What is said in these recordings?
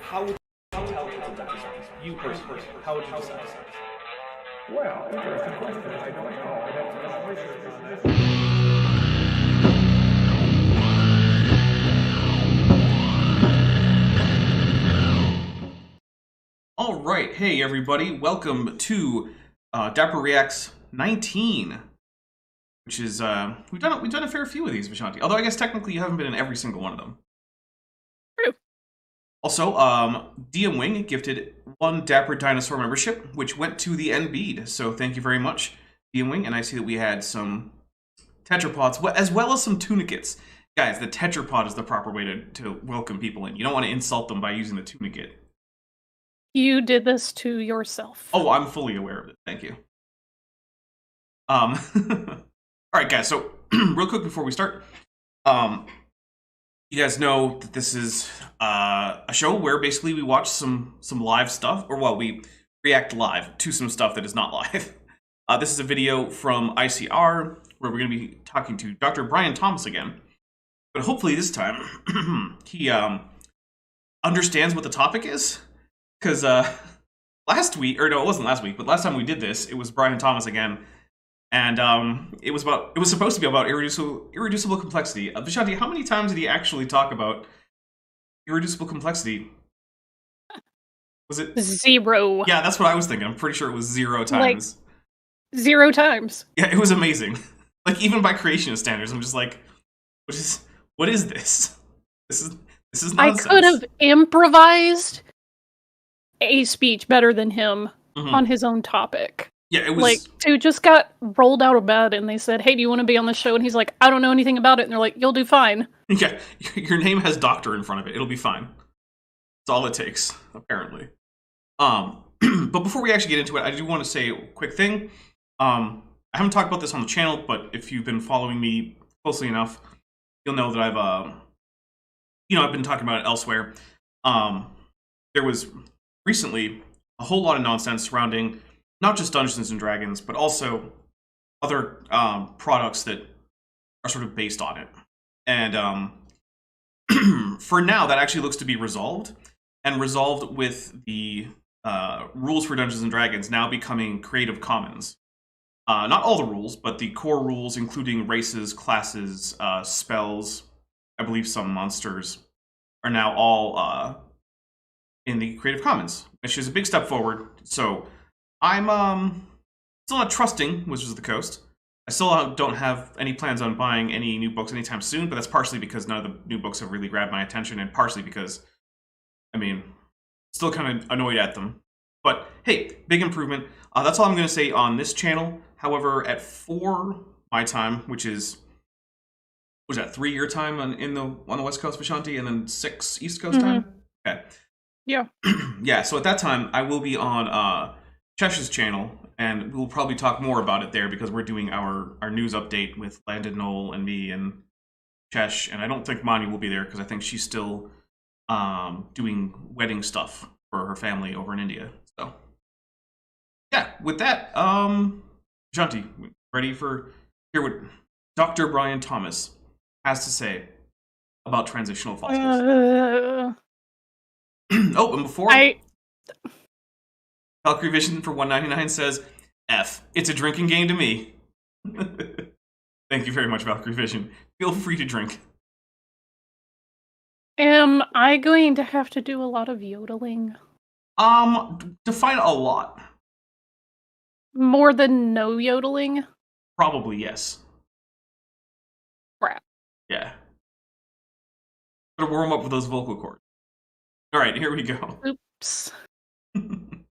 how would you tell the difference? You personally, how would you decide? Well, interesting question. I don't know. I'd have to do some research on that. All right, hey everybody, welcome to Dapper Reacts 19, which is we've done a fair few of these, Vishanti. Although I guess technically you haven't been in every single one of them. True. Also, DM Wing gifted 1 Dapper Dinosaur membership, which went to the NB'd. So thank you very much, DM Wing. And I see that we had some tetrapods, as well as some tunicates. Guys, the tetrapod is the proper way to welcome people in. You don't want to insult them by using the tunicate. You did this to yourself. Oh, I'm fully aware of it. Thank you. All right, guys. So, real quick before we start, you guys know that this is a show where basically we watch some live stuff, or well, we react live to some stuff that is not live. This is a video from ICR where we're going to be talking to Dr. Brian Thomas again, but hopefully this time he understands what the topic is. Because last week, or no, it wasn't last week, but last time we did this, it was Brian Thomas again, and it was supposed to be about irreducible complexity. Vishanti, how many times did he actually talk about irreducible complexity? Was it 0? Yeah, that's what I was thinking. I'm pretty sure it was 0 times. Like, 0 times. Yeah, it was amazing. Like even by creationist standards, I'm just like, what is this? This is nonsense. I could have improvised a speech better than him on his own topic. Yeah, it was like, dude just got rolled out of bed and they said, hey, do you want to be on the show? And he's like, I don't know anything about it. And they're like, you'll do fine. Yeah, your name has doctor in front of it. It'll be fine. That's all it takes, apparently. But before we actually get into it, I do want to say a quick thing. I haven't talked about this on the channel, but if you've been following me closely enough, you'll know that I've been talking about it elsewhere. There was recently a whole lot of nonsense surrounding not just Dungeons and Dragons, but also other products that are sort of based on it. And for now, that actually looks to be resolved, and resolved with the rules for Dungeons and Dragons now becoming Creative Commons. Not all the rules, but the core rules, including races, classes, spells, I believe some monsters, are now all in the Creative Commons, which is a big step forward. So I'm still not trusting Wizards of the Coast. I still don't have any plans on buying any new books anytime soon, but that's partially because none of the new books have really grabbed my attention, and partially because, I mean, still kind of annoyed at them. But hey, big improvement. That's all I'm going to say on this channel. However, at 4 my time, which is, what was that, 3 your time on the West Coast, Vishanti, and then 6 East Coast time? Okay. Yeah. Yeah, so at that time, I will be on Chesh's channel, and we'll probably talk more about it there because we're doing our news update with Landon, Noel, and me, and Chesh, and I don't think Mani will be there because I think she's still doing wedding stuff for her family over in India. So, yeah, with that, Shanti, ready for hear what Dr. Brian Thomas has to say about transitional fossils? Oh, and before Valkyrie Vision for $1.99 says, F, it's a drinking game to me. Thank you very much, Valkyrie Vision. Feel free to drink. Am I going to have to do a lot of yodeling? Define a lot. More than no yodeling? Probably, yes. Crap. Yeah. Gotta warm up with those vocal cords. Alright, here we go. Oops.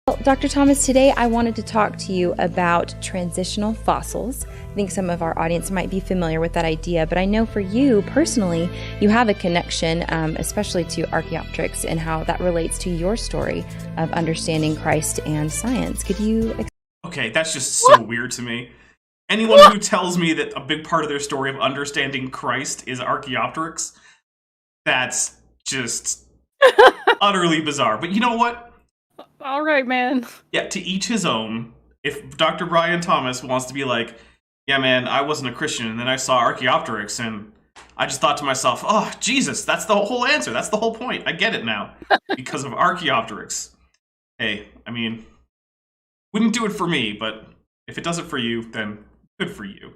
Well, Dr. Thomas, today I wanted to talk to you about transitional fossils. I think some of our audience might be familiar with that idea, but I know for you personally, you have a connection, especially to Archeopteryx and how that relates to your story of understanding Christ and science. Could you... Okay, that's just so weird to me. Anyone who tells me that a big part of their story of understanding Christ is Archeopteryx, that's just utterly bizarre. But you know what? All right, man. Yeah, to each his own. If Dr. Brian Thomas wants to be like, yeah, man, I wasn't a Christian, and then I saw Archeopteryx, and I just thought to myself, oh, Jesus, that's the whole answer. That's the whole point. I get it now. Because of Archeopteryx. Hey, I mean, wouldn't do it for me, but if it does it for you, then good for you.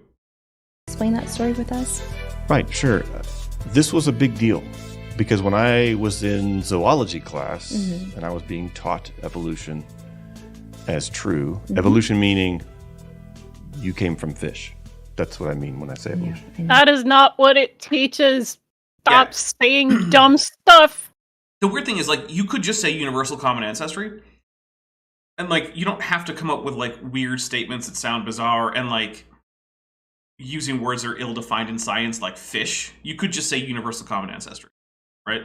Explain that story with us. Right, sure. This was a big deal because when I was in zoology class and I was being taught evolution as true, evolution meaning you came from fish. That's what I mean when I say evolution. Yeah, That is not what it teaches. Stop saying dumb stuff. The weird thing is, like, you could just say universal common ancestry. And, like, you don't have to come up with, like, weird statements that sound bizarre and, like, using words that are ill-defined in science, like fish. You could just say universal common ancestry, right?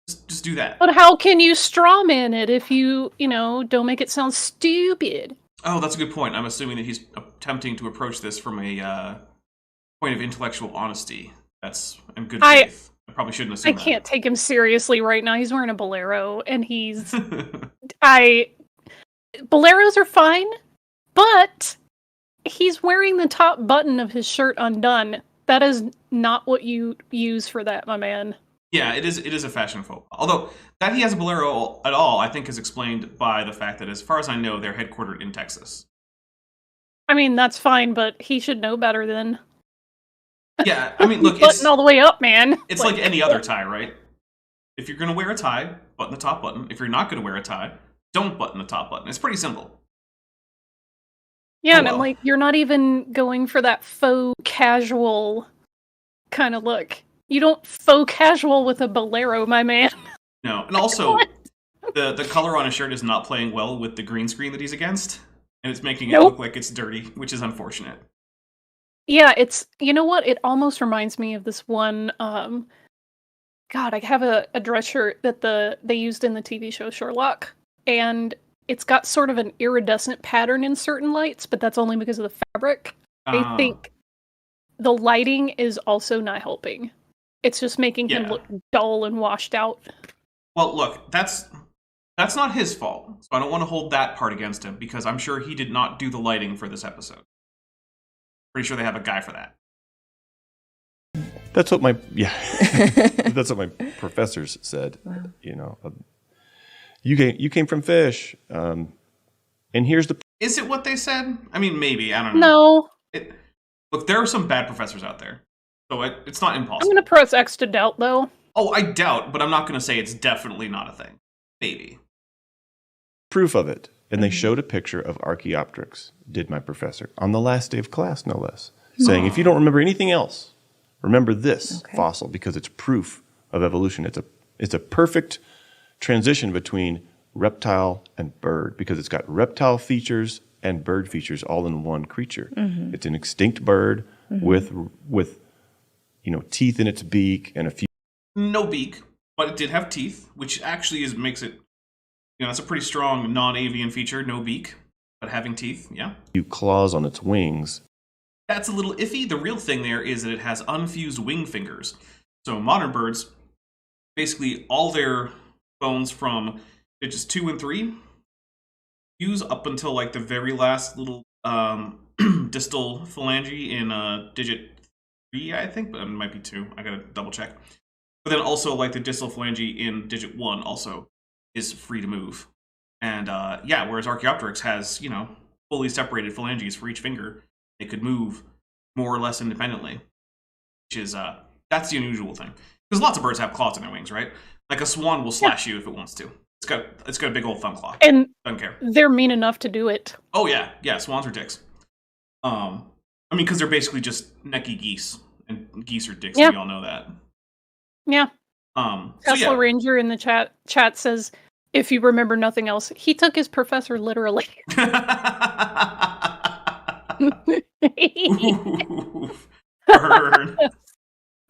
Just do that. But how can you strawman it if you don't make it sound stupid? Oh, that's a good point. I'm assuming that he's attempting to approach this from a point of intellectual honesty. That's in good faith. I probably shouldn't assume that. I can't take him seriously right now. He's wearing a bolero, and he's... Boleros are fine, but he's wearing the top button of his shirt undone. That is not what you use for that, my man. Yeah, it is a fashion faux pas. Although, that he has a bolero at all, I think is explained by the fact that, as far as I know, they're headquartered in Texas. I mean, that's fine, but he should know better than... Yeah, I mean, look, button all the way up, man. It's like any other tie, right? If you're going to wear a tie, button the top button. If you're not going to wear a tie, don't button the top button. It's pretty simple. Yeah, well. and like, you're not even going for that faux casual kind of look. You don't faux casual with a bolero, my man. No, and also, the color on his shirt is not playing well with the green screen that he's against, and it's making it look like it's dirty, which is unfortunate. Yeah, it's, you know what? It almost reminds me of this one, God, I have a dress shirt that they used in the TV show Sherlock, and it's got sort of an iridescent pattern in certain lights, but that's only because of the fabric. I think the lighting is also not helping. It's just making him look dull and washed out. Well, look, that's not his fault, so I don't want to hold that part against him, because I'm sure he did not do the lighting for this episode. Pretty sure they have a guy for that. That's what that's what my professors said. Wow. You came from fish, and here's the. Is it what they said? I mean, maybe, I don't know. No. Look, there are some bad professors out there, so it's not impossible. I'm gonna press X to doubt, though. Oh, I doubt, but I'm not gonna say it's definitely not a thing. Maybe. Proof of it. And they showed a picture of Archeopteryx, did my professor, on the last day of class, no less, saying, if you don't remember anything else, remember this fossil, because it's proof of evolution. It's a perfect transition between reptile and bird, because it's got reptile features and bird features all in one creature. Mm-hmm. It's an extinct bird with teeth in its beak and a few... No beak, but it did have teeth, which actually makes it... it's a pretty strong non-avian feature, no beak, but having teeth, yeah. Few claws on its wings. That's a little iffy. The real thing there is that it has unfused wing fingers. So modern birds, basically all their bones from digits 2 and 3 fuse up until like the very last little distal phalange in digit 3, I think, but it might be 2. I gotta double check. But then also like the distal phalange in digit 1 also is free to move. And whereas Archeopteryx has, fully separated phalanges for each finger, they could move more or less independently. Which is, that's the unusual thing. Because lots of birds have claws in their wings, right? Like a swan will slash you if it wants to. It's got a big old thumb claw. And doesn't care. They're mean enough to do it. Oh yeah, swans are dicks. Because they're basically just necky geese. And geese are dicks, we all know that. Yeah. Tesla Ranger in the chat says, if you remember nothing else, he took his professor literally. Ooh, burn.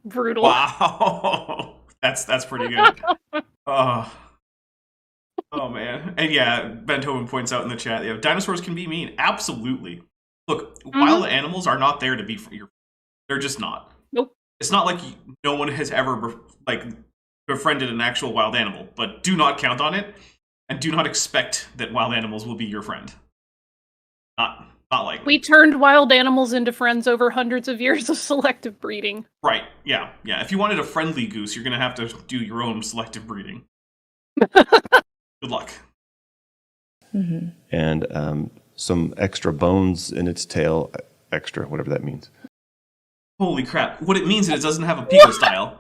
Brutal. Wow. That's pretty good. Oh man. And yeah, Beethoven points out in the chat, dinosaurs can be mean. Absolutely. Look, wild animals are not there to be for your... They're just not. Nope. It's not like no one has ever befriended an actual wild animal, but do not count on it, and do not expect that wild animals will be your friend. Not likely. We turned wild animals into friends over hundreds of years of selective breeding. Right, yeah. If you wanted a friendly goose, you're going to have to do your own selective breeding. Good luck. Mm-hmm. And some extra bones in its tail, extra, whatever that means. Holy crap. What it means is it doesn't have a pico style.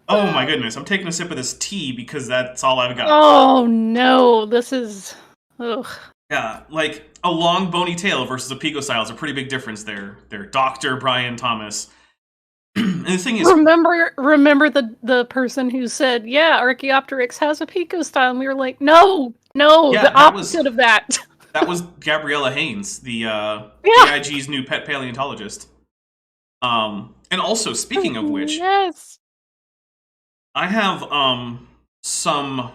Oh my goodness, I'm taking a sip of this tea because that's all I've got. Oh no, this is... Ugh. Yeah, like a long bony tail versus a pico style is a pretty big difference there. They're Dr. Brian Thomas. And the thing is... Remember the person who said, yeah, Archeopteryx has a pico style, and we were like, no, Yeah, the opposite of that. That was Gabriella Haynes, the AIG's new pet paleontologist. And also, speaking of which, yes. I have some,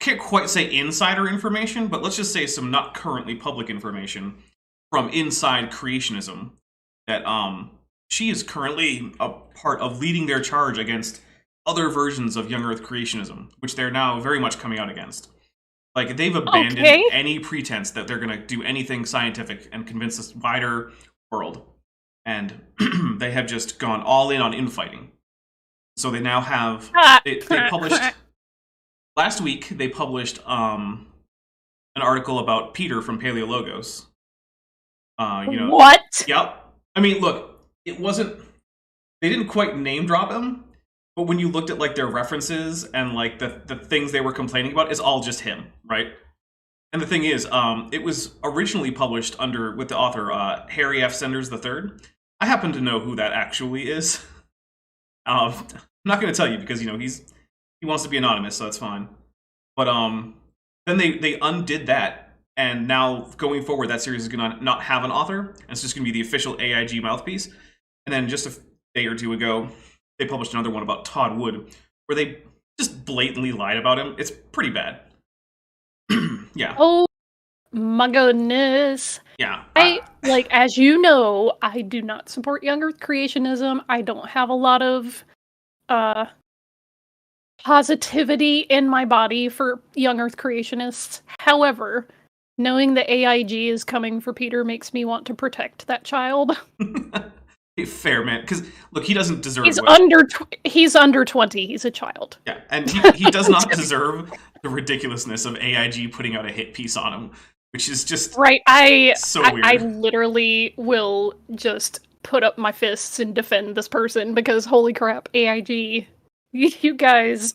can't quite say insider information, but let's just say some not currently public information from inside Creationism that she is currently a part of leading their charge against other versions of young Earth creationism, which they're now very much coming out against. Like, they've abandoned any pretense that they're going to do anything scientific and convince this wider world. And they have just gone all in on infighting. So they now have... They published... Last week, they published an article about Peter from Paleologos. What? Yep. I mean, look, it wasn't... They didn't quite name drop him, but when you looked at like their references and like the things they were complaining about, it's all just him, right? And the thing is, it was originally published with the author Harry F. Sanders III. I happen to know who that actually is. I'm not going to tell you because he wants to be anonymous, so that's fine. But then they undid that, and now going forward, that series is going to not have an author, and it's just going to be the official AIG mouthpiece. And then just a day or two ago, they published another one about Todd Wood, where they just blatantly lied about him. It's pretty bad. Yeah. Oh my goodness. Yeah. As you know, I do not support young Earth creationism. I don't have a lot of positivity in my body for young Earth creationists. However, knowing that AIG is coming for Peter makes me want to protect that child. Fair, man. Because, look, he doesn't deserve... He's under 20. He's a child. Yeah, and he does not deserve the ridiculousness of AIG putting out a hit piece on him, which is just right. so weird. I literally will just put up my fists and defend this person because holy crap, AIG, you guys,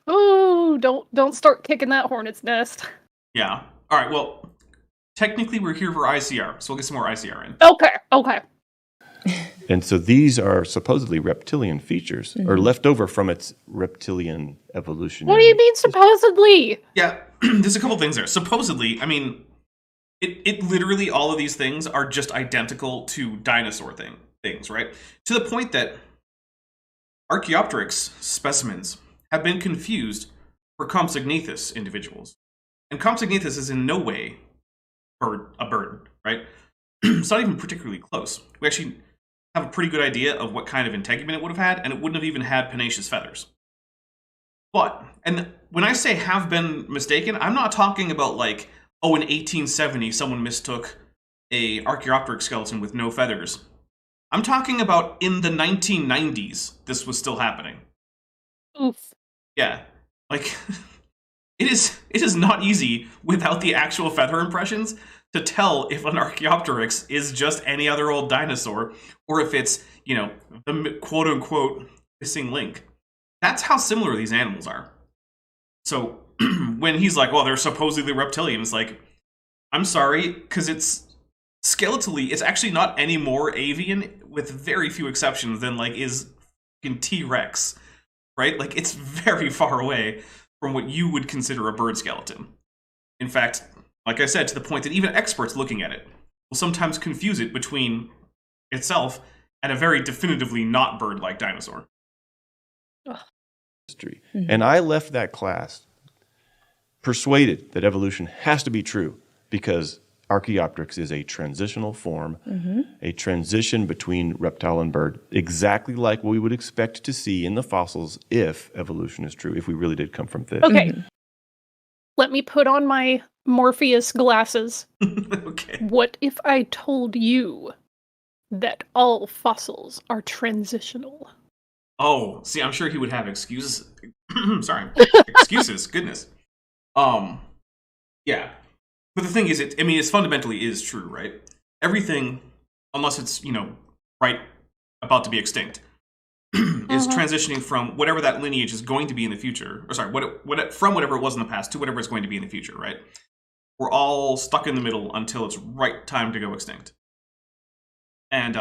oh, don't start kicking that hornet's nest. Yeah. All right. Well, technically we're here for ICR, so we'll get some more ICR in. Okay. And so these are supposedly reptilian features, or left over from its reptilian evolution. What do you mean, supposedly? Yeah, there's a couple things there. Supposedly, I mean, it literally, all of these things are just identical to dinosaur things, right? To the point that Archeopteryx specimens have been confused for Compsognathus individuals. And Compsognathus is in no way a bird, right? It's not even particularly close. We actually have a pretty good idea of what kind of integument it would have had, and it wouldn't have even had pennaceous feathers. But, and when I say have been mistaken, I'm not talking about like, in 1870 someone mistook a Archeopteryx skeleton with no feathers. I'm talking about in the 1990s this was still happening. Oof. Yeah, like, it is not easy without the actual feather impressions to tell if an Archeopteryx is just any other old dinosaur, or if it's, the quote-unquote missing link. That's how similar these animals are. So, when he's like, well, they're supposedly reptilian, it's like, I'm sorry, because it's skeletally, it's actually not any more avian, with very few exceptions, than, like, is fucking T-Rex, right? Like, it's very far away from what you would consider a bird skeleton. In fact, like I said, to the point that even experts looking at it will sometimes confuse it between itself and a very definitively not bird-like dinosaur. History. And I left that class persuaded that evolution has to be true because Archeopteryx is a transitional form, a transition between reptile and bird, exactly like what we would expect to see in the fossils if evolution is true, if we really did come from fish. Okay. Let me put on my Morpheus glasses. Okay. What if I told you that all fossils are transitional? Oh, see, I'm sure he would have excuses. Sorry, excuses. Goodness. Yeah. But the thing is, it fundamentally is true, right? Everything, unless it's right about to be extinct, is transitioning from whatever that lineage is going to be in the future, or sorry, from whatever it was in the past to whatever it's going to be in the future, right? We're all stuck in the middle until it's right time to go extinct. And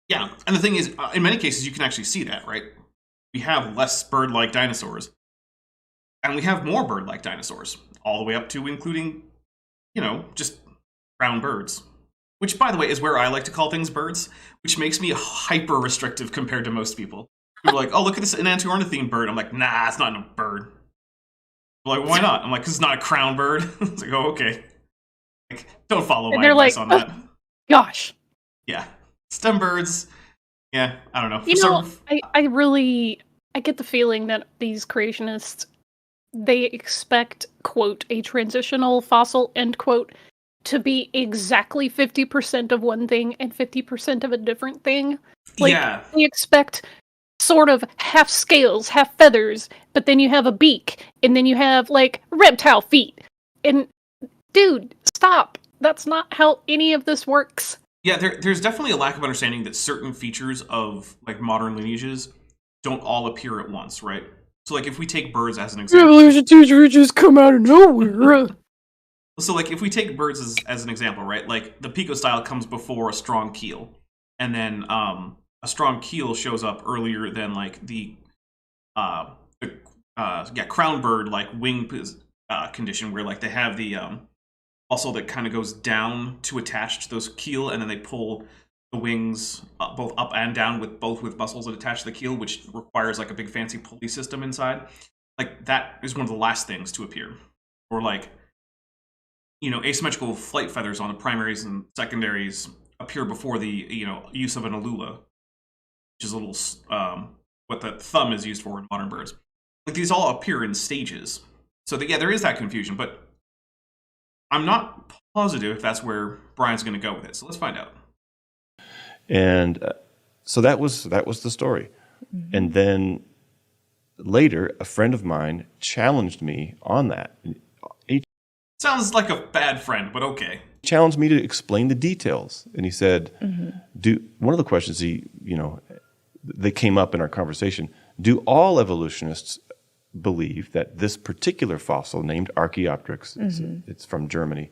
yeah, and the thing is, in many cases, you can actually see that, right? We have less bird-like dinosaurs, and we have more bird-like dinosaurs, all the way up to including, just brown birds. Which, by the way, is where I like to call things birds, which makes me hyper-restrictive compared to most people. People are like, oh, look at this enantiornithine bird. I'm like, nah, it's not a bird. They're like, why not? I'm like, because it's not a crown bird. It's like, oh, okay. Like, don't follow my advice on that. Gosh. Yeah. STEM birds. Yeah, I don't know. I get the feeling that these creationists, they expect, quote, a transitional fossil, end quote, to be exactly 50% of one thing and 50% of a different thing. Like, yeah. They expect sort of half scales, half feathers, but then you have a beak, and then you have, like, reptile feet. And, dude, stop. That's not how any of this works. Yeah, there's definitely a lack of understanding that certain features of, like, modern lineages don't all appear at once, right? So, like, if we take birds as an example... Evolution teacher just come out of nowhere. So, like, if we take birds as an example, right? Like, the picostyle comes before a strong keel. And then a strong keel shows up earlier than, like, the crown bird, like, wing condition, where, like, they have the muscle that kind of goes down to attach to those keel, and then they pull the wings both up and down with muscles that attach to the keel, which requires, like, a big fancy pulley system inside. Like, that is one of the last things to appear. Or, like... asymmetrical flight feathers on the primaries and secondaries appear before the, use of an alula, which is a little, what the thumb is used for in modern birds. Like, these all appear in stages. So, there is that confusion, but I'm not positive if that's where Brian's going to go with it. So, let's find out. And so that was the story. Mm-hmm. And then later, a friend of mine challenged me on that. Sounds like a bad friend, but okay. He challenged me to explain the details. And he said, one of the questions they came up in our conversation, do all evolutionists believe that this particular fossil named Archeopteryx, it's from Germany,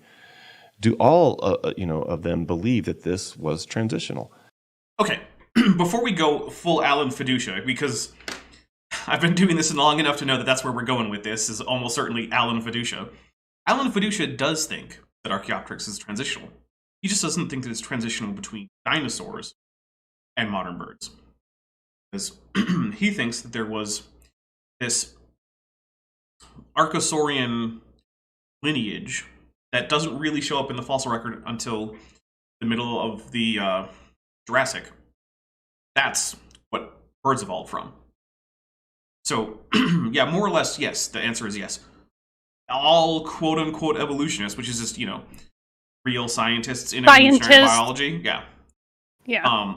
do all of them believe that this was transitional? Okay, before we go full Alan Fiducia, because I've been doing this long enough to know that that's where we're going with this, is almost certainly Alan Fiducia. Alan Fiducia does think that Archeopteryx is transitional. He just doesn't think that it's transitional between dinosaurs and modern birds. Because he thinks that there was this Archosaurian lineage that doesn't really show up in the fossil record until the middle of the Jurassic. That's what birds evolved from. So, yeah, more or less, yes, the answer is yes. All quote-unquote evolutionists, which is just, real scientists in evolutionary biology. Yeah. Yeah.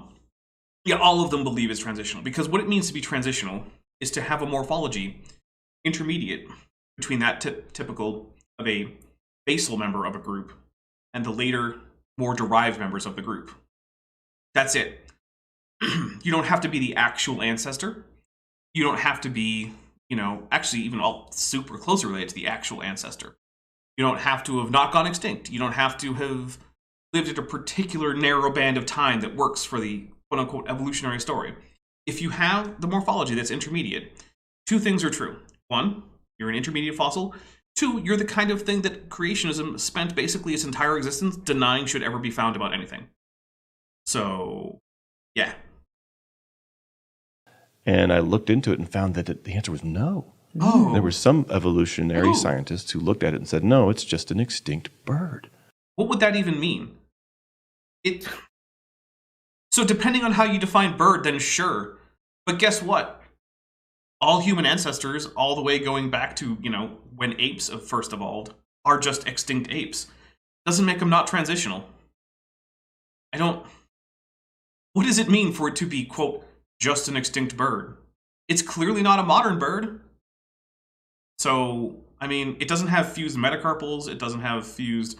Yeah, all of them believe it's transitional. Because what it means to be transitional is to have a morphology intermediate between that typical of a basal member of a group and the later, more derived members of the group. That's it. You don't have to be the actual ancestor. You don't have to be... actually even all super closely related to the actual ancestor. You don't have to have not gone extinct. You don't have to have lived in a particular narrow band of time that works for the quote-unquote evolutionary story. If you have the morphology that's intermediate, two things are true. One, you're an intermediate fossil. Two, you're the kind of thing that creationism spent basically its entire existence denying should ever be found about anything. So, yeah. And I looked into it and found that the answer was no. Oh. There were some evolutionary scientists who looked at it and said, no, it's just an extinct bird. What would that even mean? So depending on how you define bird, then sure. But guess what? All human ancestors, all the way going back to, when apes have first evolved, are just extinct apes. Doesn't make them not transitional. What does it mean for it to be, quote, just an extinct bird? It's clearly not a modern bird. So, I mean, it doesn't have fused metacarpals, it doesn't have fused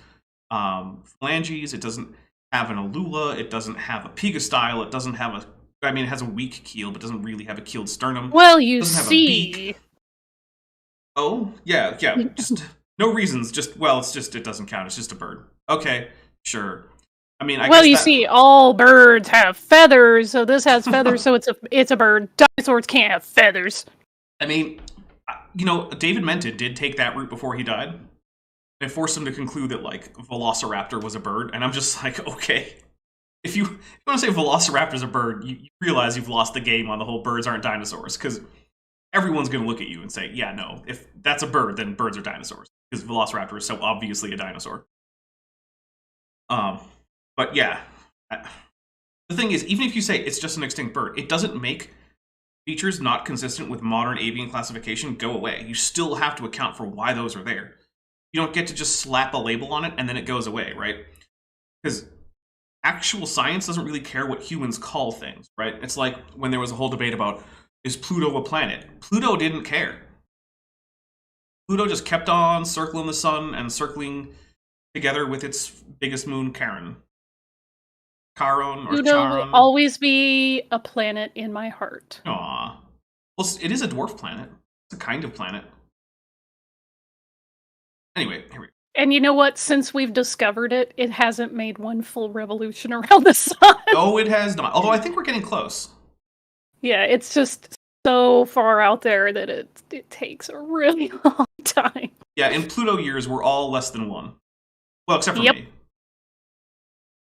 phalanges, it doesn't have an alula, it doesn't have a pygostyle, it doesn't have it has a weak keel, but doesn't really have a keeled sternum. Well, you doesn't have a see. beak. Oh, yeah, just no reasons, it doesn't count, it's just a bird. Okay, sure. I mean, I Well, guess you see, all birds have feathers, so this has feathers, so it's a bird. Dinosaurs can't have feathers. I mean, David Mented did take that route before he died. It forced him to conclude that, like, Velociraptor was a bird, and I'm just like, okay. If you want to say Velociraptor's a bird, you realize you've lost the game on the whole birds aren't dinosaurs, because everyone's going to look at you and say, yeah, no, if that's a bird, then birds are dinosaurs, because Velociraptor is so obviously a dinosaur. But yeah, the thing is, even if you say it's just an extinct bird, it doesn't make features not consistent with modern avian classification go away. You still have to account for why those are there. You don't get to just slap a label on it and then it goes away, right? Because actual science doesn't really care what humans call things, right? It's like when there was a whole debate about, is Pluto a planet? Pluto didn't care. Pluto just kept on circling the sun and circling together with its biggest moon, Charon. Charon or Pluto Charon. will always be a planet in my heart. Aww. Well, it is a dwarf planet. It's a kind of planet. Anyway, here we go. And you know what? Since we've discovered it, it hasn't made one full revolution around the sun. No, it has not. Although I think we're getting close. Yeah, it's just so far out there that it takes a really long time. Yeah, in Pluto years, we're all less than one. Well, except for me.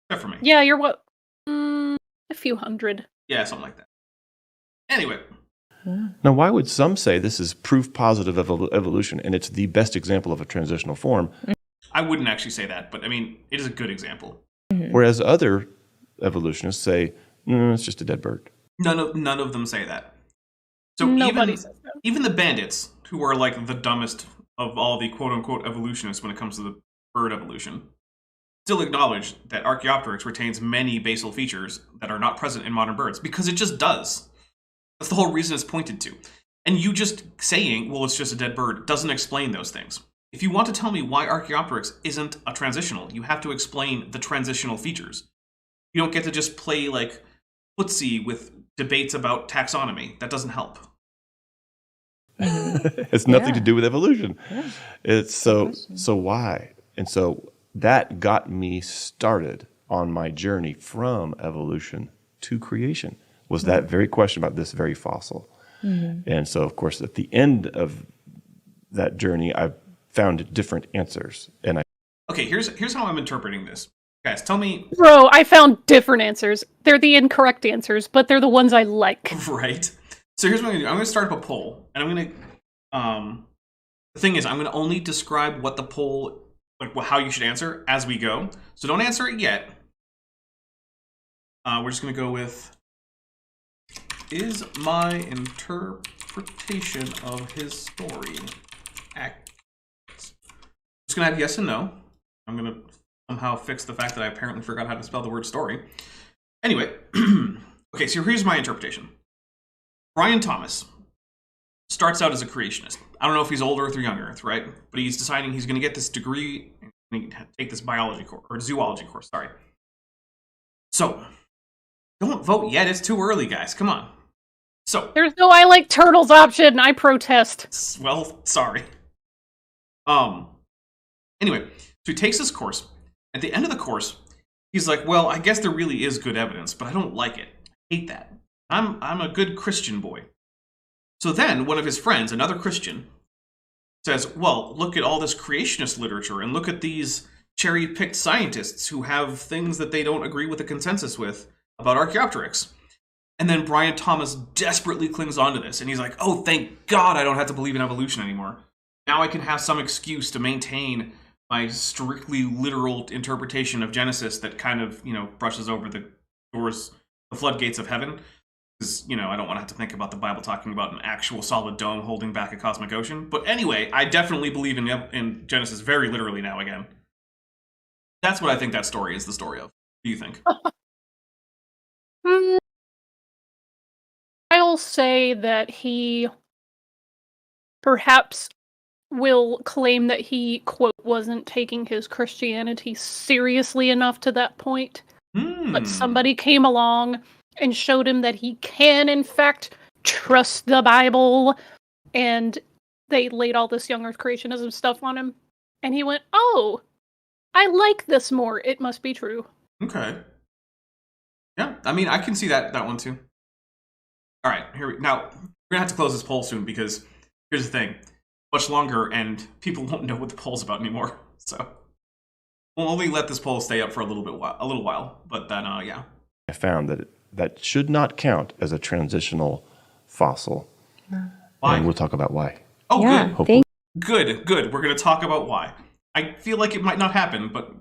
Except for me. Yeah, you're what? A few hundred. Yeah, something like that. Anyway. Now, why would some say this is proof positive of evolution and it's the best example of a transitional form? I wouldn't actually say that, but I mean, it is a good example. Whereas other evolutionists say, it's just a dead bird. None of them say that. So Nobody says that. Even the bandits, who are like the dumbest of all the quote-unquote evolutionists when it comes to the bird evolution, still acknowledge that Archeopteryx retains many basal features that are not present in modern birds, because it just does. That's the whole reason it's pointed to. And you just saying, well, it's just a dead bird, doesn't explain those things. If you want to tell me why Archeopteryx isn't a transitional, you have to explain the transitional features. You don't get to just play like footsie with debates about taxonomy. That doesn't help. It has nothing to do with evolution. Yeah. It's so why? And so that got me started on my journey from evolution to creation, was that very question about this very fossil. And so, of course, at the end of that journey, I found different answers. And okay, here's how I'm interpreting this. Guys, tell me... Bro, I found different answers. They're the incorrect answers, but they're the ones I like. Right. So here's what I'm going to do. I'm going to start up a poll, and I'm going to... the thing is, I'm going to only describe what the poll... like how you should answer as we go. So don't answer it yet. We're just going to go with... Is my interpretation of his story accurate? Just going to add yes and no. I'm going to somehow fix the fact that I apparently forgot how to spell the word story. Anyway, okay, so here's my interpretation. Brian Thomas starts out as a creationist. I don't know if he's old Earth or young Earth, right? But he's deciding he's going to get this degree and take this biology course, or zoology course, sorry. So, don't vote yet. It's too early, guys. Come on. So there's no I like turtles option. I protest. Well, sorry. Anyway, so he takes this course. At the end of the course, he's like, well, I guess there really is good evidence, but I don't like it. I hate that. I'm a good Christian boy. So then one of his friends, another Christian, says, well, look at all this creationist literature and look at these cherry-picked scientists who have things that they don't agree with the consensus with about Archeopteryx. And then Brian Thomas desperately clings onto this, and he's like, oh, thank God I don't have to believe in evolution anymore. Now I can have some excuse to maintain my strictly literal interpretation of Genesis that kind of, brushes over the doors, the floodgates of heaven. because, you know, I don't want to have to think about the Bible talking about an actual solid dome holding back a cosmic ocean. But anyway, I definitely believe in Genesis very literally now again. That's what I think that story is the story of. What do you think? I'll say that he perhaps will claim that he, quote, wasn't taking his Christianity seriously enough to that point. But somebody came along and showed him that he can, in fact, trust the Bible. And they laid all this young earth creationism stuff on him. And he went, oh, I like this more. It must be true. Okay. Yeah, I mean, I can see that one too. All right, now, we're going to have to close this poll soon because here's the thing. Much longer, and people won't know what the poll's about anymore. So we'll only let this poll stay up for a little while. But then, yeah. I found that that should not count as a transitional fossil. Why? And we'll talk about why. Oh, Yeah, good. thank Good. We're going to talk about why. I feel like it might not happen, but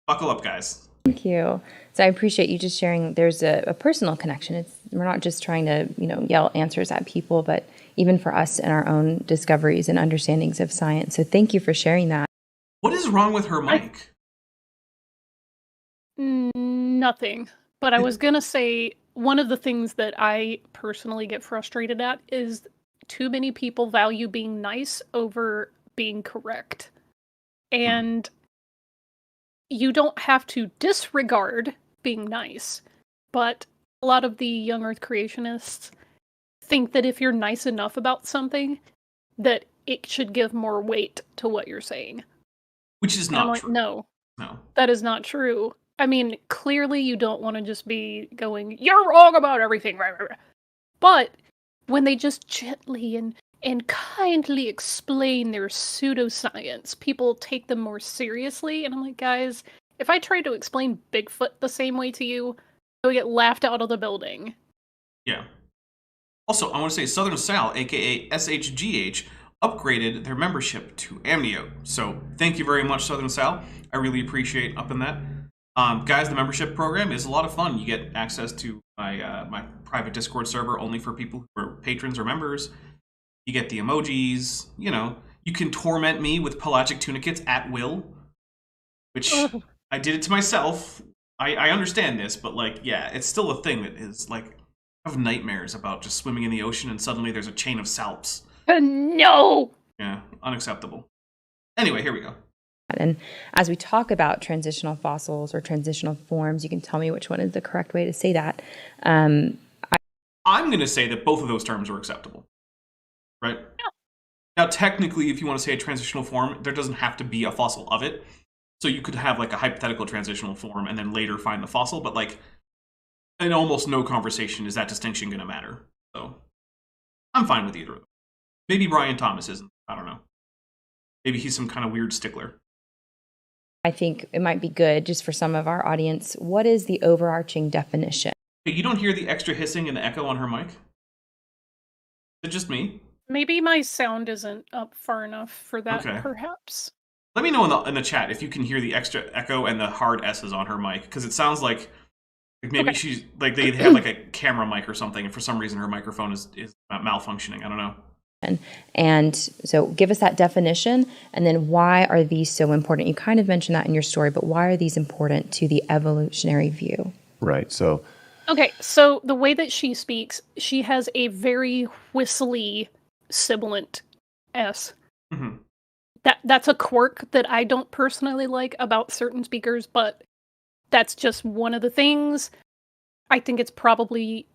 buckle up, guys. Thank you. So I appreciate you just sharing. There's a personal connection. We're not just trying to, yell answers at people, but even for us and our own discoveries and understandings of science. So thank you for sharing that. What is wrong with her mic? Nothing. But I was going to say, one of the things that I personally get frustrated at is too many people value being nice over being correct. And you don't have to disregard being nice, but a lot of the young earth creationists think that if you're nice enough about something, that it should give more weight to what you're saying. Which is not true. No, No. that is not true. I mean, clearly you don't want to just be going, you're wrong about everything. But when they just gently and kindly explain their pseudoscience, people take them more seriously. And I'm like, guys, if I tried to explain Bigfoot the same way to you, I would get laughed out of the building. Yeah. Also, I want to say Southern Sal, aka SHGH, upgraded their membership to Amnio. So thank you very much, Southern Sal. I really appreciate upping that. Guys, the membership program is a lot of fun. You get access to my private Discord server only for people who are patrons or members. You get the emojis. You can torment me with pelagic tunicates at will, which I did it to myself. I understand this, but it's still a thing that is I have nightmares about just swimming in the ocean and suddenly there's a chain of salps. No! Yeah, unacceptable. Anyway, here we go. And as we talk about transitional fossils or transitional forms, you can tell me which one is the correct way to say that. I'm going to say that both of those terms are acceptable. Right? Yeah. Now, technically, if you want to say a transitional form, there doesn't have to be a fossil of it. So you could have a hypothetical transitional form and then later find the fossil, but in almost no conversation is that distinction going to matter. So I'm fine with either of them. Maybe Brian Thomas isn't. I don't know. Maybe he's some kind of weird stickler. I think it might be good just for some of our audience. What is the overarching definition? Hey, you don't hear the extra hissing and the echo on her mic? Is it just me? Maybe my sound isn't up far enough for that, Okay. perhaps. Let me know in the chat if you can hear the extra echo and the hard S's on her mic, because it sounds like maybe she's they have a camera mic or something, and for some reason her microphone is malfunctioning. I don't know. And so give us that definition, and then why are these so important? You kind of mentioned that in your story, but why are these important to the evolutionary view? Right. So Okay, so the way that she speaks, she has a very whistly, sibilant S. Mm-hmm. That's a quirk that I don't personally like about certain speakers, but that's just one of the things. I think it's probably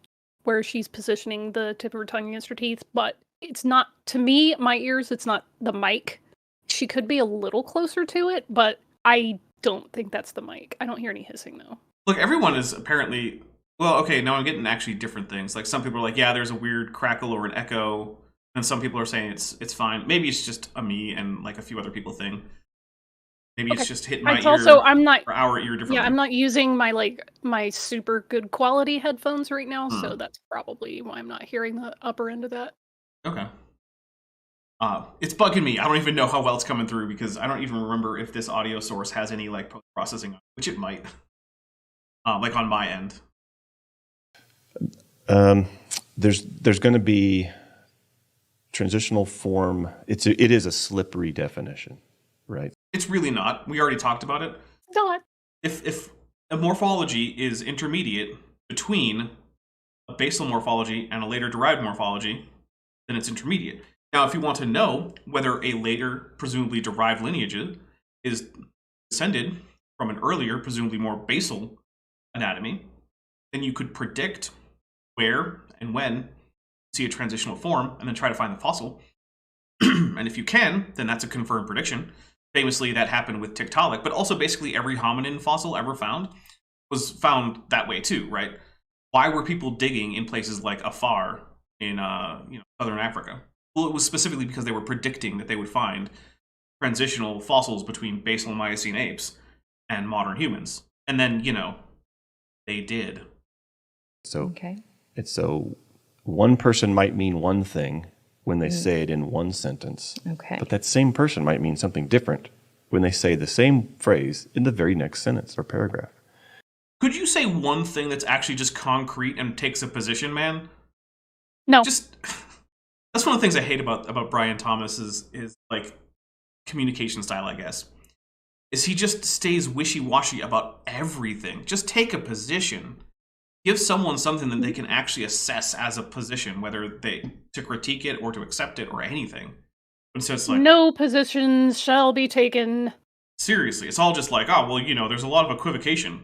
where she's positioning the tip of her tongue against her teeth, but it's not, to me, my ears, it's not the mic. She could be a little closer to it, but I don't think that's the mic. I don't hear any hissing, though. Look, everyone is apparently... Well, okay, now I'm getting actually different things. Some people are like, yeah, there's a weird crackle or an echo, and some people are saying it's fine. Maybe it's just a me and a few other people thing. Maybe it's just hitting my ear or our ear differently. Yeah, I'm not using my super good quality headphones right now, so that's probably why I'm not hearing the upper end of that. Okay. It's bugging me. I don't even know how well it's coming through because I don't even remember if this audio source has any post-processing, which it might. On my end. There's going to be transitional form. It is a slippery definition, right? It's really not. We already talked about it. Not. If a morphology is intermediate between a basal morphology and a later derived morphology, then it's intermediate. Now, if you want to know whether a later, presumably derived lineage is descended from an earlier, presumably more basal anatomy, then you could predict where and when you see a transitional form and then try to find the fossil. And if you can, then that's a confirmed prediction. Famously, that happened with Tiktaalik, but also basically every hominin fossil ever found was found that way too, right? Why were people digging in places like Afar in southern Africa? Well, it was specifically because they were predicting that they would find transitional fossils between basal Miocene apes and modern humans. And then, they did. So one person might mean one thing when they Mm-hmm. say it in one sentence. Okay. But that same person might mean something different when they say the same phrase in the very next sentence or paragraph. Could you say one thing that's actually just concrete and takes a position, man? No. Just that's one of the things I hate about Brian Thomas is like communication style, I guess. Is he just stays wishy-washy about everything. Just take a position. Give someone something that they can actually assess as a position, whether to critique it or to accept it or anything. And so it's like, No positions shall be taken. seriously, it's all just like, oh, well, there's a lot of equivocation.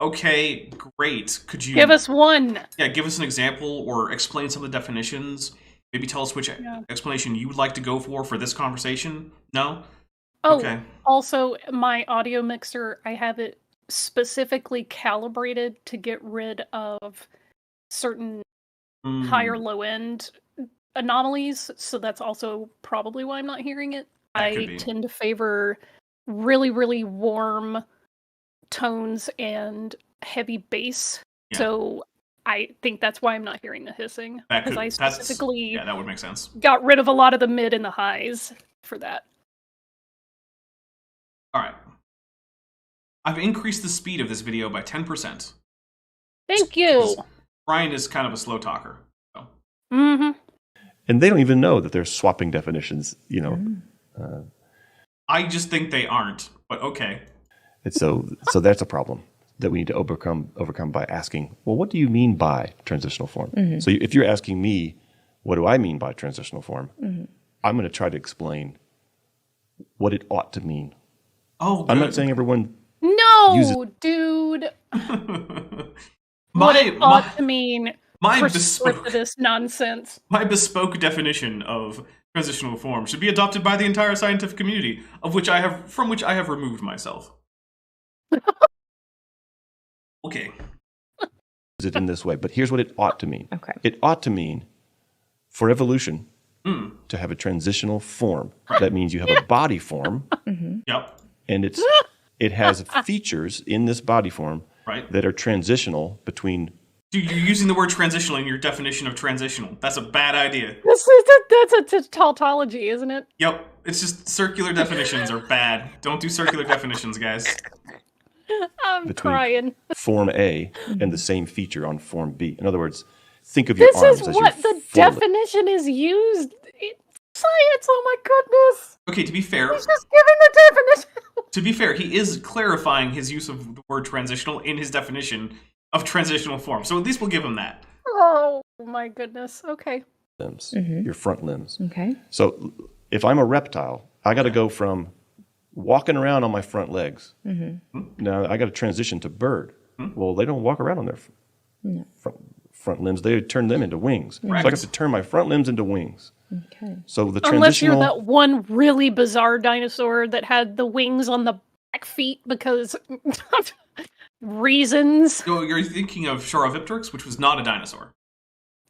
Okay, great. Could you Give us one. Yeah, give us an example or explain some of the definitions. Maybe tell us which explanation you would like to go for this conversation. No? Oh, Okay. also, my audio mixer, I have it specifically calibrated to get rid of certain high or low end anomalies, so that's also probably why I'm not hearing it. That could I be. tend to favor really, really warm tones and heavy bass, Yeah. so I think that's why I'm not hearing the hissing, because I specifically Yeah, that would make sense. got rid of a lot of the mid and the highs for that. All right. I've increased the speed of this video by 10%. Thank you. Because Brian is kind of a slow talker. So. Mm-hmm. And they don't even know that they're swapping definitions, I just think they aren't, but okay. And so that's a problem that we need to overcome by asking, well, what do you mean by transitional form? Mm-hmm. So if you're asking me, what do I mean by transitional form? Mm-hmm. I'm going to try to explain what it ought to mean. Oh, good. I'm not saying everyone No, uses dude. my, What it ought my, to mean my for bespoke this nonsense. my bespoke definition of transitional form should be adopted by the entire scientific community, from which I have removed myself. Okay. use it in this way, but here's what it ought to mean. Okay. It ought to mean for evolution to have a transitional form. That means you have a body form, Yep. and it has features in this body form Right. that are transitional between. Dude, you're using the word transitional in your definition of transitional. That's a bad idea. That's a tautology, isn't it? Yep. It's just circular definitions are bad. Don't do circular definitions, guys. I'm Between- crying. Form A and the same feature on Form B. In other words, think of your This arms is as what your the foreless. definition is used in science. Oh my goodness! Okay, to be fair, He's just giving the definition. he is clarifying his use of the word transitional in his definition of transitional form. So at least we'll give him that. Oh my goodness. Okay. limbs, your front limbs. Okay. So if I'm a reptile, I got to go from walking around on my front legs. Now I got to transition to bird. Well, they don't walk around on their front limbs. They turn them into wings. So I got to turn my front limbs into wings. Okay. So the Unless you're transitional. that one really bizarre dinosaur that had the wings on the back feet because reasons. So you're thinking of Archeopteryx, which was not a dinosaur.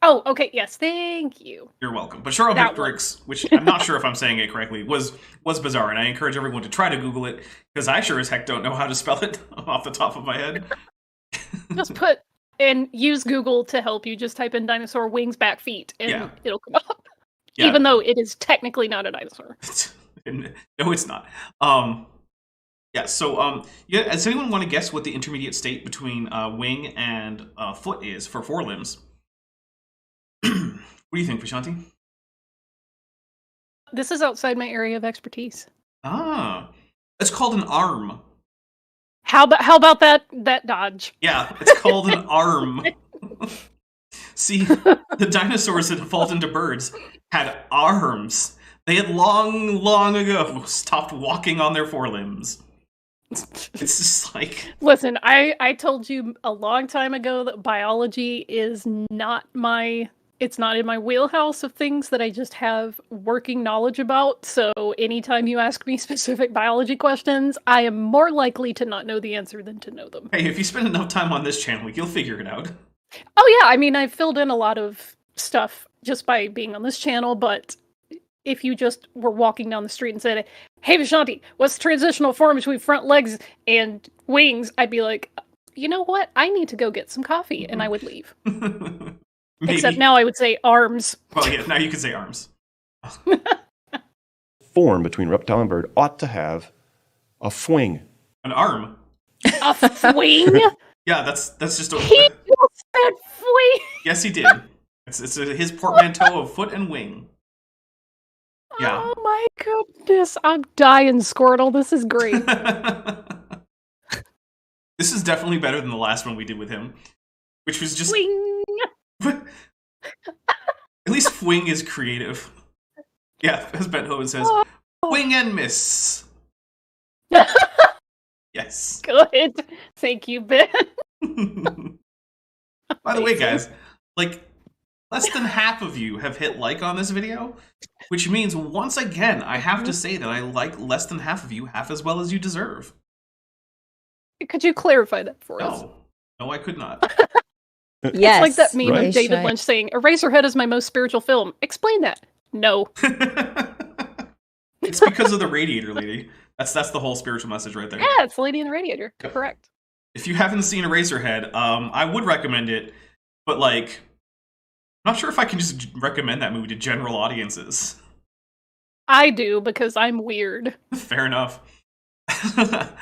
Oh, okay. Yes. Thank you. You're welcome. But Archeopteryx, which I'm not sure if I'm saying it correctly, was bizarre, and I encourage everyone to try to Google it, because I sure as heck don't know how to spell it off the top of my head. Just put and use Google to help you. Just type in dinosaur wings back feet and Yeah. it'll come up. Yeah. Even though it is technically not a dinosaur. No, it's not. Yeah, so does anyone want to guess what the intermediate state between wing and foot is for forelimbs? do you think, Vishanti? This is outside my area of expertise. Ah, it's called an arm. How about that dodge? Yeah, it's called an arm. See, the dinosaurs that evolved into birds had arms. They had long ago stopped walking on their forelimbs. It's just like... Listen, I told you a long time ago that biology is not it's not in my wheelhouse of things that I just have working knowledge about. So anytime you ask me specific biology questions, I am more likely to not know the answer than to know them. Hey, if you spend enough time on this channel, you'll figure it out. Oh yeah, I mean, I've filled in a lot of stuff just by being on this channel, but if you just were walking down the street and said, "Hey Vishanti, what's the transitional form between front legs and wings?" I'd be like, you know what? I need to go get some coffee, and I would leave. Except now I would say arms. Well, yeah, now you can say arms. Form between reptile and bird ought to have a fwing. An arm. A fwing? Yeah, that's just a... He just said fwing! Yes, he did. It's his portmanteau of foot and wing. Yeah. Oh my goodness, I'm dying, Squirtle. This is great. This is definitely better than the last one we did with him, which was just... Wing! At least Fwing is creative. Yeah, as Ben Hoven says, wing and miss. Yes. Good. Thank you, Ben. By the way, guys, like, less than half of you have hit like on this video, which means, once again, I have to say that I like less than half of you half as well as you deserve. Could you clarify that for us? No, I could not. Yes. It's like that meme right. of David Lynch saying, Eraserhead is my most spiritual film. Explain that. No. It's because of the radiator lady. That's the whole spiritual message right there. Yeah, it's Lady in the Radiator. Yep. Correct. If you haven't seen Eraserhead, I would recommend it, but like, I'm not sure if I can just recommend that movie to general audiences. I do, because I'm weird. Fair enough.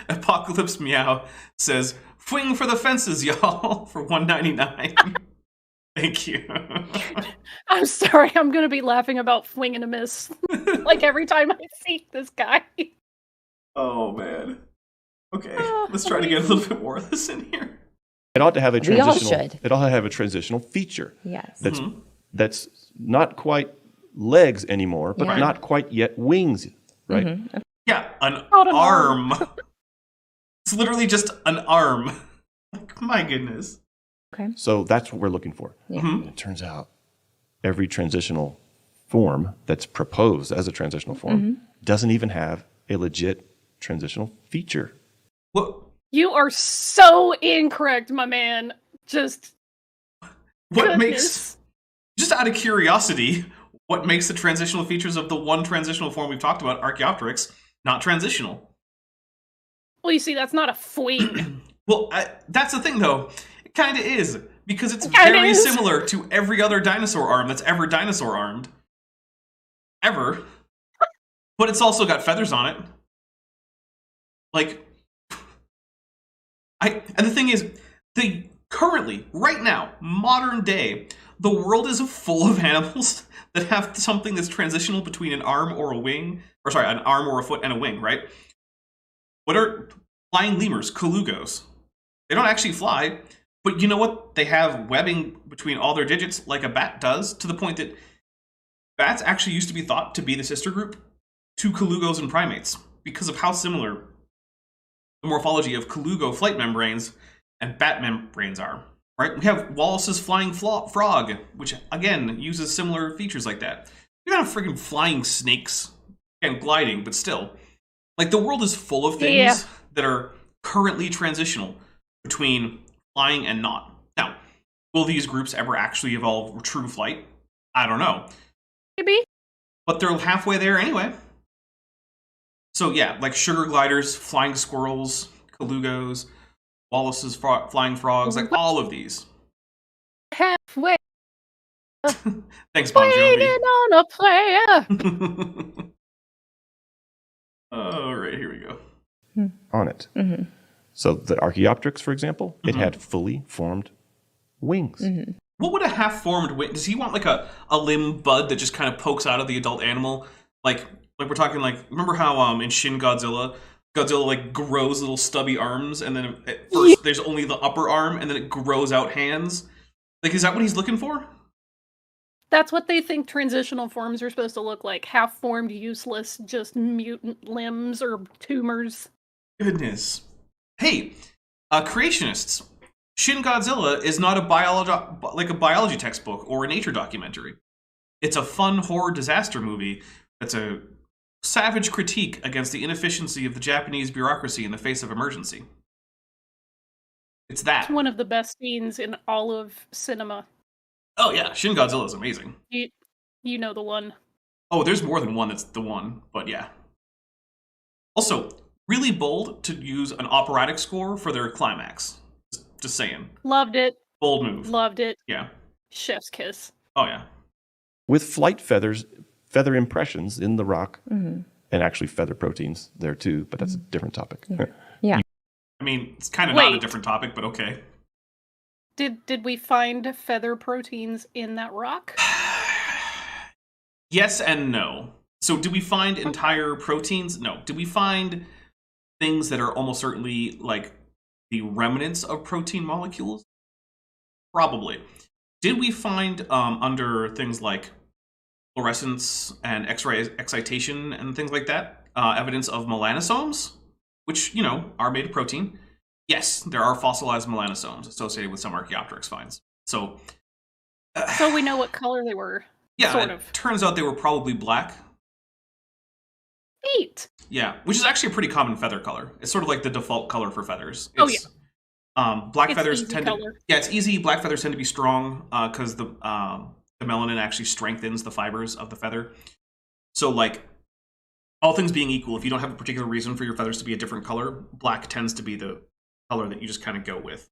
Apocalypse Meow says, "Fwing for the fences, y'all," for $1.99. Thank you. I'm sorry, I'm gonna be laughing about Fwing and a miss. Like every time I see this guy. Oh man. Okay, let's try to get a little bit more of this in here. It ought to have a We all transitional. should. It ought to have a transitional feature. Yes. That's not quite legs anymore, but Yeah. not quite yet wings, right? Mhm. Yeah, an Not an arm. It's literally just an arm. Like, my goodness. Okay. So that's what we're looking for. Yeah. Mhm. It turns out every transitional form that's proposed as a transitional form doesn't even have a legit transitional feature. What You are so incorrect, my man. Just makes, goodness. just out of curiosity, what makes the transitional features of the one transitional form we've talked about, Archeopteryx, not transitional? Well, you see, that's not a Fwing. Well, that's the thing, though. It kind of is, because it's It kinda very is. similar to every other dinosaur arm that's ever dinosaur-armed. Ever. But it's also got feathers on it. Like, and the thing is, currently, right now, modern day, the world is full of animals that have something that's transitional between an arm or a wing, or sorry, an arm or a foot and a wing, right? What are flying lemurs, colugos? They don't actually fly, but you know what? They have webbing between all their digits like a bat does, to the point that bats actually used to be thought to be the sister group to colugos and primates because of how similar the morphology of colugo flight membranes and bat membranes are. Right? We have Wallace's flying frog, which again uses similar features like that. You got freaking flying snakes and gliding, but still, like, the world is full of things that are currently transitional between flying and not. Now, will these groups ever actually evolve true flight? I don't know. Maybe. But they're halfway there anyway. So yeah, like sugar gliders, flying squirrels, colugos, Wallace's flying frogs, like all of these. Halfway Thanks, Bon waiting Jovi. on a player. All right, here we go. On it. So the Archeopteryx, for example, it had fully formed wings. what would a half-formed wing? Does he want like a limb bud that just kind of pokes out of the adult animal? Like we're talking like, remember how in Shin Godzilla like grows little stubby arms, and then at first there's only the upper arm, and then it grows out hands. Like, is that what he's looking for? That's what they think transitional forms are supposed to look like. Half-formed, useless, just mutant limbs or tumors. Goodness. Hey, creationists. Shin Godzilla is not a biology textbook or a nature documentary. It's a fun horror disaster movie that's a savage critique against the inefficiency of the Japanese bureaucracy in the face of emergency. It's that. It's one of the best scenes in all of cinema. Oh yeah, Shin Godzilla is amazing. You know the one. Oh, there's more than one that's the one, but yeah. Also, really bold to use an operatic score for their climax. Just saying. Loved it. Bold move. Loved it. Yeah. Chef's kiss. Oh yeah. With flight feathers, feather impressions in the rock, and actually feather proteins there too, but that's a different topic. Yeah. I mean, it's kind of not a different topic, but okay. Did we find feather proteins in that rock? Yes and no. So did we find entire proteins? No. Did we find things that are almost certainly like the remnants of protein molecules? Probably. Did we find under things like fluorescence and X-ray excitation and things like that, evidence of melanosomes, which, are made of protein? Yes, there are fossilized melanosomes associated with some Archeopteryx finds. So we know what color they were. yeah, sort of. Turns out they were probably black. Neat. Yeah, which is actually a pretty common feather color. It's sort of like the default color for feathers. Black It's feathers easy tend color. to... Yeah, it's easy. Black feathers tend to be strong because the melanin actually strengthens the fibers of the feather. So, like, all things being equal, if you don't have a particular reason for your feathers to be a different color, black tends to be the color that you just kind of go with.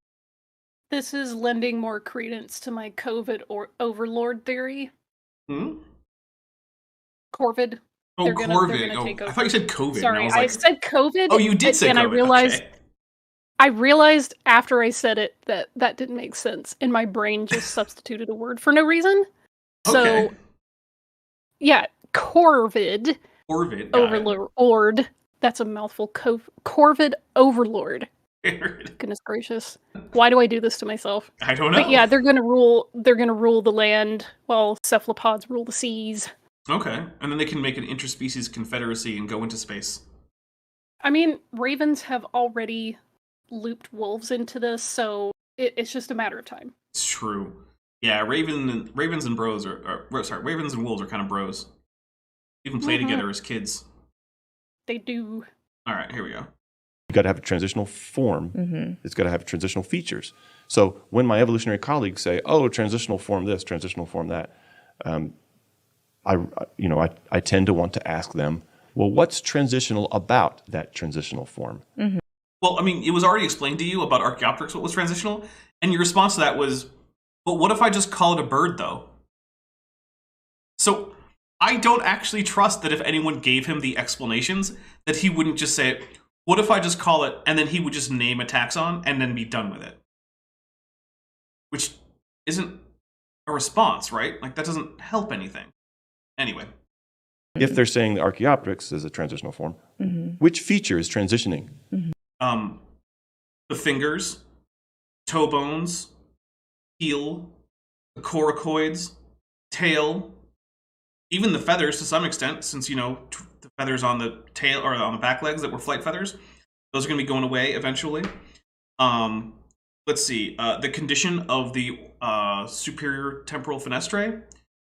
This is lending more credence to my COVID or overlord theory. Corvid. Oh, They're gonna Corvid. take over. I thought you said COVID. Sorry, and I was I like, said COVID. oh, you did say and COVID. I realized after I said it that didn't make sense, and my brain just substituted a word for no reason. Okay. So, yeah, Corvid. Corvid. Overlord. That's a mouthful. Corvid Overlord. Goodness gracious. Why do I do this to myself? I don't know. But yeah, they're gonna rule the land while cephalopods rule the seas. Okay. And then they can make an interspecies confederacy and go into space. I mean, ravens have already looped wolves into this, so it's just a matter of time. It's true. Yeah, ravens and wolves are kind of bros. Even play together as kids. They do. All right, here we go. You got to have a transitional form. It's got to have transitional features. So when my evolutionary colleagues say, "Oh, transitional form this, transitional form that," I tend to want to ask them, "Well, what's transitional about that transitional form?" Well, I mean, it was already explained to you about Archeopteryx what was transitional, and your response to that was, "But what if I just call it a bird, though?" So I don't actually trust that if anyone gave him the explanations, that he wouldn't just say, "What if I just call it," and then he would just name a taxon and then be done with it. Which isn't a response, right? Like, that doesn't help anything. Anyway. If they're saying the Archeopteryx is a transitional form, which feature is transitioning? The fingers, toe bones, heel, the coracoids, tail, even the feathers to some extent, since, the feathers on the tail or on the back legs that were flight feathers, those are going to be going away eventually. Let's see, the condition of the superior temporal fenestrae,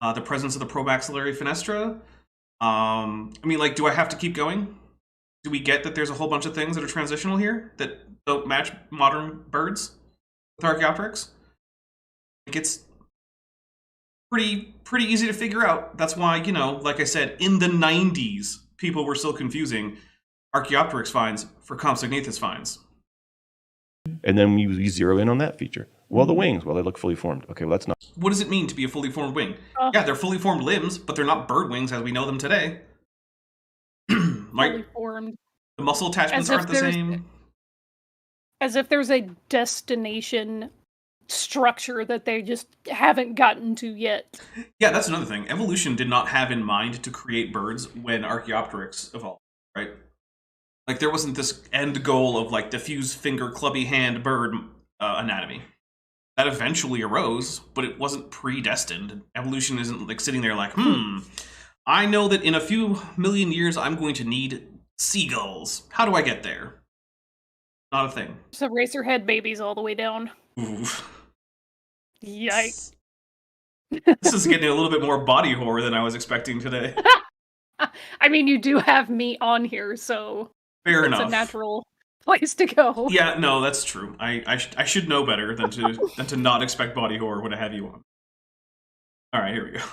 the presence of the promaxillary fenestra. Do I have to keep going? Do we get that there's a whole bunch of things that are transitional here that don't match modern birds with Archeopteryx? Like, it's pretty easy to figure out. That's why, like I said, in the 90s, people were still confusing Archeopteryx finds for Compsognathus finds. And then we zero in on that feature. Well, the wings, they look fully formed. Okay, well, that's not. What does it mean to be a fully formed wing? Yeah, they're fully formed limbs, but they're not bird wings as we know them today. Fully formed. The muscle attachments aren't the same. As if there's a destination structure that they just haven't gotten to yet. Yeah, that's another thing. Evolution did not have in mind to create birds when Archeopteryx evolved, right? Like, there wasn't this end goal of, like, diffuse finger, clubby hand bird anatomy. That eventually arose, but it wasn't predestined. Evolution isn't, like, sitting there like, I know that in a few million years I'm going to need seagulls. How do I get there? Not a thing. So racerhead babies all the way down. Oof. Yikes. This is getting a little bit more body horror than I was expecting today. I mean, you do have me on here, so Fair it's enough. a natural place to go. Yeah, no, that's true. I should know better than to not expect body horror when I have you on. All right, here we go.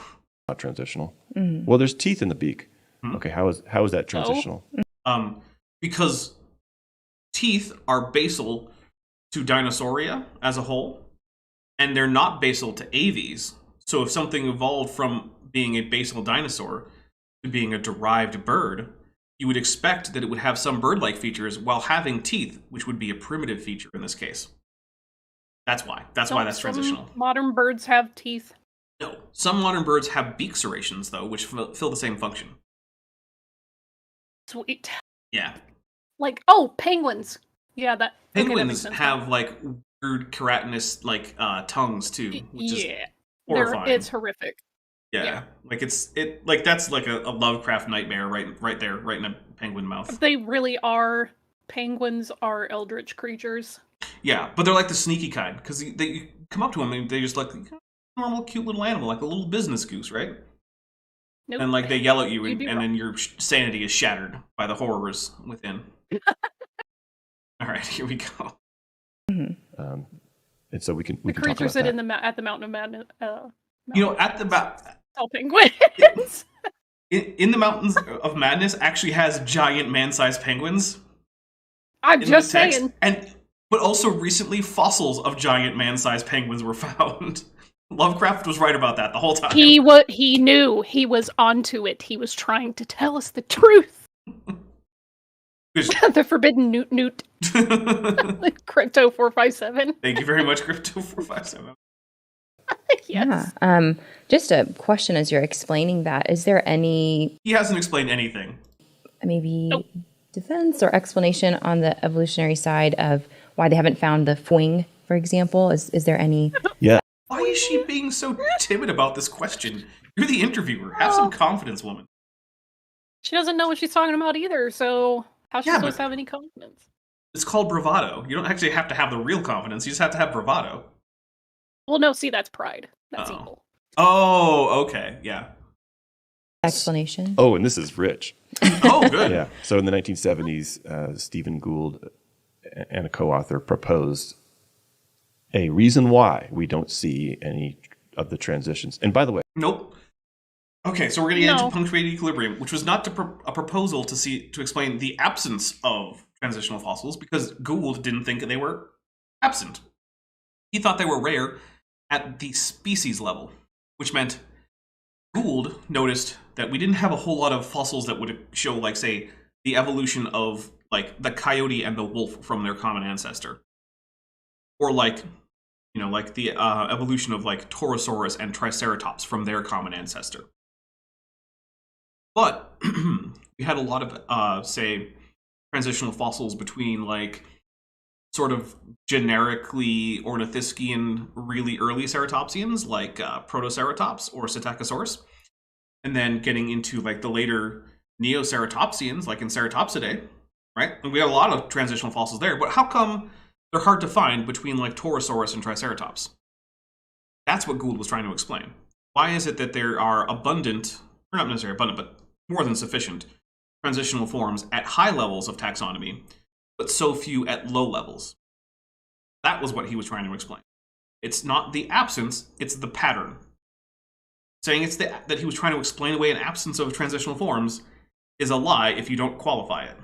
Not transitional. Well, there's teeth in the beak. Okay, how is that transitional? Because teeth are basal to Dinosauria as a whole, and they're not basal to aves. So if something evolved from being a basal dinosaur to being a derived bird, you would expect that it would have some bird-like features while having teeth, which would be a primitive feature in this case. That's why. That's why that's transitional. Modern birds have teeth. No. Some modern birds have beak serrations, though, which fill the same function. Sweet. Yeah. Like, penguins. Yeah, that. Penguins that have, like, weird keratinous, like, tongues, too, which is horrifying. It's horrific. Yeah. Like, that's like a Lovecraft nightmare right there, right in a penguin mouth. They really are. Penguins are eldritch creatures. Yeah, but they're like the sneaky kind, because you come up to them and they just like normal, cute little animal, like a little business goose, right? Nope. And like they yell at you, and wrong. then your sanity is shattered by the horrors within. All right, here we go. And so we can The talk creatures about sit that. at the Mountain of Madness. At the penguins. in the Mountains of Madness actually has giant man-sized penguins. I'm just saying. But also recently, fossils of giant man-sized penguins were found. Lovecraft was right about that the whole time. He knew. He was onto it. He was trying to tell us the truth. The forbidden newt. Crypto 457. Thank you very much, Crypto 457. Yes. Yeah. Just a question as you're explaining that. Is there any... He hasn't explained anything. Maybe defense or explanation on the evolutionary side of why they haven't found the fwing, for example? Is there any... Yeah. Why is she being so timid about this question? You're the interviewer. Have some confidence, woman. She doesn't know what she's talking about either, so how's she supposed to have any confidence? It's called bravado. You don't actually have to have the real confidence. You just have to have bravado. Well, no, see, that's pride. That's evil. Oh, okay. Yeah. Explanation? Oh, and this is rich. Oh, good. Yeah. So in the 1970s, Stephen Gould and a co-author proposed a reason why we don't see any of the transitions. And by the way... Nope. Okay, so we're going to get into punctuated equilibrium, which was not a proposal to explain the absence of transitional fossils, because Gould didn't think they were absent. He thought they were rare at the species level, which meant Gould noticed that we didn't have a whole lot of fossils that would show, like, say, the evolution of, like, the coyote and the wolf from their common ancestor. Or, like, like the evolution of, like, Torosaurus and Triceratops from their common ancestor. But we had a lot of, say, transitional fossils between, like, sort of generically ornithischian, really early ceratopsians, like Protoceratops or Psittacosaurus, and then getting into, like, the later Neoceratopsians, like in Ceratopsidae, right? And we have a lot of transitional fossils there, but how come they're hard to find between, like, Torosaurus and Triceratops? That's what Gould was trying to explain. Why is it that there are abundant, or not necessarily abundant, but more than sufficient transitional forms at high levels of taxonomy, but so few at low levels? That was what he was trying to explain. It's not the absence, it's the pattern. Saying that he was trying to explain away an absence of transitional forms is a lie if you don't qualify it.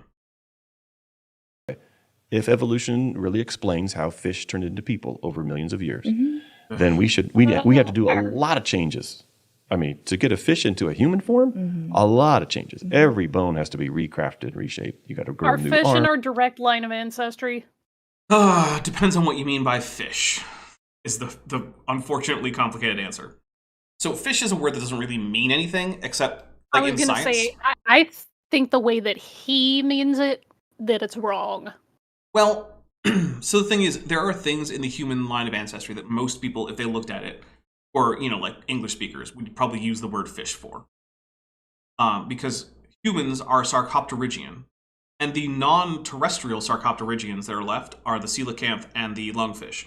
If evolution really explains how fish turned into people over millions of years, then we have to do a lot of changes. I mean, to get a fish into a human form, a lot of changes. Every bone has to be recrafted, reshaped. You got to grow a new arm. Are fish in our direct line of ancestry? Depends on what you mean by fish. is the unfortunately complicated answer. So fish is a word that doesn't really mean anything except I like was in gonna science. say, I think the way that he means it, that it's wrong. Well, so the thing is, there are things in the human line of ancestry that most people, if they looked at it, or like English speakers, would probably use the word fish for, because humans are Sarcopterygian, and the non-terrestrial Sarcopterygians that are left are the coelacanth and the lungfish.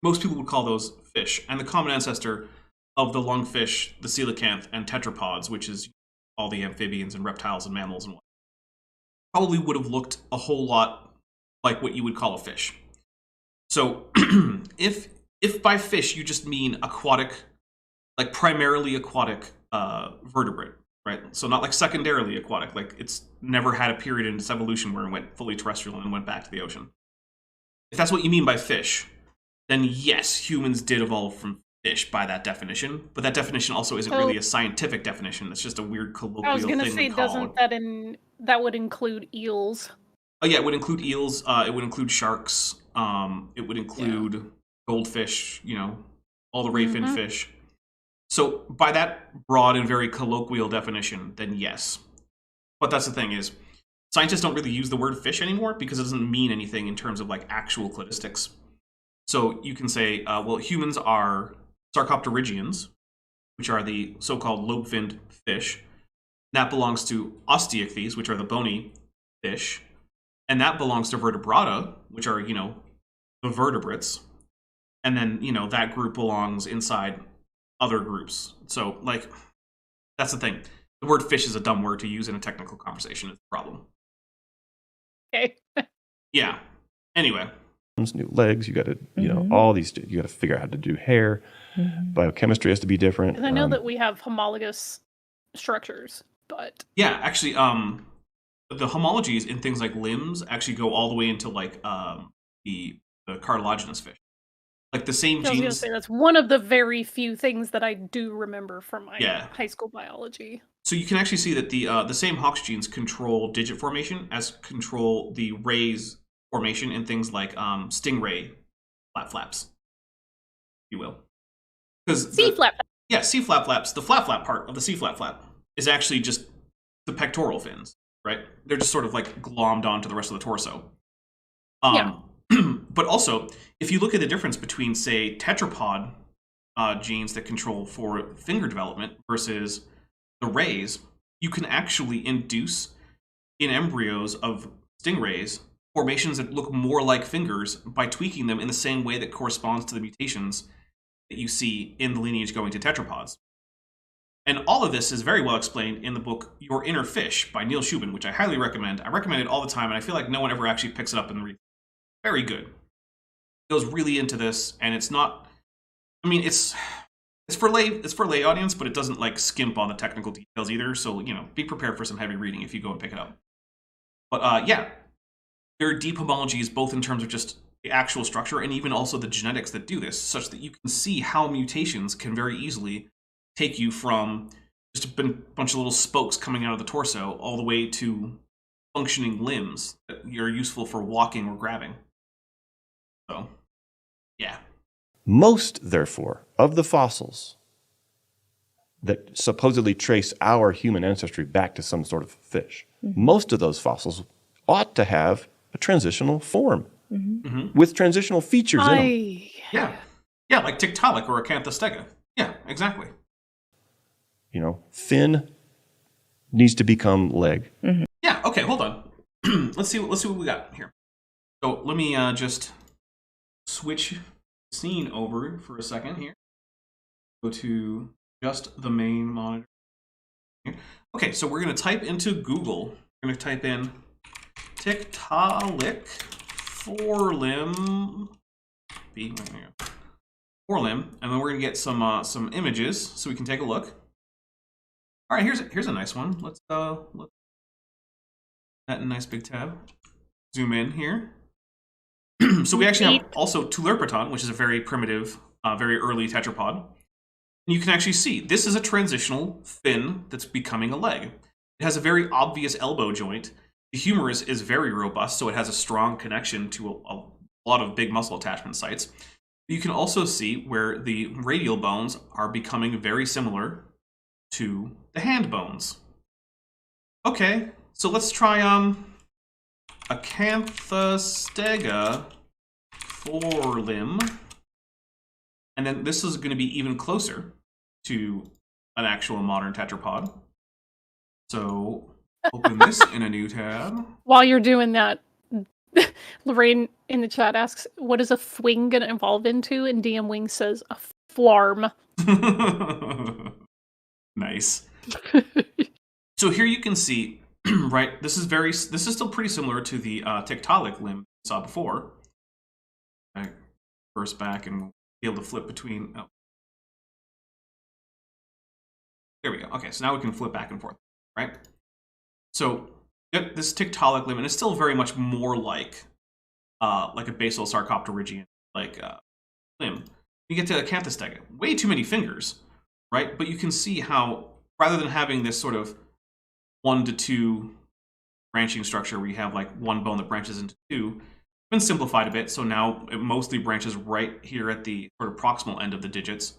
Most people would call those fish, and the common ancestor of the lungfish, the coelacanth, and tetrapods, which is all the amphibians and reptiles and mammals and what, probably would have looked a whole lot like what you would call a fish. So if by fish you just mean aquatic, like primarily aquatic vertebrate, right? So not like secondarily aquatic, like it's never had a period in its evolution where it went fully terrestrial and went back to the ocean. If that's what you mean by fish, then yes, humans did evolve from fish by that definition, but that definition also isn't really a scientific definition. It's just a weird colloquial I was gonna thing say, to call. doesn't that would include eels? Oh yeah, it would include eels. It would include sharks. It would include goldfish. All the ray fin fish. So by that broad and very colloquial definition, then yes. But that's the thing is, scientists don't really use the word fish anymore because it doesn't mean anything in terms of like actual cladistics. So you can say, well, humans are Sarcopterygians, which are the so-called lobe-finned fish. That belongs to Osteichthyes, which are the bony fish. And that belongs to vertebrata, which are, the vertebrates. And then, that group belongs inside other groups. So, like, that's the thing. The word fish is a dumb word to use in a technical conversation. It's a problem. Okay. Yeah. Anyway. New legs, you got to, all these, you got to figure out how to do hair. Biochemistry has to be different. And I know that we have homologous structures, but... Yeah, actually, the homologies in things like limbs actually go all the way into like the cartilaginous fish. Like the same genes. I was gonna say that's one of the very few things that I do remember from my high school biology. So you can actually see that the same Hox genes control digit formation as control the rays formation in things like stingray flaps, if you will. Because C-flap. Yeah, C-flap flaps. The flap part of the C-flap flap is actually just the pectoral fins. Right? They're just sort of like glommed onto the rest of the torso. But also, if you look at the difference between, say, tetrapod genes that control for finger development versus the rays, you can actually induce in embryos of stingrays formations that look more like fingers by tweaking them in the same way that corresponds to the mutations that you see in the lineage going to tetrapods. And all of this is very well explained in the book Your Inner Fish by Neil Shubin, which I highly recommend. I recommend it all the time, and I feel like no one ever actually picks it up and reads it. Very good. It goes really into this, and it's not... I mean, it's for lay audience, but it doesn't like skimp on the technical details either, so, be prepared for some heavy reading if you go and pick it up. But, yeah, there are deep homologies, both in terms of just the actual structure and even also the genetics that do this, such that you can see how mutations can very easily take you from just a bunch of little spokes coming out of the torso all the way to functioning limbs that are useful for walking or grabbing. So, yeah. Most, therefore, of the fossils that supposedly trace our human ancestry back to some sort of fish, most of those fossils ought to have a transitional form with transitional features in them. Yeah. Yeah, like Tiktaalik or Acanthostega. Yeah, exactly. Fin needs to become leg. Yeah, okay, hold on. Let's see what we got here. So let me just switch scene over for a second here. Go to just the main monitor. Here. Okay, so we're going to type into Google. We're going to type in Tiktaalik forelimb. Forelimb, and then we're going to get some images so we can take a look. All right, here's a nice one. Let's look at a nice big tab. Zoom in here. So we actually have also Tulerpaton, which is a very primitive, very early tetrapod. And you can actually see this is a transitional fin that's becoming a leg. It has a very obvious elbow joint. The humerus is very robust, so it has a strong connection to a lot of big muscle attachment sites. You can also see where the radial bones are becoming very similar to the hand bones. Okay, so let's try Acanthostega forelimb. And then this is going to be even closer to an actual modern tetrapod. So open this in a new tab. While you're doing that, Lorraine in the chat asks, what is a fwing going to evolve into? And DM Wing says, a flarm. Nice. So here you can see, right, this is still pretty similar to the Tiktaalik limb we saw before. I first back and we'll be able to flip between. Oh. There we go. Okay, so now we can flip back and forth, right? So this Tiktaalik limb, and it's still very much more like a basal sarcopterygian limb. You get to Acanthostega, way too many fingers, right? But you can see how rather than having this sort of 1 to 2 branching structure where you have like one bone that branches into two, it's been simplified a bit. So now it mostly branches right here at the sort of proximal end of the digits,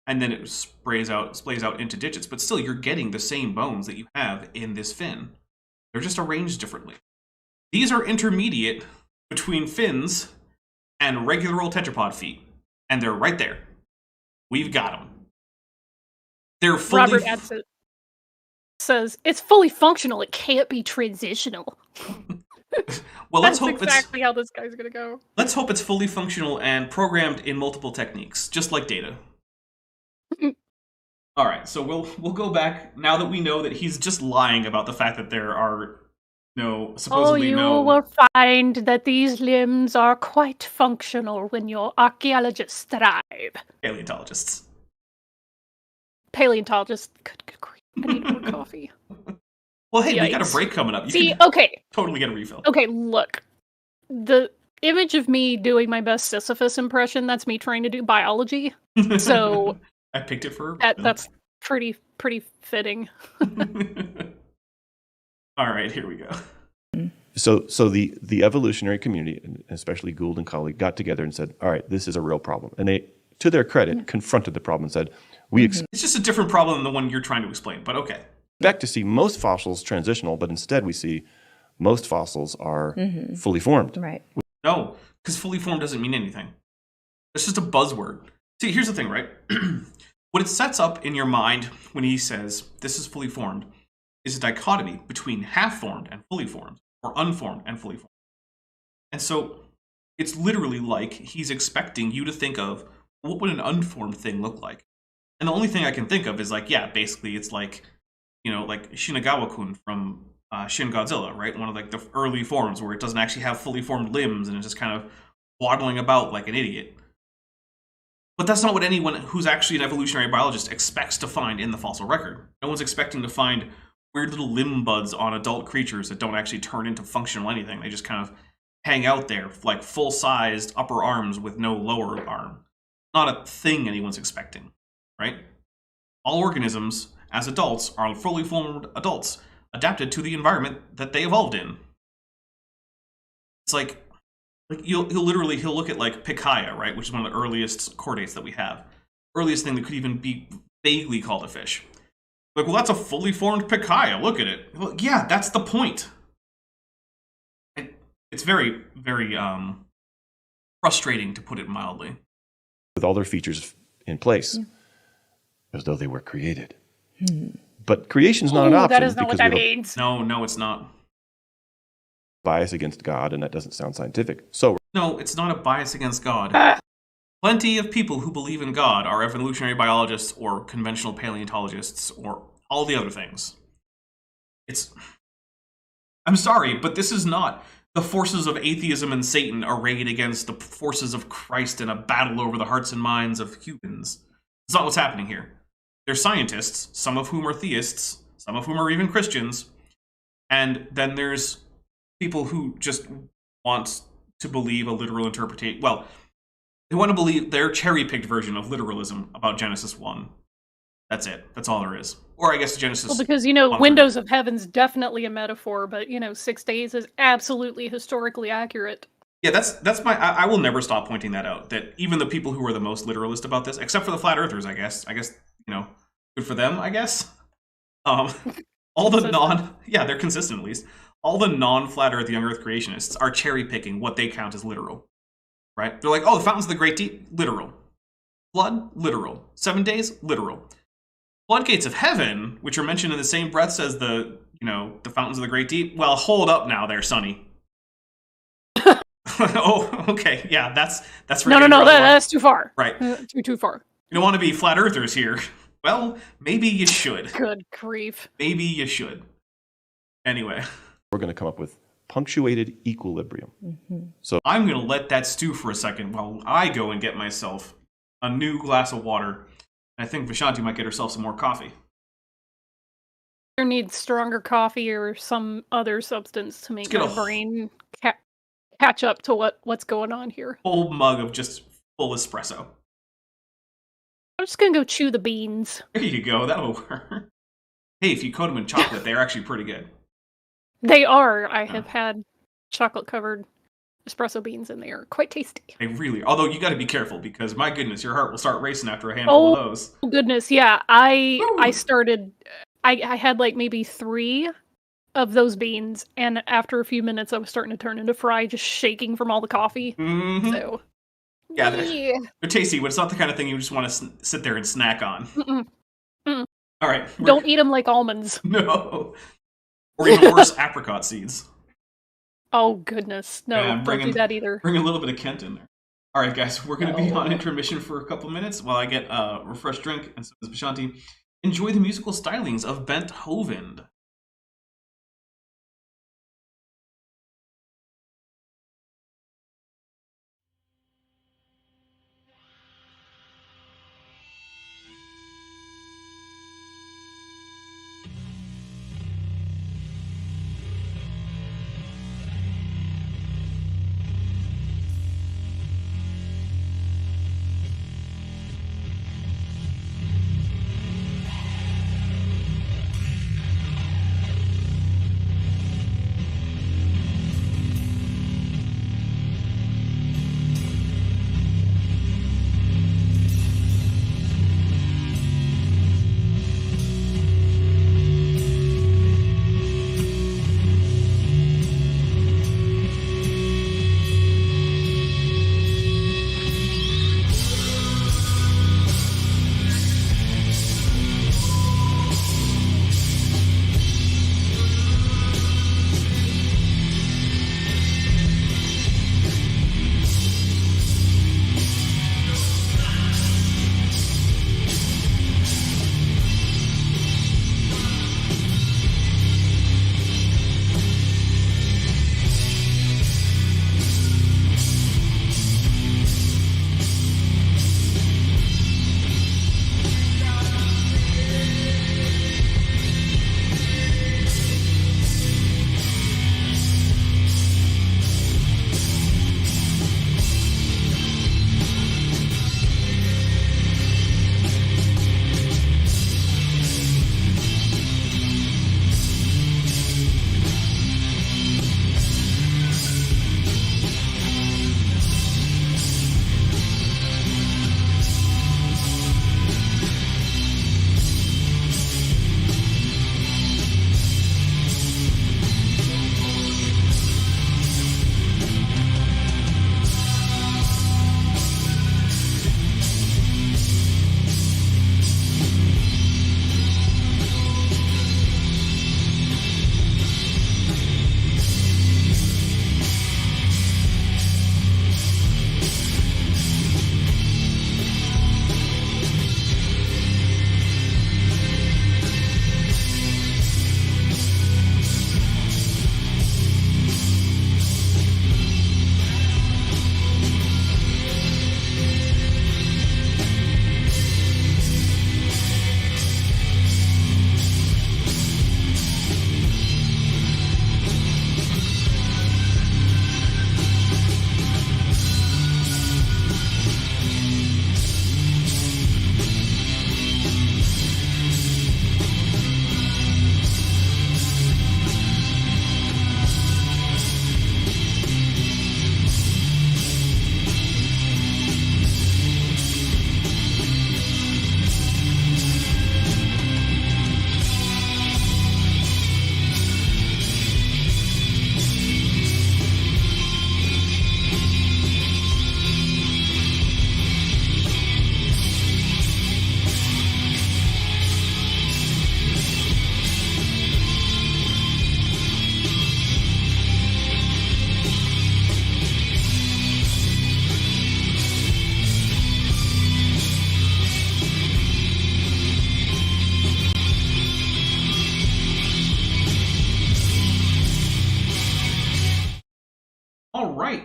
and then it splays out into digits. But still, you're getting the same bones that you have in this fin. They're just arranged differently. These are intermediate between fins and regular old tetrapod feet, and they're right there. We've got them. They're fully. Robert Adsit says it's fully functional. It can't be transitional. Well, let's hope exactly how this guy's gonna go. Let's hope it's fully functional and programmed in multiple techniques, just like data. All right, so we'll go back now that we know that he's just lying about the fact that there are supposedly no. You will find that these limbs are quite functional when your archaeologists thrive. Paleontologists. Paleontologists. Good grief. I need more coffee. Well, hey, Yikes. We got a break coming up. Okay. Totally get a refill. Okay, look. The image of me doing my best Sisyphus impression, that's me trying to do biology. So I picked it for that's pretty fitting. All right, here we go. So the evolutionary community, especially Gould and colleague, got together and said, all right, this is a real problem. And they, to their credit, confronted the problem and said, it's just a different problem than the one you're trying to explain, but okay. Expect to see most fossils transitional, but instead we see most fossils are fully formed. Right. No, because fully formed doesn't mean anything. It's just a buzzword. See, here's the thing, right? What it sets up in your mind when he says this is fully formed is a dichotomy between half-formed and fully formed, or unformed and fully formed. And so it's literally like he's expecting you to think of, what would an unformed thing look like? And the only thing I can think of is basically it's like, like Shinagawa-kun from Shin Godzilla, right? One of the early forms where it doesn't actually have fully formed limbs and it's just kind of waddling about like an idiot. But that's not what anyone who's actually an evolutionary biologist expects to find in the fossil record. No one's expecting to find weird little limb buds on adult creatures that don't actually turn into functional anything. They just kind of hang out there like full-sized upper arms with no lower arm. Not a thing anyone's expecting, right? All organisms, as adults, are fully formed adults, adapted to the environment that they evolved in. It's like he'll look at like Pikaia, right, which is one of the earliest chordates that we have. Earliest thing that could even be vaguely called a fish. Like, well, that's a fully formed Pikaia. Look at it. Well, yeah, that's the point. It's very, very frustrating, to put it mildly. With all their features in place, as though they were created. But creation's not an option. That is not what that means. No, it's not. Bias against God, and that doesn't sound scientific. So no, it's not a bias against God. Plenty of people who believe in God are evolutionary biologists or conventional paleontologists or all the other things. I'm sorry, but this is not the forces of atheism and Satan arrayed against the forces of Christ in a battle over the hearts and minds of humans. It's not what's happening here. They're scientists, some of whom are theists, some of whom are even Christians, and then there's people who just want to believe a literal interpretation. Well, they want to believe their cherry-picked version of literalism about Genesis 1. That's it. That's all there is. Or I guess Genesis. Well, because, Windows of Heaven's definitely a metaphor, but, 6 days is absolutely historically accurate. Yeah, that's my. I will never stop pointing that out. That even the people who are the most literalist about this, except for the flat earthers, I guess, good for them, I guess. All the they're consistent at least. All the non-flat Earth, young Earth creationists are cherry picking what they count as literal, right? They're like, oh, the fountains of the Great Deep, literal. Flood, literal. 7 days, literal. Floodgates of heaven, which are mentioned in the same breath as the fountains of the Great Deep. Well, hold up now, there, Sonny. Oh, okay, yeah, that's no, that's too far. Right, too far. You don't want to be flat earthers here. Well, maybe you should. Good grief. Maybe you should. Anyway, we're going to come up with punctuated equilibrium. So I'm going to let that stew for a second while I go and get myself a new glass of water. I think Vishanti might get herself some more coffee. You need stronger coffee or some other substance to make my brain catch up to what's going on here. Whole mug of just full espresso. I'm just gonna go chew the beans. There you go, that'll work. Hey, if you coat them in chocolate, they're actually pretty good. They are. I have had chocolate-covered espresso beans, and they are quite tasty. They really are. Although you got to be careful because, my goodness, your heart will start racing after a handful of those. Oh goodness, yeah. I started. I had like maybe 3 of those beans, and after a few minutes, I was starting to turn into Fry, just shaking from all the coffee. Mm-hmm. So, yeah, they're tasty, but it's not the kind of thing you just want to sit there and snack on. All right, don't eat them like almonds. No, or even worse, apricot seeds. Oh goodness, no! Don't do that either. Bring a little bit of Kent in there. All right, guys, we're going to be on intermission for a couple minutes while I get a refreshed drink, and so does Vishanti. Enjoy the musical stylings of Bent Hovind.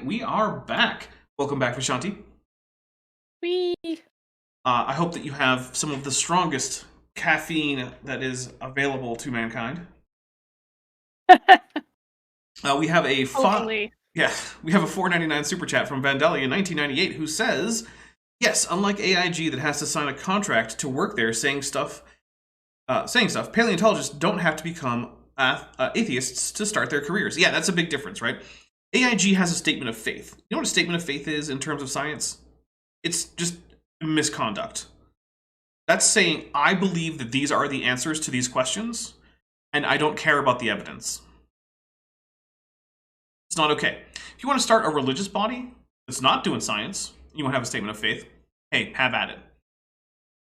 we are back. Welcome back, Vishanti. Whee! I hope that you have some of the strongest caffeine that is available to mankind. We have a Hopefully. we have a $4.99 super chat from Vandelli in 1998 who says, "Yes, unlike AIG that has to sign a contract to work there, saying stuff. Paleontologists don't have to become atheists to start their careers." Yeah, that's a big difference, right? AIG has a statement of faith. You know what a statement of faith is in terms of science? It's just misconduct. That's saying, I believe that these are the answers to these questions, and I don't care about the evidence. It's not okay. If you want to start a religious body that's not doing science, you want to have a statement of faith, hey, have at it.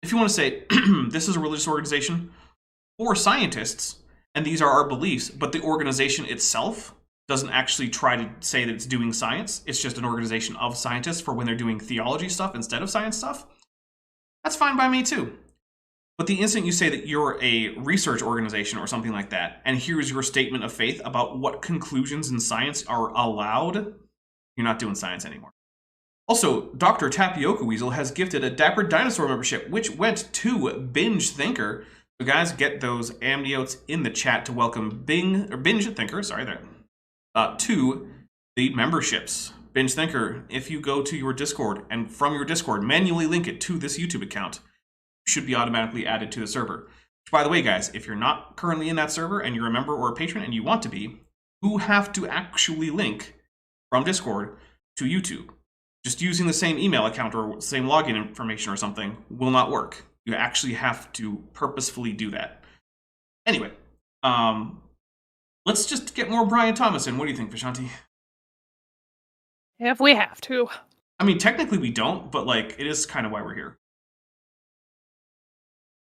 If you want to say, this is a religious organization for scientists, and these are our beliefs, but the organization itself doesn't actually try to say that it's doing science, it's just an organization of scientists for when they're doing theology stuff instead of science stuff, that's fine by me too. But the instant you say that you're a research organization or something like that, and here's your statement of faith about what conclusions in science are allowed, you're not doing science anymore. Also, Dr. Tapioca Weasel has gifted a Dapper Dinosaur membership, which went to Binge Thinker. So guys, get those amniotes in the chat to welcome Binge Thinker, to the memberships. Binge Thinker, if you go to your Discord and from your Discord manually link it to this YouTube account, you should be automatically added to the server. Which, by the way, guys, if you're not currently in that server and you're a member or a patron and you want to be, you have to actually link from Discord to YouTube. Just using the same email account or same login information or something will not work. You actually have to purposefully do that. Anyway, let's just get more Brian Thomas in. What do you think, Vishanti? If we have to. I mean, technically we don't, but like, it is kind of why we're here.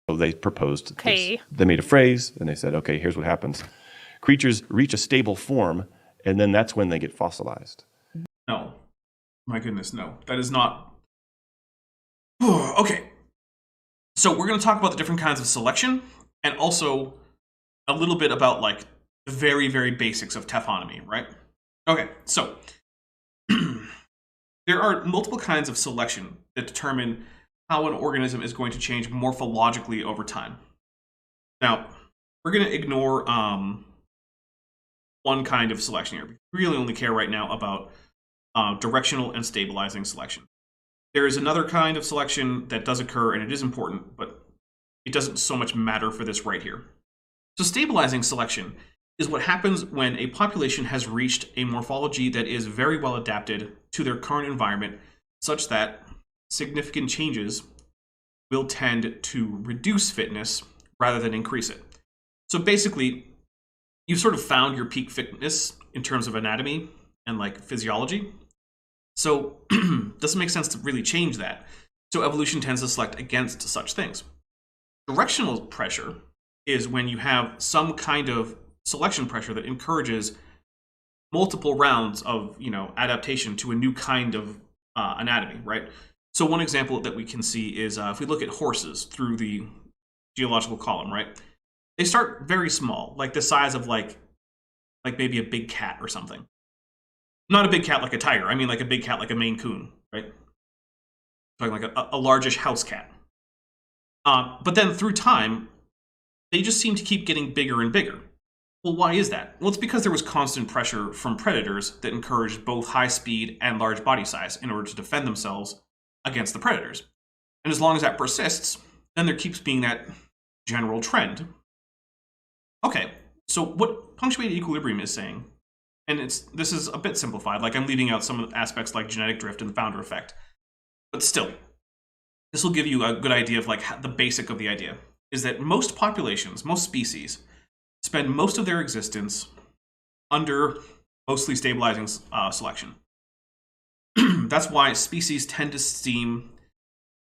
So they proposed Okay. this. They made a phrase, and they said, okay, here's what happens. Creatures reach a stable form, and then that's when they get fossilized. No. My goodness, no. That is not... Okay. So we're going to talk about the different kinds of selection, and also a little bit about, like, the very, very basics of taphonomy, right? Okay, so... There are multiple kinds of selection that determine how an organism is going to change morphologically over time. Now, we're going to ignore one kind of selection here. We really only care right now about directional and stabilizing selection. There is another kind of selection that does occur, and it is important, but it doesn't so much matter for this right here. So stabilizing selection is what happens when a population has reached a morphology that is very well adapted to their current environment, such that significant changes will tend to reduce fitness rather than increase it. So basically, you've sort of found your peak fitness in terms of anatomy and like physiology. So it doesn't make sense to really change that. So evolution tends to select against such things. Directional pressure is when you have some kind of selection pressure that encourages multiple rounds of, adaptation to a new kind of anatomy, right? So one example that we can see is if we look at horses through the geological column, right? They start very small, like the size of like maybe a big cat or something. Not a big cat like a tiger. I mean like a big cat like a Maine Coon, right? Talking like a largish house cat. But then through time, they just seem to keep getting bigger and bigger. Well, why is that? Well, it's because there was constant pressure from predators that encouraged both high speed and large body size in order to defend themselves against the predators. And as long as that persists, then there keeps being that general trend. Okay, so what punctuated equilibrium is saying, and this is a bit simplified, like I'm leaving out some of the aspects like genetic drift and the founder effect, but still, this will give you a good idea of like the basic of the idea, is that most populations, most species, spend most of their existence under mostly stabilizing selection. That's why species tend to seem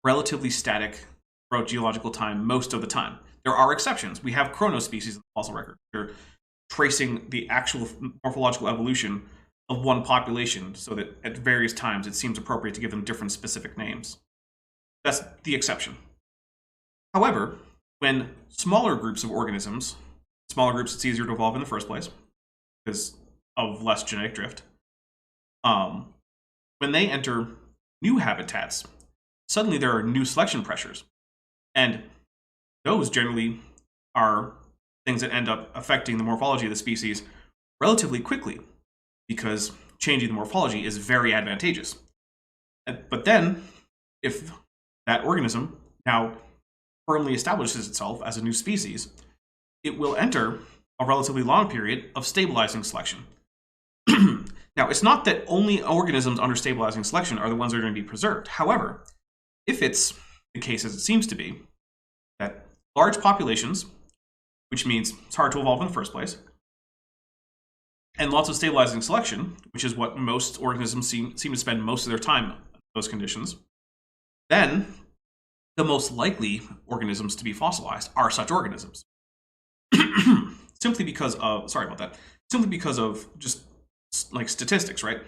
relatively static throughout geological time most of the time. There are exceptions. We have chronospecies in the fossil record. They're tracing the actual morphological evolution of one population so that at various times it seems appropriate to give them different specific names. That's the exception. However, when smaller groups of organisms, smaller groups it's easier to evolve in the first place because of less genetic drift, when they enter new habitats, suddenly there are new selection pressures. And those generally are things that end up affecting the morphology of the species relatively quickly, because changing the morphology is very advantageous. But then, if that organism now firmly establishes itself as a new species, it will enter a relatively long period of stabilizing selection. Now, it's not that only organisms under stabilizing selection are the ones that are going to be preserved. However, if it's the case as it seems to be, that large populations, which means it's hard to evolve in the first place, and lots of stabilizing selection, which is what most organisms seem to spend most of their time in those conditions, then the most likely organisms to be fossilized are such organisms. Simply because of just like statistics, right?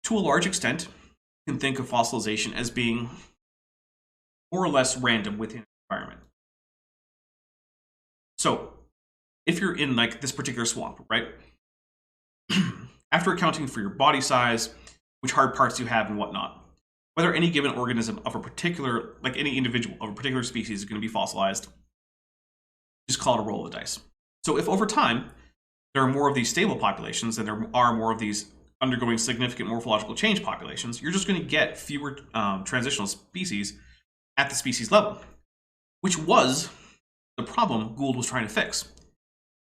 To a large extent, you can think of fossilization as being more or less random within an environment. So, if you're in like this particular swamp, right? After accounting for your body size, which hard parts you have and whatnot, whether any given organism of a particular, like any individual of a particular species is going to be fossilized, just call it a roll of the dice. So if over time, there are more of these stable populations and there are more of these undergoing significant morphological change populations, you're just going to get fewer transitional species at the species level, which was the problem Gould was trying to fix.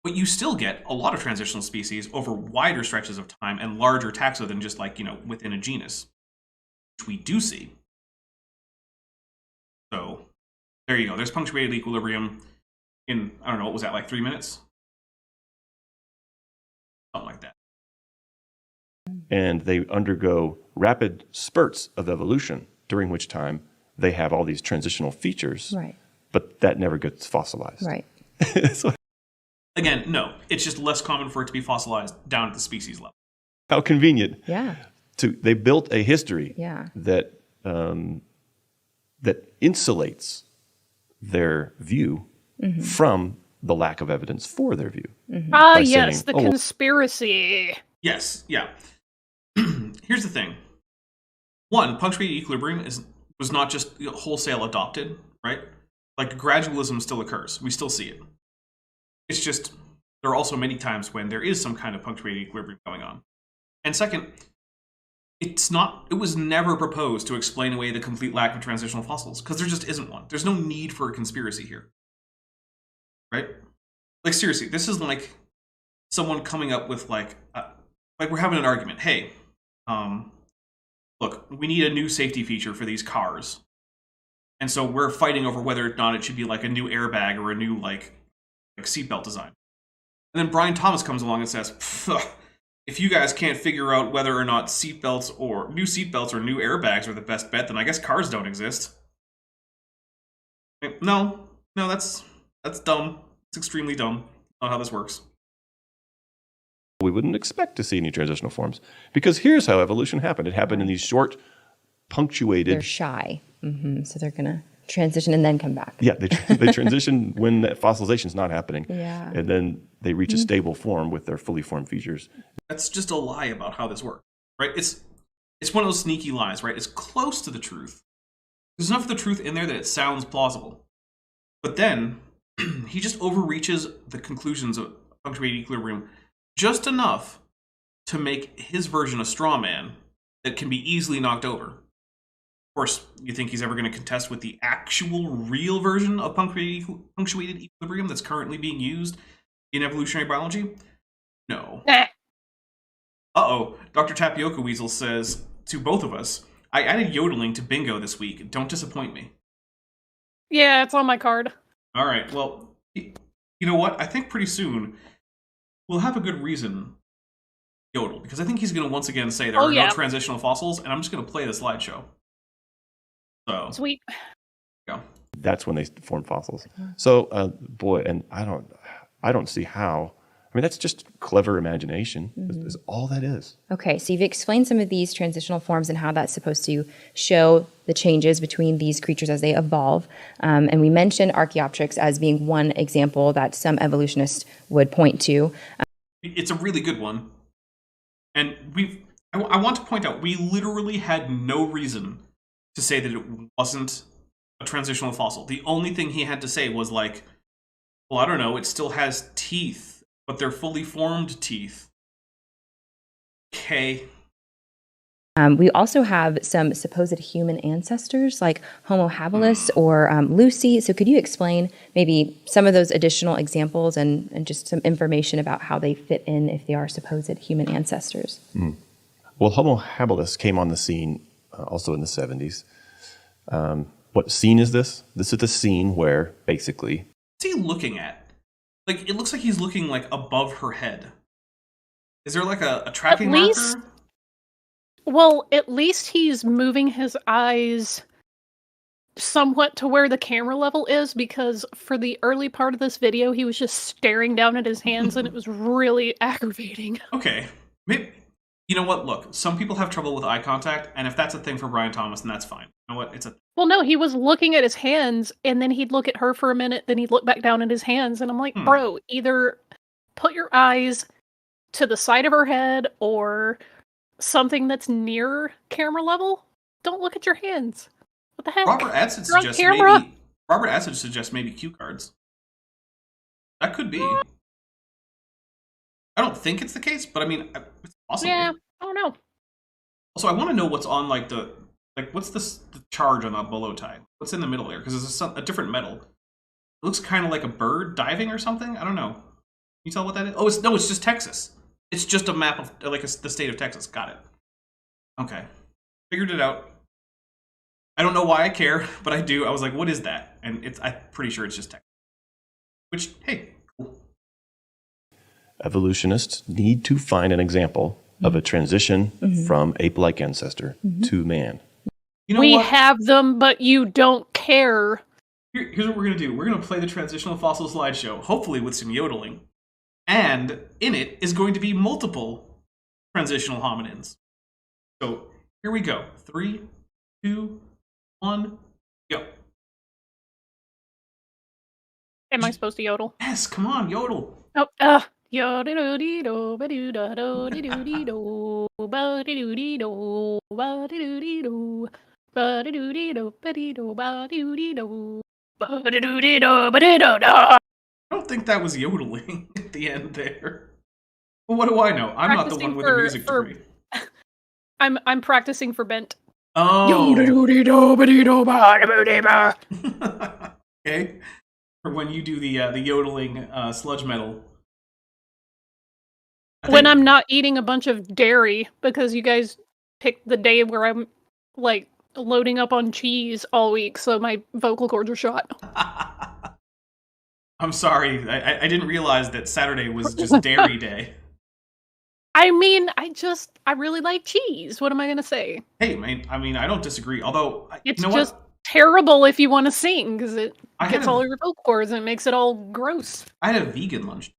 But you still get a lot of transitional species over wider stretches of time and larger taxa than just like, within a genus, which we do see. So there you go. There's punctuated equilibrium in, I don't know, what was that, like 3 minutes? Something like that. And they undergo rapid spurts of evolution, during which time they have all these transitional features, Right. but that never gets fossilized. Right. So Again, no, it's just less common for it to be fossilized down at the species level. how convenient. Yeah. They built a history Yeah. that that insulates their view from the lack of evidence for their view. Ah, By yes, saying, the "Oh, well, conspiracy. Yes, yeah. Here's the thing. One, punctuated equilibrium was not just wholesale adopted, right? Like gradualism still occurs. We still see it. It's just there are also many times when there is some kind of punctuated equilibrium going on. And second, it was never proposed to explain away the complete lack of transitional fossils, because there just isn't one. There's no need for a conspiracy here. Right? Like seriously, this is like someone coming up with like we're having an argument. Hey, look, we need a new safety feature for these cars. And so we're fighting over whether or not it should be like a new airbag or a new like seatbelt design. And then Brian Thomas comes along and says, if you guys can't figure out whether or not seatbelts or new airbags are the best bet, then I guess cars don't exist. No, that's dumb. It's extremely dumb. Not how this works. we wouldn't expect to see any transitional forms. Because here's how evolution happened. It happened in these short, punctuated... They're shy. So they're going to transition and then come back. Yeah, they transition when that fossilization is not happening. Yeah. And then they reach a stable form with their fully formed features. That's just a lie about how this works, right? It's one of those sneaky lies, right? It's close to the truth. There's enough of the truth in there that it sounds plausible. But then he just overreaches the conclusions of punctuated equilibrium just enough to make his version a straw man that can be easily knocked over. Of course, you think he's ever going to contest with the actual real version of punctuated equilibrium that's currently being used in evolutionary biology? No. Uh-oh, Dr. Tapioca Weasel says to both of us, I added yodeling to bingo this week. Don't disappoint me. Yeah, it's on my card. All right, well, you know what? I think pretty soon we'll have a good reason to yodel, because I think he's going to once again say there are no transitional fossils, and I'm just going to play the slideshow. So Sweet. Go. That's when they form fossils. So, boy, and I don't see how. I mean, that's just clever imagination. Is all that is. Okay, so you've explained some of these transitional forms and how that's supposed to show the changes between these creatures as they evolve. And we mentioned Archeopteryx as being one example that some evolutionists would point to. It's a really good one. And I want to point out, we literally had no reason to say that it wasn't a transitional fossil. The only thing he had to say was like, well, I don't know, it still has teeth, but they're fully formed teeth. Okay. We also have some supposed human ancestors like Homo habilis or Lucy. So could you explain maybe some of those additional examples and just some information about how they fit in if they are supposed human ancestors? Well, Homo habilis came on the scene also in the 70s. What scene is this? This is the scene where basically... What's he looking at? Like, it looks like he's looking like above her head. Is there like a tracking marker? Well, at least he's moving his eyes somewhat to where the camera level is, because for the early part of this video, he was just staring down at his hands, and it was really aggravating. Okay. Maybe, you know what? Look, some people have trouble with eye contact, and if that's a thing for Brian Thomas, then that's fine. You know what? It's a... Well, no, he was looking at his hands, and then he'd look at her for a minute, then he'd look back down at his hands, and I'm like, bro, either put your eyes to the side of her head or something that's near camera level. Don't look at your hands. What the heck? Robert Adsid suggests maybe cue cards. That could be. I don't think it's the case, but I mean, it's possible. Yeah, I don't know. Also, I want to know what's on what's the charge on that bolo tie? What's in the middle there? Because it's a different metal. It looks kind of like a bird diving or something. I don't know. Can you tell what that is? Oh, it's just Texas. It's just a map of the state of Texas. Got it. Okay, figured it out. I don't know why I care, but I do. I was like, what is that? And I'm pretty sure it's just Texas. Which, hey, cool. Evolutionists need to find an example of a transition from ape-like ancestor to man. You know we what? have them, but you don't care. Here's what we're going to do. We're going to play the transitional fossil slideshow, hopefully with some yodeling. And in it is going to be multiple transitional hominins. So here we go. 3, 2, 1, go. Am I supposed to yodel? Yes, come on, yodel. Oh, yodel-doo-dee-do, ba-doo-da-do-dee-doo-dee-do, ba-dee-doo-dee-do, ba-dee-doo-dee-do, ba-dee-doo-dee-do, ba-dee-do, ba-dee-doo-dee-do, ba-dee-doo-dee-do, ba-dee-doo-do. I don't think that was yodeling at the end there. Well, what do I know? I'm not the one with the music degree. I'm practicing for bent. Oh. Yodel-doo-dee-do, Okay. For when you do the yodeling sludge metal. when I'm not eating a bunch of dairy, because you guys picked the day where I'm like loading up on cheese all week, so my vocal cords are shot. I'm sorry. I didn't realize that Saturday was just dairy day. I mean, I really like cheese. What am I gonna say? Hey, man, I mean, I don't disagree. Although, It's you know just what? terrible if you want to sing, because it I gets had a- all over your vocal cords and it makes it all gross. I had a vegan lunch.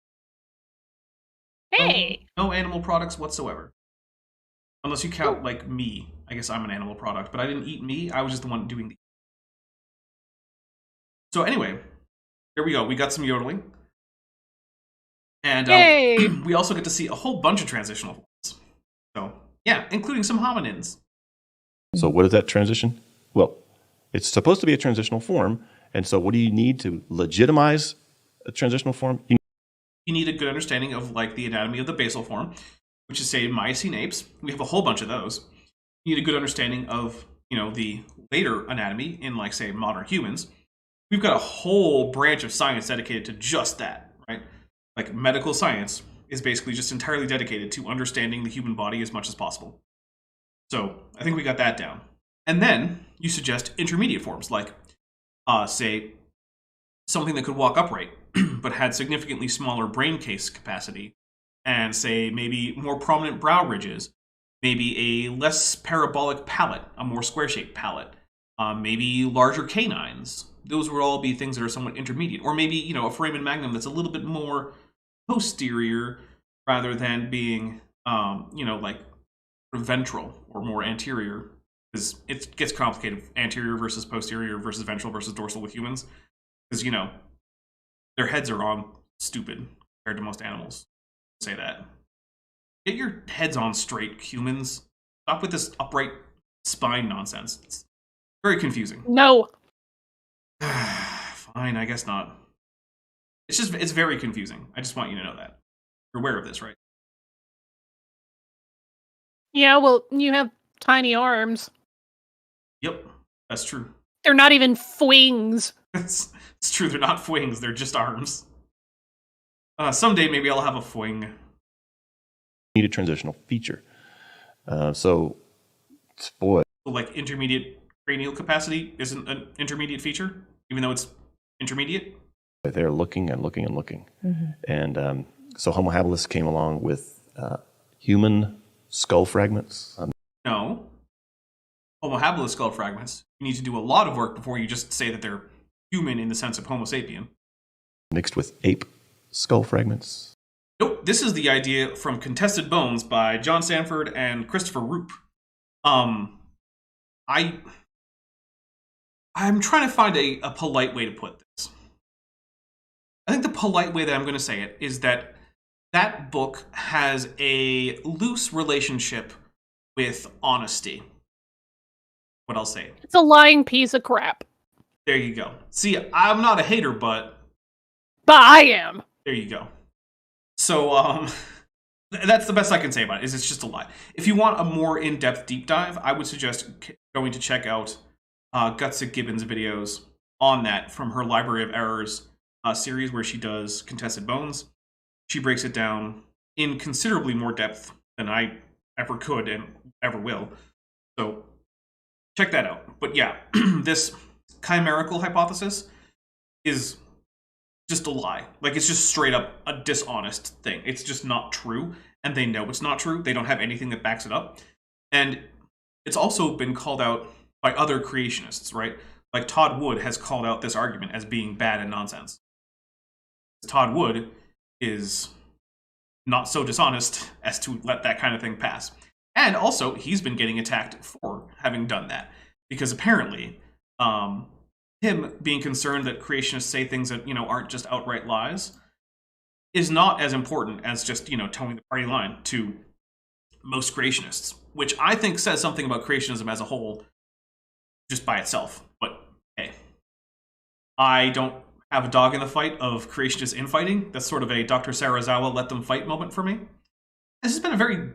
Hey! No animal products whatsoever. Unless you count, like, me. I guess I'm an animal product, but I didn't eat me. I was just the one doing the... So anyway, here we go. We got some yodeling. And we also get to see a whole bunch of transitional forms. So, yeah, including some hominins. So what is that transition? Well, it's supposed to be a transitional form. And so what do you need to legitimize a transitional form? You need a good understanding of, like, the anatomy of the basal form, which is, say, Miocene apes. We have a whole bunch of those. You need a good understanding of, you know, the later anatomy in, like, say, modern humans. We've got a whole branch of science dedicated to just that, right? Like, medical science is basically just entirely dedicated to understanding the human body as much as possible. So, I think we got that down. And then, you suggest intermediate forms, like, say, something that could walk upright, but had significantly smaller brain case capacity, and, say, maybe more prominent brow ridges, maybe a less parabolic palate, a more square-shaped palate, maybe larger canines. Those would all be things that are somewhat intermediate. Or maybe, you know, a foramen magnum that's a little bit more posterior rather than being, you know, like ventral or more anterior. Because it gets complicated, anterior versus posterior versus ventral versus dorsal with humans. Because, you know, their heads are all stupid compared to most animals. Say that. Get your heads on straight, humans. Stop with this upright spine nonsense. It's very confusing. No. Fine, I guess not. It's very confusing. I just want you to know that. You're aware of this, right? Yeah, well, you have tiny arms. Yep, that's true. They're not even wings. It's true, they're not wings, they're just arms. Someday maybe I'll have a fwing. Need a transitional feature. So, boy. Like intermediate cranial capacity isn't an intermediate feature, even though it's intermediate. They're looking and looking and looking. And so Homo habilis came along with human skull fragments. No. Homo habilis skull fragments. You need to do a lot of work before you just say that they're human in the sense of Homo sapien. Mixed with ape skull fragments. Nope, this is the idea from Contested Bones by John Sanford and Christopher Roop. I'm trying to find a polite way to put this. I think the polite way that I'm going to say it is that that book has a loose relationship with honesty. What I'll say. It's a lying piece of crap. There you go. See, I'm not a hater, but I am. There you go. So, that's the best I can say about it, is it's just a lie. If you want a more in-depth deep dive, I would suggest going to check out Gutsick Gibbons' videos on that from her Library of Errors series where she does Contested Bones. She breaks it down in considerably more depth than I ever could and ever will. So, check that out. But yeah, this chimerical hypothesis is just a lie. Like, it's just straight up a dishonest thing. It's just not true, and they know it's not true. They don't have anything that backs it up. And it's also been called out by other creationists, right? Like, Todd Wood has called out this argument as being bad and nonsense. Todd Wood is not so dishonest as to let that kind of thing pass. And also, he's been getting attacked for having done that. Because apparently, him being concerned that creationists say things that, aren't just outright lies is not as important as just, towing the party line to most creationists, which I think says something about creationism as a whole just by itself. But hey, I don't have a dog in the fight of creationists infighting. That's sort of a Dr. Sarazawa let them fight moment for me. This has been a very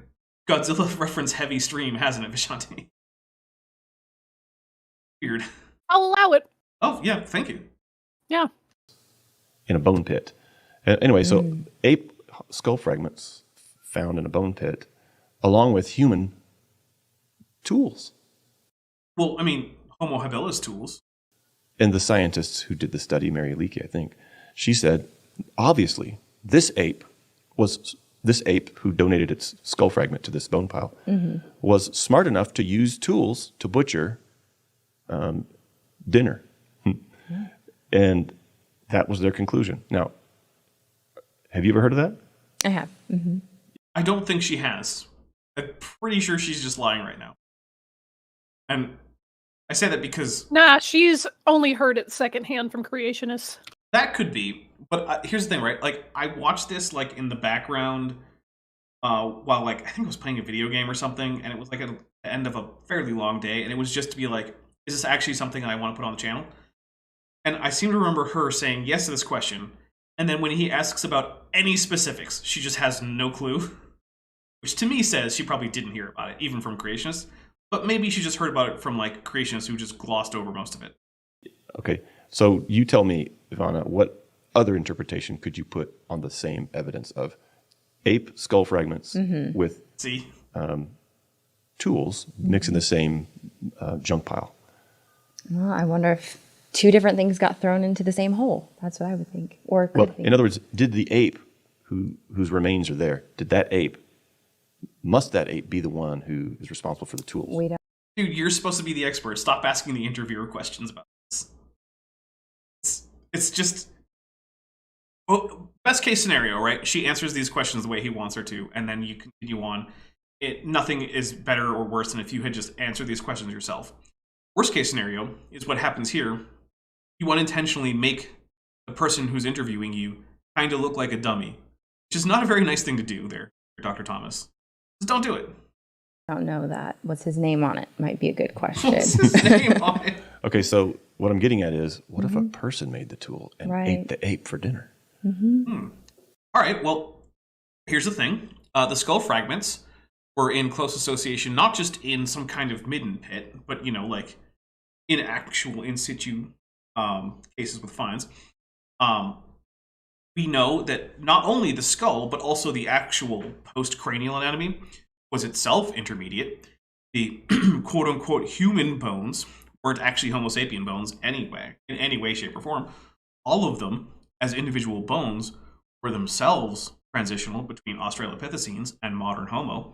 Godzilla reference heavy stream, hasn't it, Vishanti? Weird. I'll allow it. Oh, yeah, thank you. Yeah. In a bone pit. Anyway, so ape skull fragments found in a bone pit, along with human tools. Well, I mean, Homo habilis tools. And the scientists who did the study, Mary Leakey, I think, she said, obviously, this ape who donated its skull fragment to this bone pile was smart enough to use tools to butcher dinner. And that was their conclusion. Now, have you ever heard of that? I have. I don't think she has. I'm pretty sure she's just lying right now. And I say that because... Nah, she's only heard it secondhand from creationists. That could be. But here's the thing, right? Like, I watched this, like, in the background while, like, I think I was playing a video game or something, and it was, like, at the end of a fairly long day, and it was just to be like, is this actually something that I want to put on the channel? And I seem to remember her saying yes to this question, and then when he asks about any specifics, she just has no clue. Which to me says she probably didn't hear about it, even from creationists. But maybe she just heard about it from, like, creationists who just glossed over most of it. Okay, so you tell me, Ivana, what other interpretation could you put on the same evidence of ape skull fragments with tools mixed in the same junk pile? Well, I wonder if two different things got thrown into the same hole. That's what I would think. Or could think. In other words, did the ape whose remains are there, must that ape be the one who is responsible for the tools? We don't. Dude, you're supposed to be the expert. Stop asking the interviewer questions about this. It's just... Well, best case scenario, right? She answers these questions the way he wants her to, and then you continue on. Nothing is better or worse than if you had just answered these questions yourself. Worst case scenario is what happens here. You unintentionally make the person who's interviewing you kind of look like a dummy, which is not a very nice thing to do there, Dr. Thomas. Just don't do it. I don't know that. What's his name on it? Might be a good question. What's his name on it? Okay, so what I'm getting at is, what if a person made the tool and ate the ape for dinner? All right, well, here's the thing. The skull fragments were in close association, not just in some kind of midden pit, but, you know, like in actual in situ cases with finds. We know that not only the skull, but also the actual post-cranial anatomy was itself intermediate. The quote-unquote human bones weren't actually Homo sapien bones anyway, in any way, shape, or form. All of them, as individual bones, were themselves transitional between Australopithecines and modern Homo.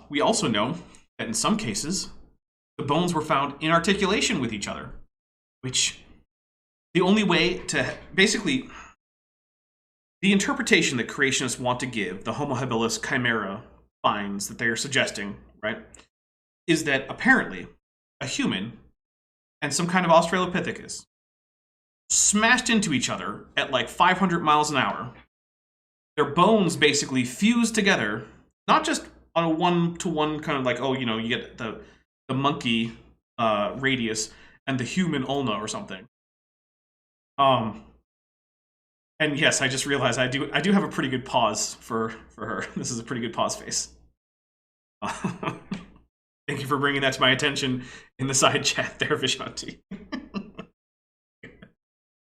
We also know that in some cases, the bones were found in articulation with each other, which the only way to basically the interpretation that creationists want to give the Homo habilis chimera finds that they are suggesting, right, is that apparently a human and some kind of Australopithecus smashed into each other at like 500 miles an hour. Their bones basically fused together, not just on a one-to-one kind of like, oh, you know, you get the monkey radius and the human ulna or something. And yes, I just realized I do have a pretty good pause for her. This is a pretty good pause face. Thank you for bringing that to my attention in the side chat there, Vishanti.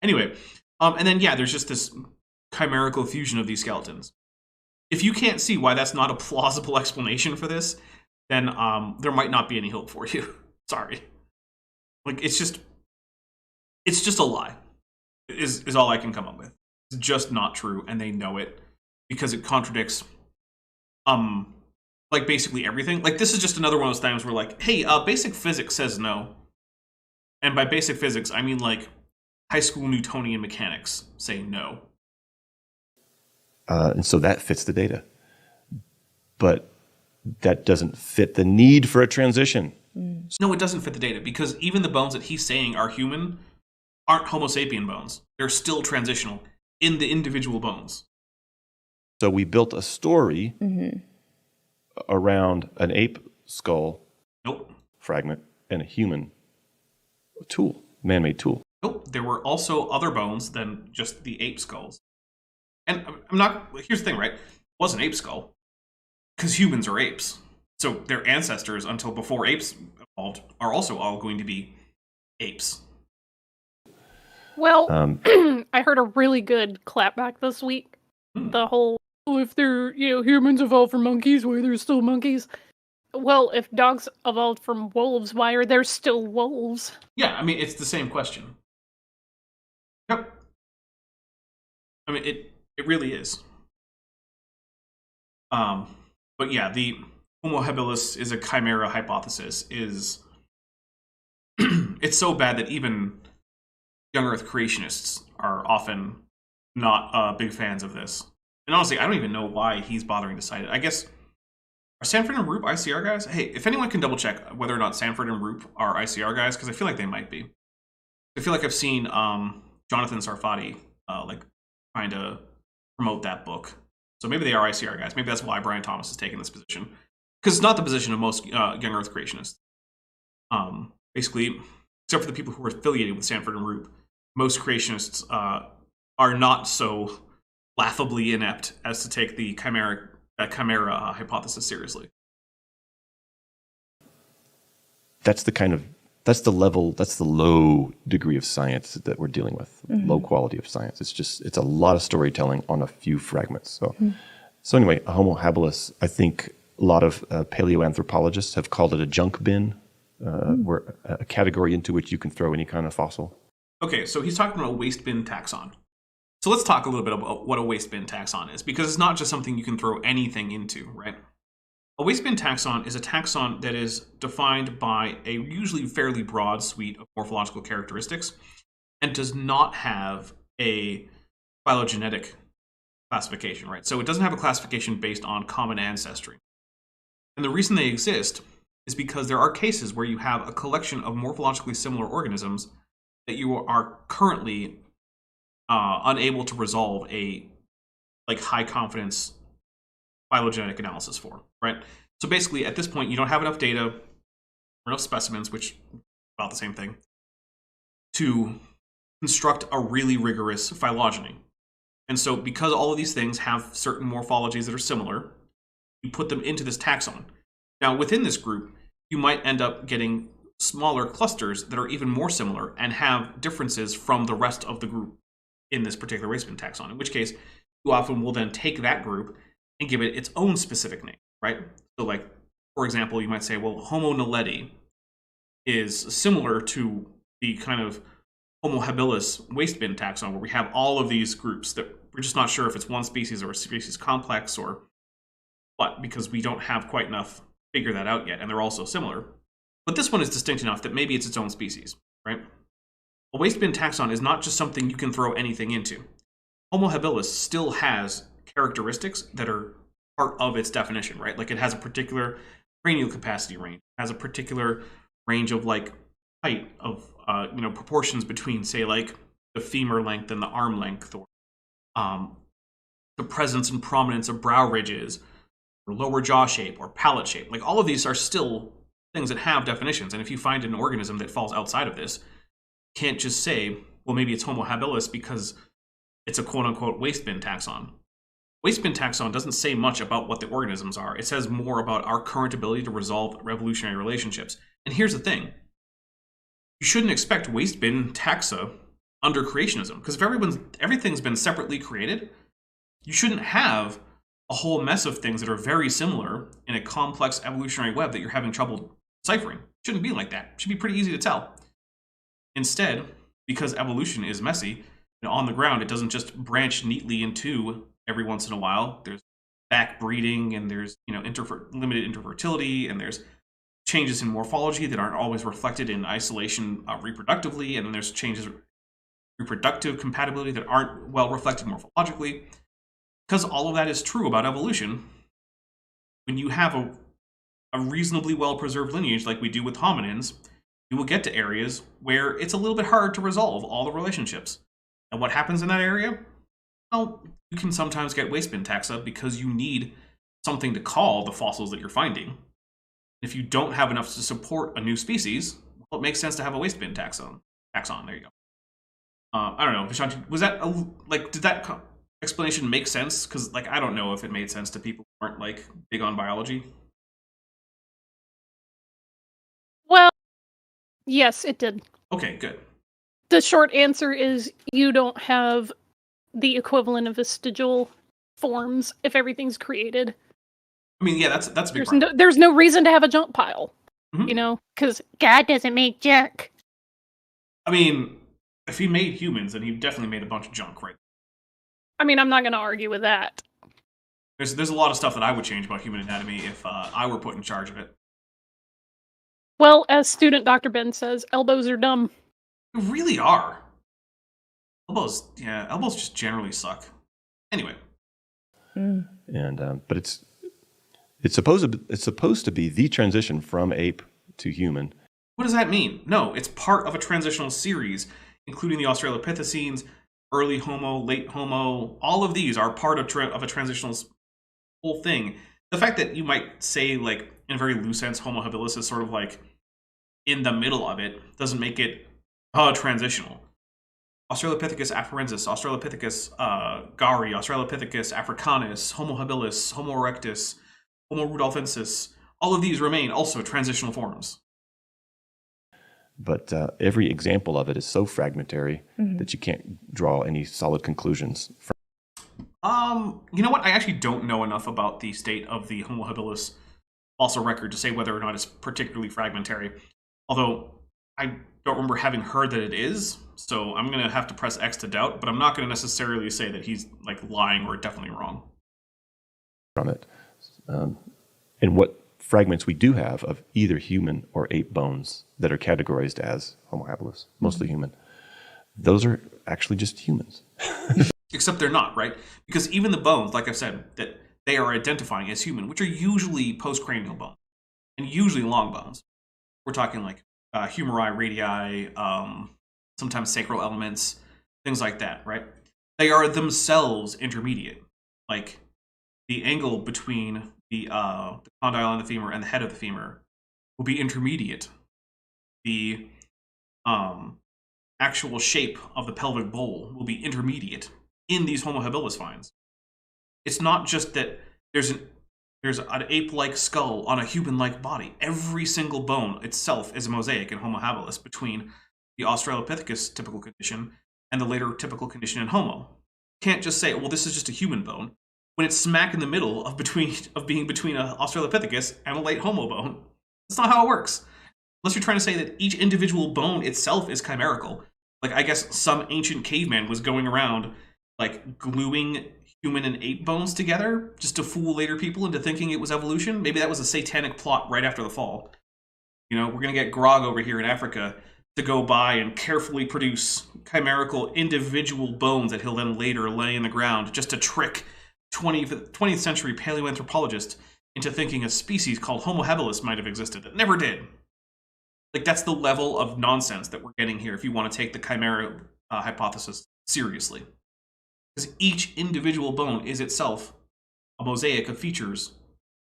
Anyway, and then yeah, there's just this chimerical fusion of these skeletons. If you can't see why that's not a plausible explanation for this, then there might not be any hope for you. Sorry. Like, it's just a lie, is all I can come up with. It's just not true, and they know it, because it contradicts, like, basically everything. Like, this is just another one of those times where, like, hey, basic physics says no. And by basic physics, I mean, like, high school Newtonian mechanics say no. And so that fits the data. But that doesn't fit the need for a transition. No, it doesn't fit the data, because even the bones that he's saying are human aren't Homo sapien bones. They're still transitional in the individual bones. So we built a story around an ape skull fragment and a human tool, man-made tool. Nope, there were also other bones than just the ape skulls. And I'm not, here's the thing, right? It was an ape skull, because humans are apes. So their ancestors, until before apes evolved, are also all going to be apes. Well, I heard a really good clapback this week. The whole, oh, if they're, humans evolved from monkeys, why are there still monkeys? Well, if dogs evolved from wolves, why are there still wolves? Yeah, I mean, it's the same question. Yep. I mean, it really is. But yeah, the Homo habilis is a chimera hypothesis is it's so bad that even young Earth creationists are often not big fans of this. And honestly, I don't even know why he's bothering to cite it. I guess, are Sanford and Roop ICR guys? Hey, if anyone can double check whether or not Sanford and Roop are ICR guys, because I feel like they might be. I feel like I've seen Jonathan Sarfati like trying to promote that book. So maybe they are ICR guys. Maybe that's why Brian Thomas is taking this position. Because it's not the position of most young Earth creationists. Basically, except for the people who are affiliated with Sanford and Roop, most creationists are not so laughably inept as to take the chimera hypothesis seriously. That's the level, that's the low degree of science that we're dealing with, low quality of science. It's a lot of storytelling on a few fragments. So anyway, Homo habilis, I think a lot of paleoanthropologists have called it a junk bin, where a category into which you can throw any kind of fossil. Okay, so he's talking about a waste bin taxon. So let's talk a little bit about what a waste bin taxon is, because it's not just something you can throw anything into, right? A waste bin taxon is a taxon that is defined by a usually fairly broad suite of morphological characteristics and does not have a phylogenetic classification, right? So it doesn't have a classification based on common ancestry. And the reason they exist is because there are cases where you have a collection of morphologically similar organisms that you are currently unable to resolve a high confidence phylogenetic analysis for, right? So basically, at this point, you don't have enough data, or enough specimens, which is about the same thing, to construct a really rigorous phylogeny. And so because all of these things have certain morphologies that are similar, you put them into this taxon. Now, within this group, you might end up getting smaller clusters that are even more similar and have differences from the rest of the group in this particular wastebin taxon, in which case you often will then take that group and give it its own specific name, right? So like, for example, you might say, well, Homo naledi is similar to the kind of Homo habilis wastebin taxon, where we have all of these groups that we're just not sure if it's one species or a species complex or what, because we don't have quite enough to figure that out yet, and they're all so similar. But this one is distinct enough that maybe it's its own species, right? A wastebin taxon is not just something you can throw anything into. Homo habilis still has characteristics that are part of its definition, right? Like it has a particular cranial capacity range, it has a particular range of like height of proportions between, say, like the femur length and the arm length, or the presence and prominence of brow ridges, or lower jaw shape, or palate shape. Like all of these are still things that have definitions. And if you find an organism that falls outside of this, you can't just say, well, maybe it's Homo habilis because it's a quote-unquote wastebin taxon. Wastebin taxon doesn't say much about what the organisms are. It says more about our current ability to resolve revolutionary relationships. And here's the thing. You shouldn't expect wastebin taxa under creationism, because if everything's been separately created, you shouldn't have a whole mess of things that are very similar in a complex evolutionary web that you're having trouble deciphering. It shouldn't be like that. It should be pretty easy to tell. Instead, because evolution is messy, on the ground, it doesn't just branch neatly in two every once in a while. There's back breeding, and there's limited interfertility, and there's changes in morphology that aren't always reflected in isolation reproductively, and then there's changes in reproductive compatibility that aren't well reflected morphologically. Because all of that is true about evolution, when you have a reasonably well-preserved lineage like we do with hominins, you will get to areas where it's a little bit hard to resolve all the relationships. And what happens in that area? Well, you can sometimes get wastebin taxa because you need something to call the fossils that you're finding. If you don't have enough to support a new species, well, it makes sense to have a wastebin taxon. There you go. I don't know, Vishanti, was that did that explanation make sense? Because I don't know if it made sense to people who aren't big on biology. Well, yes, it did. Okay, good. The short answer is you don't have the equivalent of vestigial forms if everything's created. I mean, yeah, that's a big problem. There's no reason to have a junk pile, Mm-hmm. because God doesn't make junk. I mean, if he made humans, then he definitely made a bunch of junk, right? I mean, I'm not going to argue with that. There's a lot of stuff that I would change about human anatomy if I were put in charge of it. Well, as student Dr. Ben says, elbows are dumb. They really are. Elbows just generally suck. Anyway. And but it's supposed to be the transition from ape to human. What does that mean? No, it's part of a transitional series, including the Australopithecines, early Homo, late Homo. All of these are part of a transitional whole thing. The fact that you might say, in a very loose sense, Homo habilis is sort of in the middle of it doesn't make it transitional. Australopithecus afarensis, Australopithecus gari, Australopithecus africanus, Homo habilis, Homo erectus, Homo rudolfensis, all of these remain also transitional forms. But every example of it is so fragmentary that you can't draw any solid conclusions from. You know what? I actually don't know enough about the state of the Homo habilis fossil record to say whether or not it's particularly fragmentary. Although I don't remember having heard that it is, so I'm going to have to press X to doubt, but I'm not going to necessarily say that he's lying or definitely wrong. From it. And what fragments we do have of either human or ape bones that are categorized as Homo habilis, mostly human, those are actually just humans. Except they're not, right? Because even the bones, like I've said, that they are identifying as human, which are usually postcranial bones, and usually long bones. We're talking humeri, radii, sometimes sacral elements, things like that, right? They are themselves intermediate. the angle between the condyle and the femur and the head of the femur will be intermediate. The actual shape of the pelvic bowl will be intermediate in these Homo habilis finds. It's not just that there's an ape-like skull on a human-like body. Every single bone itself is a mosaic in Homo habilis between the Australopithecus typical condition and the later typical condition in Homo. You can't just say, well, this is just a human bone, when it's smack in the middle of being between an Australopithecus and a late Homo bone. That's not how it works. Unless you're trying to say that each individual bone itself is chimerical. Like, I guess some ancient caveman was going around, like, gluing human and ape bones together just to fool later people into thinking it was evolution. Maybe that was a satanic plot right after the fall. You know, we're going to get Grog over here in Africa to go by and carefully produce chimerical individual bones that he'll then later lay in the ground just to trick 20th century paleoanthropologists into thinking a species called Homo habilis might have existed. It never did. Like, that's the level of nonsense that we're getting here if you want to take the chimera hypothesis seriously. Because each individual bone is itself a mosaic of features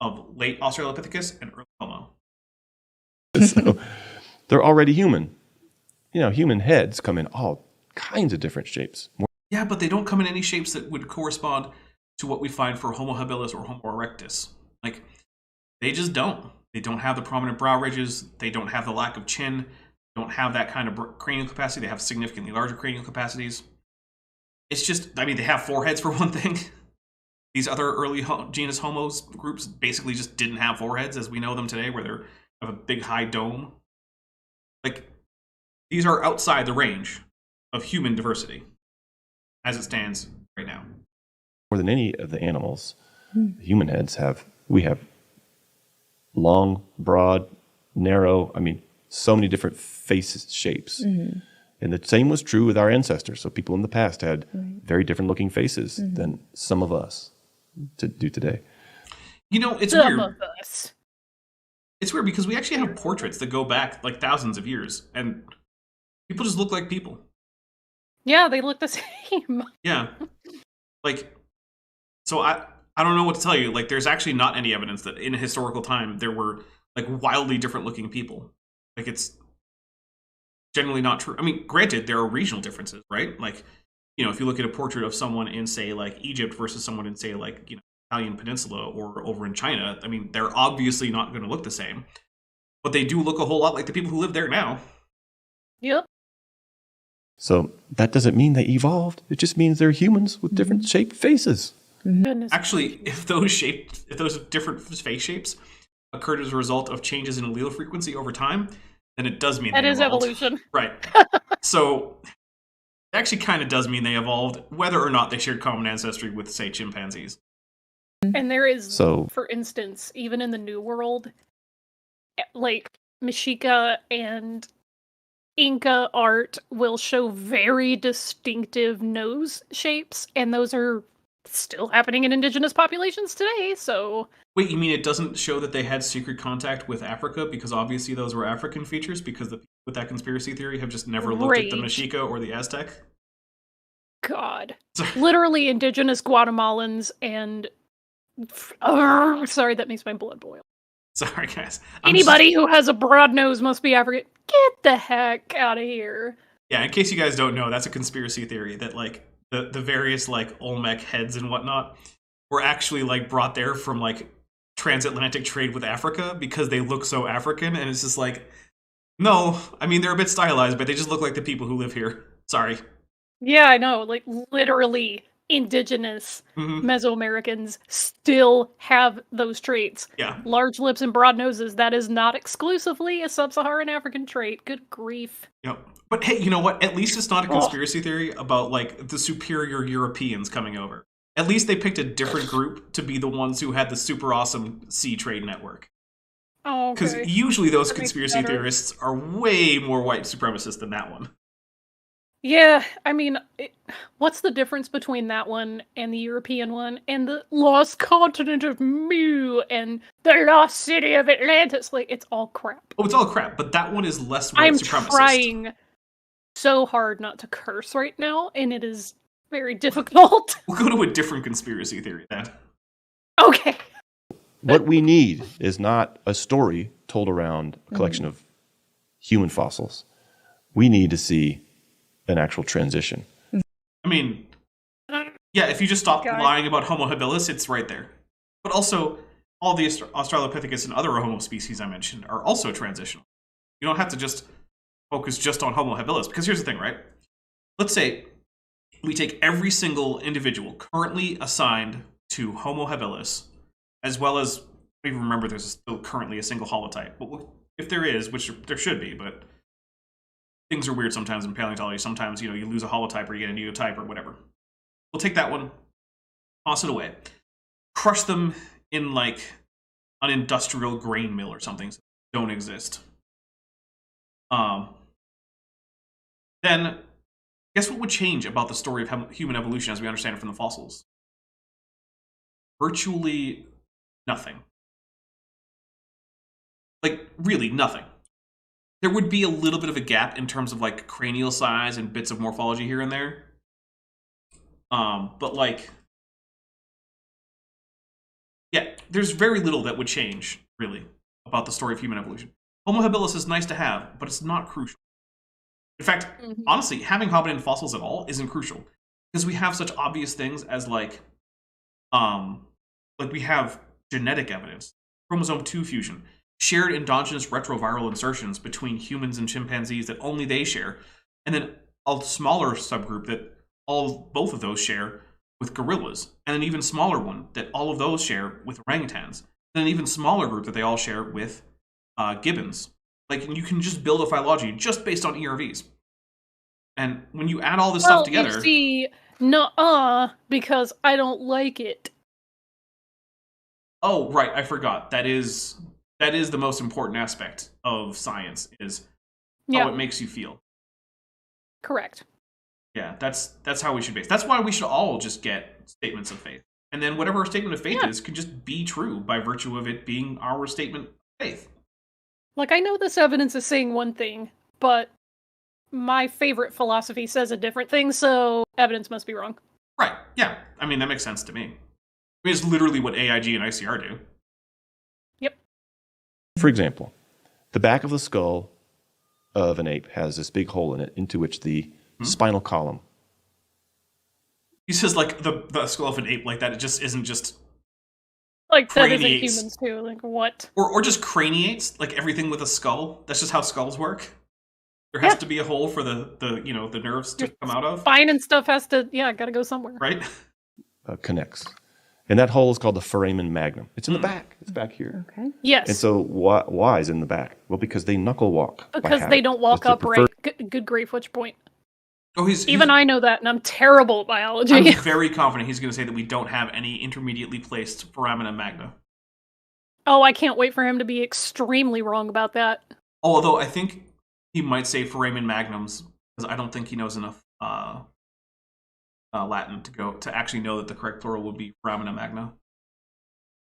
of late Australopithecus and early Homo. So they're already human. You know, human heads come in all kinds of different shapes. Yeah, but they don't come in any shapes that would correspond to what we find for Homo habilis or Homo erectus. Like, they just don't. They don't have the prominent brow ridges. They don't have the lack of chin. They don't have that kind of cranial capacity. They have significantly larger cranial capacities. It's just, I mean, they have foreheads for one thing. These other early genus Homos groups basically just didn't have foreheads as we know them today, where they have a big high dome. Like, these are outside the range of human diversity as it stands right now. More than any of the animals, human heads we have long, broad, narrow, I mean, so many different face shapes. Mm-hmm. And the same was true with our ancestors. So people in the past had very different looking faces than some of us do today. You know, it's Some weird. of us. It's weird because we actually have portraits that go back like thousands of years, and people just look like people. Yeah, they look the same. Yeah. Like, so I don't know what to tell you. Like, there's actually not any evidence that in a historical time there were like wildly different looking people. Like, it's generally not true. I mean, granted, there are regional differences, right? Like, you know, if you look at a portrait of someone in, say, like Egypt versus someone in, say, like, you know, Italian Peninsula or over in China, I mean, they're obviously not going to look the same, but they do look a whole lot like the people who live there now. Yep. So that doesn't mean they evolved. It just means they're humans with different shaped faces. Goodness. Actually, if those different face shapes occurred as a result of changes in allele frequency over time, then it does mean that they is evolved. evolution. Right. So it actually kind of does mean they evolved, whether or not they shared common ancestry with, say, chimpanzees. And there is, for instance, even in the New World, like Mexica and Inca art will show very distinctive nose shapes, and those are still happening in indigenous populations today, so... Wait, you mean it doesn't show that they had secret contact with Africa? Because obviously those were African features, because the people with that conspiracy theory have just never looked at the Mexica or the Aztec? God. Literally indigenous Guatemalans and... sorry, that makes my blood boil. Sorry, guys. Anybody who has a broad nose must be African. Get the heck out of here. Yeah, in case you guys don't know, that's a conspiracy theory that, like, the various, like, Olmec heads and whatnot were actually, like, brought there from, like, transatlantic trade with Africa because they look so African, and it's just like, no, I mean, they're a bit stylized, but they just look like the people who live here. Sorry. Yeah, I know, like, literally indigenous Mesoamericans still have those traits. Yeah. Large lips and broad noses, that is not exclusively a sub-Saharan African trait. Good grief. Yep. But hey, you know what? At least it's not a conspiracy theory about, like, the superior Europeans coming over. At least they picked a different group to be the ones who had the super awesome sea trade network. Oh, okay. Because usually those conspiracy theorists are way more white supremacist than that one. Yeah, I mean, what's the difference between that one and the European one and the lost continent of Mu and the lost city of Atlantis? Like, it's all crap. Oh, it's all crap, but that one is less white supremacist. I'm trying so hard not to curse right now, and it is very difficult. We'll go to a different conspiracy theory then. Okay. What we need is not a story told around a collection of human fossils. We need to see an actual transition. I mean, yeah, if you just stop God. lying about Homo habilis, it's right there. But also, all the Australopithecus and other Homo species I mentioned are also transitional. You don't have to just focus just on Homo habilis, because here's the thing, right? Let's say we take every single individual currently assigned to Homo habilis, as well as, I even remember there's still currently a single holotype. But if there is, which there should be, but things are weird sometimes in paleontology. Sometimes, you lose a holotype or you get a neotype or whatever. We'll take that one, toss it away, crush them in like an industrial grain mill or something so they don't exist. Then guess what would change about the story of human evolution as we understand it from the fossils? Virtually nothing. Like, really nothing. There would be a little bit of a gap in terms of like cranial size and bits of morphology here and there. But like, yeah, there's very little that would change, really, about the story of human evolution. Homo habilis is nice to have, but it's not crucial. In fact, honestly, having hominin fossils at all isn't crucial, because we have such obvious things as like we have genetic evidence, chromosome 2 fusion, shared endogenous retroviral insertions between humans and chimpanzees that only they share, and then a smaller subgroup that both of those share with gorillas, and an even smaller one that all of those share with orangutans, and an even smaller group that they all share with gibbons. Like, you can just build a phylogeny just based on ERVs. And when you add all this stuff together... you see, because I don't like it. Oh, right, I forgot. That is the most important aspect of science, is how it makes you feel. Correct. Yeah, that's how we should base. That's why we should all just get statements of faith. And then whatever our statement of faith is could just be true by virtue of it being our statement of faith. Like, I know this evidence is saying one thing, but my favorite philosophy says a different thing, so evidence must be wrong. Right, yeah. I mean, that makes sense to me. I mean, it's literally what AIG and ICR do. Yep. For example, the back of the skull of an ape has this big hole in it into which the spinal column. He says, like, the skull of an ape like that, it just isn't just... Like, that isn't craniates. humans, too. Like, what? Or just craniates, like everything with a skull. That's just how skulls work. There has to be a hole for the nerves to come out of. Spine and stuff has to, gotta go somewhere. Right? Connects. And that hole is called the foramen magnum. It's in the back. It's back here. Okay. Yes. And so why is in the back? Well, because they knuckle walk. by Because they habit. don't walk That's their upright. Good grief, which point? Oh, Even I know that, and I'm terrible at biology. I'm very confident he's going to say that we don't have any intermediately placed foramina magna. Oh, I can't wait for him to be extremely wrong about that. Although I think he might say foramen magnums, because I don't think he knows enough Latin to actually know that the correct plural would be foramina magna.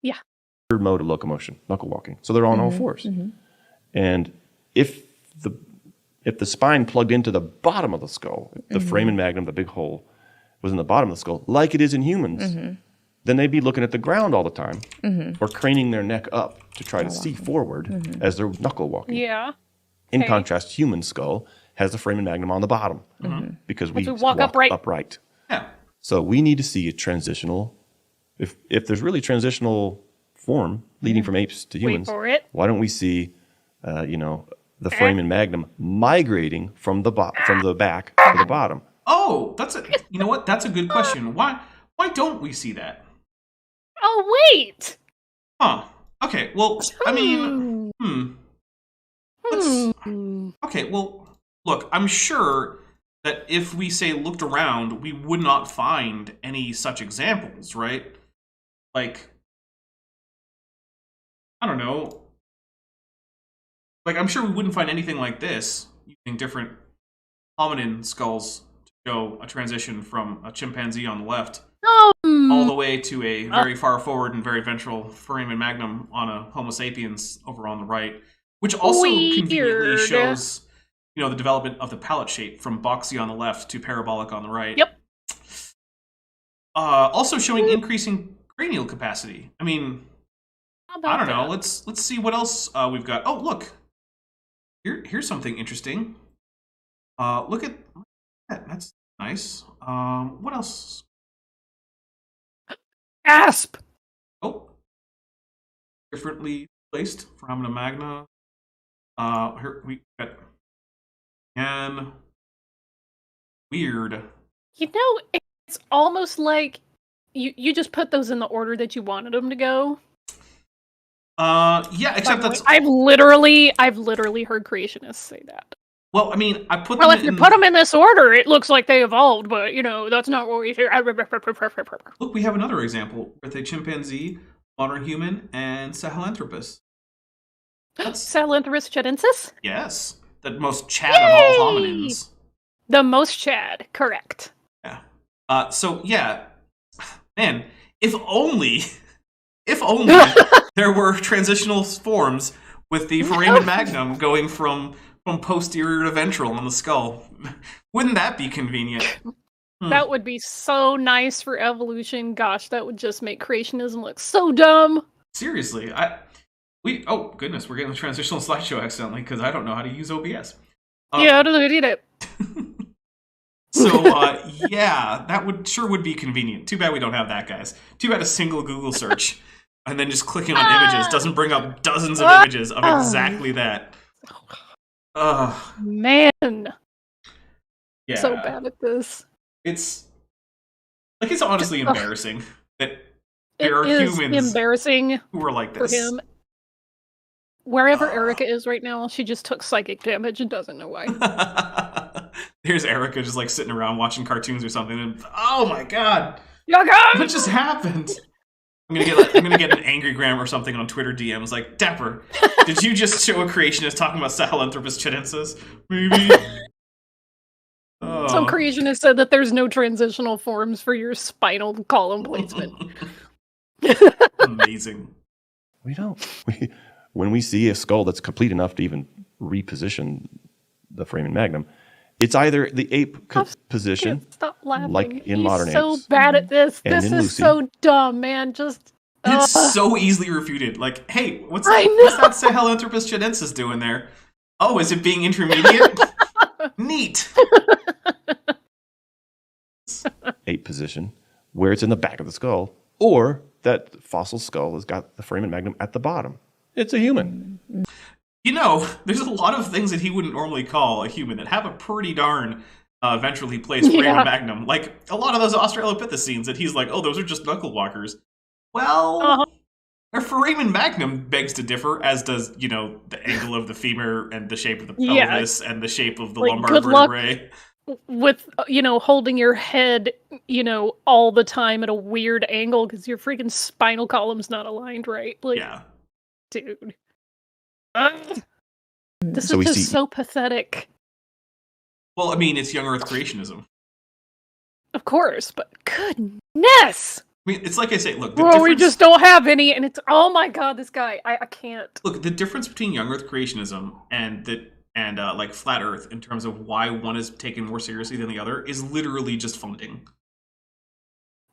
Yeah. Third mode of locomotion, knuckle walking. So they're on all fours. And if the spine plugged into the bottom of the skull, the foramen magnum, the big hole, was in the bottom of the skull, like it is in humans, then they'd be looking at the ground all the time, or craning their neck up to try to see forward as they're knuckle walking. Yeah. In contrast, human skull has the foramen magnum on the bottom because we walk upright. Yeah. So we need to see a transitional. If there's really transitional form leading from apes to humans, for it. why don't we see, the foramen magnum migrating from the back to the bottom? Oh, you know what? That's a good question. Why don't we see that? Oh, wait! Huh. Okay, well, I mean, Okay, well, look, I'm sure that if we looked around, we would not find any such examples, right? Like, I don't know. Like, I'm sure we wouldn't find anything like this using different hominin skulls to show a transition from a chimpanzee on the left all the way to a very far forward and very ventral foramen magnum on a Homo sapiens over on the right, which also conveniently shows, the development of the palate shape from boxy on the left to parabolic on the right. Yep. Also showing increasing cranial capacity. I mean, How about I don't know. that? Let's see what else we've got. Oh, look. Here's something interesting. Look at that. That's nice. What else? Asp! Oh, differently placed foramina magna. Here we got and weird. You know, it's almost like you just put those in the order that you wanted them to go. Yeah, except By the that's way, I've literally heard creationists say that. well. I mean, I put Well, them if you in. put them in this order, it looks like they evolved, but that's not what we hear. Look, we have another example with a chimpanzee, modern human, and Sahelanthropus. That's Sahelanthropus chidensis? yes, the most Chad of all Yay! hominins. The most Chad, correct. Yeah. So yeah, man, if only there were transitional forms with the foramen magnum going from posterior to ventral on the skull. Wouldn't that be convenient? That would be so nice for evolution. Gosh, that would just make creationism look so dumb. Seriously, oh goodness, we're getting the transitional slideshow accidentally because I don't know how to use OBS. Yeah, I don't need it. So yeah, that would be convenient. Too bad we don't have that, guys. Too bad a single Google search and then just clicking on images doesn't bring up dozens of images of exactly that. Man, Yeah, so bad at this. it's honestly embarrassing that there are It is humans embarrassing who are like for this. him. Wherever Erica is right now, she just took psychic damage and doesn't know why. There's Erica just like sitting around watching cartoons or something, and oh my god, What what just happened? I'm gonna get an angry gram or something on Twitter DMs like, Dapper, did you just show a creationist talking about Sahelanthropus chidensis? Maybe. Some creationist said that there's no transitional forms for your spinal column placement. Amazing. We don't. When we see a skull that's complete enough to even reposition the foramen magnum, it's either the ape position, Stop laughing. like in He's modern so apes, bad at this. and This in is Lucy. so dumb, man. Just It's so easily refuted. Like, hey, what's I that Sahelanthropus chidensis doing there? Oh, is it being intermediate? Neat. ape position, where it's in the back of the skull, or that fossil skull has got the foramen magnum at the bottom. It's a human. There's a lot of things that he wouldn't normally call a human that have a pretty darn ventrally placed foramen magnum. Like a lot of those Australopithecines that he's like, oh, those are just knuckle walkers. Well, their foramen magnum begs to differ, as does, the angle of the femur and the shape of the pelvis and the shape of the lumbar good luck vertebrae. with holding your head, all the time at a weird angle because your freaking spinal column's not aligned right. Like, Yeah. dude. This So is we just see- so pathetic. Well, I mean, it's young Earth creationism. Of course, but goodness! I mean, it's like I say, look, the Well, we difference... just don't have any, and it's, oh my god, this guy, I can't. Look, the difference between young Earth creationism and like flat Earth in terms of why one is taken more seriously than the other is literally just funding.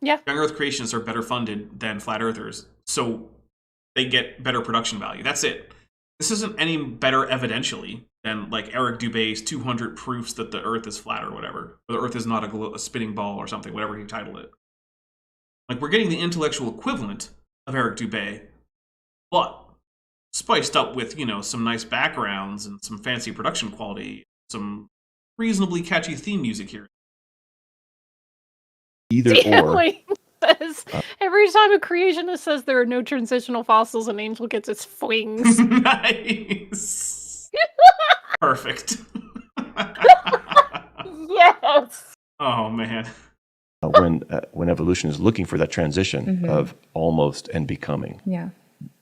Yeah. Young Earth creationists are better funded than flat Earthers, so they get better production value. That's it. This isn't any better evidentially than like Eric Dubé's 200 proofs that the Earth is flat or whatever, or the Earth is not a spinning ball or something, whatever he titled it. Like, we're getting the intellectual equivalent of Eric Dubé, but spiced up with, some nice backgrounds and some fancy production quality, some reasonably catchy theme music here. Either or. Stanley says, every time a creationist says there are no transitional fossils, an angel gets its wings. Nice. Perfect. Yes! Oh, man. When evolution is looking for that transition of almost and becoming. Yeah.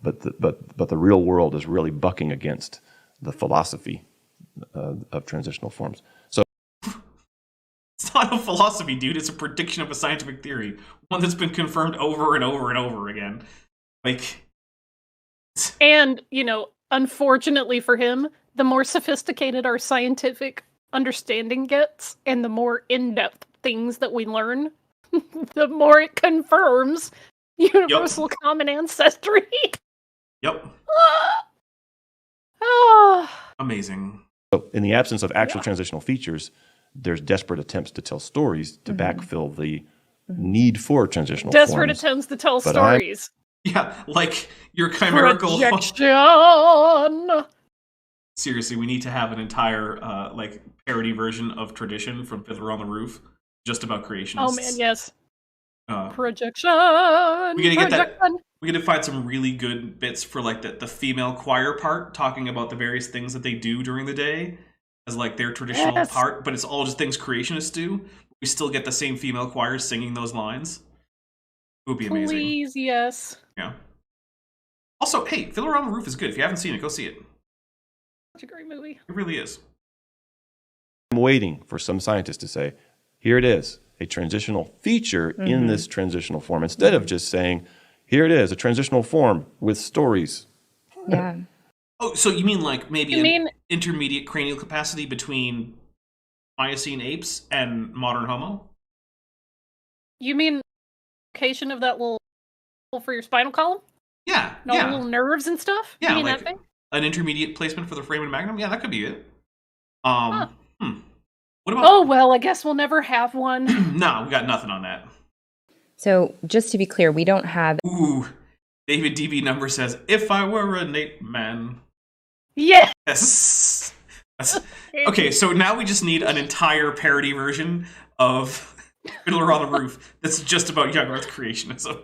But the real world is really bucking against the philosophy of transitional forms. So It's not a philosophy, dude. It's a prediction of a scientific theory. One that's been confirmed over and over and over again. Like... And, unfortunately for him, the more sophisticated our scientific understanding gets, and the more in-depth things that we learn, the more it confirms Universal common ancestry. Yep. Ah. Amazing. So in the absence of actual transitional features, there's desperate attempts to tell stories to backfill the need for transitional Desperate forms. attempts to tell But stories. Yeah, like your chimerical. Projection. Seriously, we need to have an entire like parody version of Tradition from Fiddler on the Roof, just about creationists. Oh man, yes. Uh, Projection. we gotta get that. Projection. We gotta find some really good bits for like the female choir part, talking about the various things that they do during the day as like their traditional part, but it's all just things creationists do. We still get the same female choirs singing those lines. It would be amazing. Please, yes. Yeah. Also, hey, Fiddler on the Roof is good. If you haven't seen it, go see it. Such a great movie. It really is. I'm waiting for some scientist to say, here it is, a transitional feature in this transitional form, instead of just saying, here it is, a transitional form with stories. Yeah. Oh, so you mean like maybe mean intermediate cranial capacity between Miocene apes and modern Homo? You mean location of that little for your spinal column? Yeah, And all yeah. the little nerves and stuff? Yeah, You mean like that thing? an intermediate placement for the foramen magnum? Yeah, that could be it. Huh. What about... Oh, well, I guess we'll never have one. No, we got nothing on that. So just to be clear, we don't have. Ooh, David DB number says, if I were an ape man. Yes! That's... Okay, so now we just need an entire parody version of Fiddler on the Roof that's just about young Earth creationism.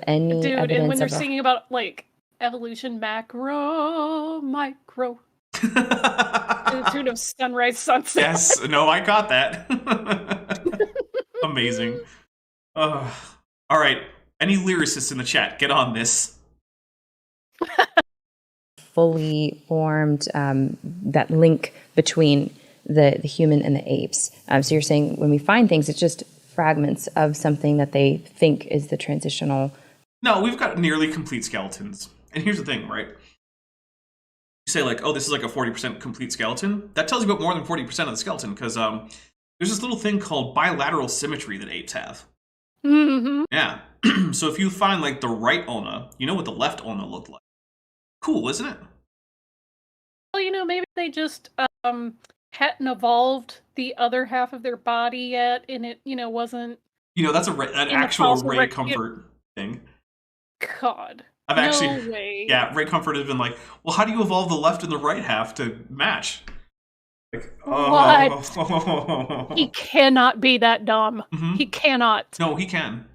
Any Dude, evidence and when they're of a- singing about, like, evolution macro, micro, to the tune of Sunrise Sunset. Yes, no, I got that. Amazing. All right, any lyricists in the chat, get on this. fully formed that link between the human and the apes. So you're saying when we find things, it's just fragments of something that they think is the transitional. No, we've got nearly complete skeletons. And here's the thing, right? You say like, oh, this is like a 40% complete skeleton. That tells you about more than 40% of the skeleton, because there's this little thing called bilateral symmetry that apes have. Mm-hmm. Yeah. So if you find like the right ulna, you know what the left ulna looked like. Cool, isn't it? Well, you know, maybe they just hadn't evolved the other half of their body yet, and it, you know, wasn't. You know, that's an actual fossil Ray record- Comfort thing. God. I've no actually, way. yeah, Ray Comfort has been like, well, how do you evolve the left and the right half to match? Like, What? He cannot be that dumb. Mhm. He cannot. No, he can.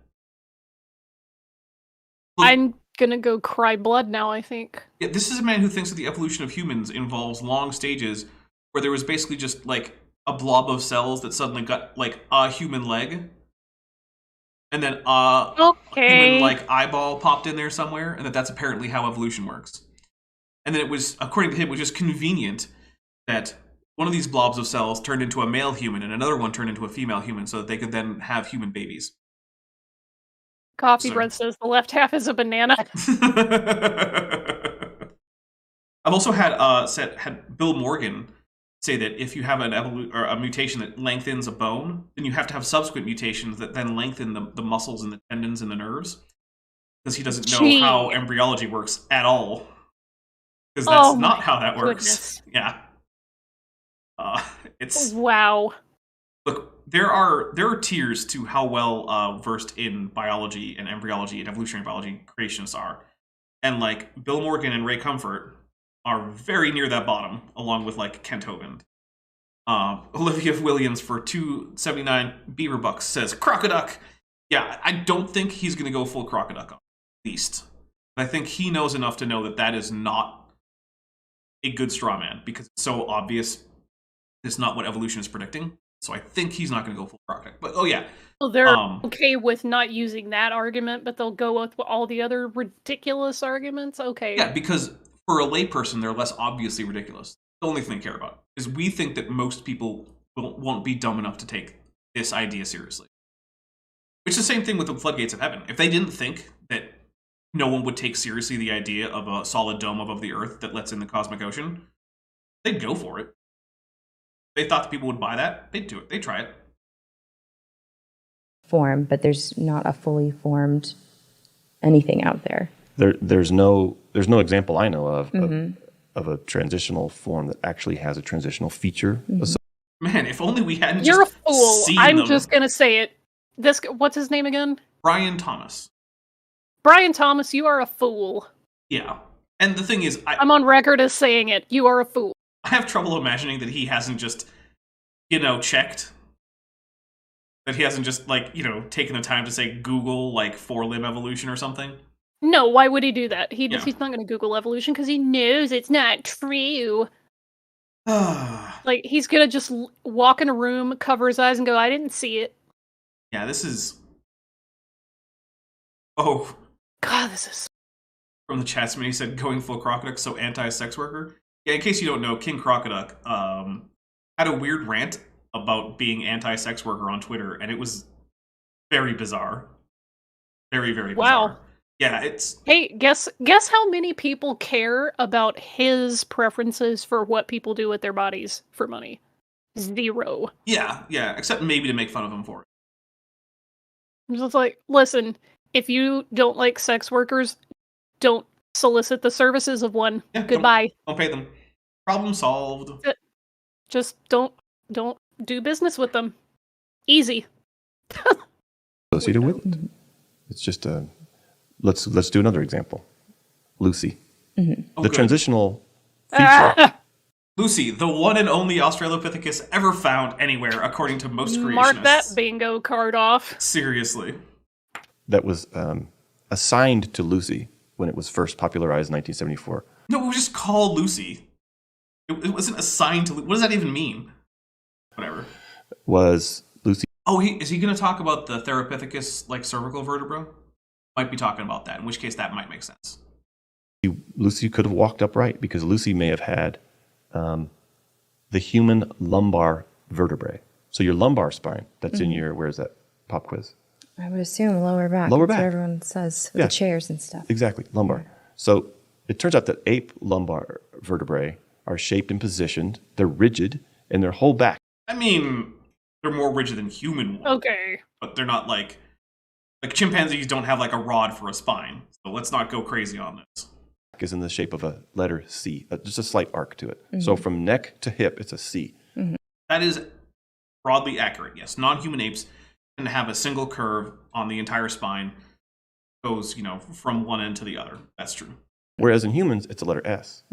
I'm gonna go cry blood now, I think. Yeah, this is a man who thinks that the evolution of humans involves long stages where there was basically just like a blob of cells that suddenly got like a human leg, and then human like eyeball popped in there somewhere, and that's apparently how evolution works. And then it was, according to him, it was just convenient that one of these blobs of cells turned into a male human and another one turned into a female human, so that they could then have human babies. Coffee So- Bread says the left half is a banana. I've also had had Bill Morgan say that if you have an or a mutation that lengthens a bone, then you have to have subsequent mutations that then lengthen the muscles and the tendons and the nerves, because he doesn't know how embryology works at all. Because that's not how that works. Goodness. Yeah. It's Wow. look. There are tiers to how well versed in biology and embryology and evolutionary biology creationists are, and like Bill Morgan and Ray Comfort are very near that bottom, along with like Kent Hovind. Olivia Williams for $2.79 Beaver Bucks says Crocoduck. Yeah, I don't think he's going to go full Crocoduck, at least. But I think he knows enough to know that that is not a good straw man, because it's so obvious it's not what evolution is predicting. So I think he's not going to go full Crocoduck. But oh yeah. Well, they're okay with not using that argument, but they'll go with all the other ridiculous arguments. Okay. Yeah, because for a layperson, they're less obviously ridiculous. The only thing they care about is we think that most people won't be dumb enough to take this idea seriously. Which is the same thing with the floodgates of heaven. If they didn't think that no one would take seriously the idea of a solid dome above the earth that lets in the cosmic ocean, they'd go for it. If they thought that people would buy that, they'd do it. They'd try it. form, but there's not a fully formed anything out there. There's no example I know of a transitional form that actually has a transitional feature. Man, if only we hadn't You're a just fool. seen I'm them. just gonna say it. What's his name again? Brian Thomas. Brian Thomas, you are a fool. Yeah. And the thing is, I'm on record as saying it. You are a fool. I have trouble imagining that he hasn't just, checked. That he hasn't just, taken the time to say Google, four-limb evolution or something. No, why would he do that? He's Yeah. not going to Google evolution because he knows it's not true. He's going to just walk in a room, cover his eyes, and go, I didn't see it. Yeah, this is... Oh. God, this is... From the chat, somebody said, going full Crocoduck, so anti-sex worker. Yeah, in case you don't know, King Crocoduck had a weird rant about being anti-sex worker on Twitter, and it was very bizarre. Very, very bizarre. Wow. Yeah, it's... Hey, guess how many people care about his preferences for what people do with their bodies for money? 0. Yeah, except maybe to make fun of him for it. I'm just like, listen, if you don't like sex workers, don't solicit the services of one. Yeah, Goodbye. Don't pay them. Problem solved. Just don't do business with them. Easy. Associated with it. It's just a... Let's do another example. Lucy. Oh, The good. transitional feature. Lucy, the one and only Australopithecus ever found anywhere, according to most creationists. Mark that bingo card off. Seriously. That was assigned to Lucy when it was first popularized in 1974. No, it was just called Lucy. It wasn't assigned to... What does that even mean? Whatever. Was Lucy... Oh, is he going to talk about the Therapithecus, cervical vertebra? Might be talking about that, in which case that might make sense. Lucy could have walked upright because Lucy may have had the human lumbar vertebrae. So your lumbar spine, that's in your... Where is that? Pop quiz. I would assume lower back. Lower That's back. what everyone says with Yeah. the chairs and stuff. Exactly, lumbar. So it turns out that ape lumbar vertebrae are shaped and positioned. They're rigid, and their whole back... I mean, they're more rigid than human ones. Okay. But they're not like chimpanzees don't have a rod for a spine. So let's not go crazy on this. is in the shape of a letter C, just a slight arc to it. So from neck to hip, it's a C. That is broadly accurate, yes. Non-human apes tend to have a single curve on the entire spine. Goes, from one end to the other. That's true. Whereas in humans, it's a letter S.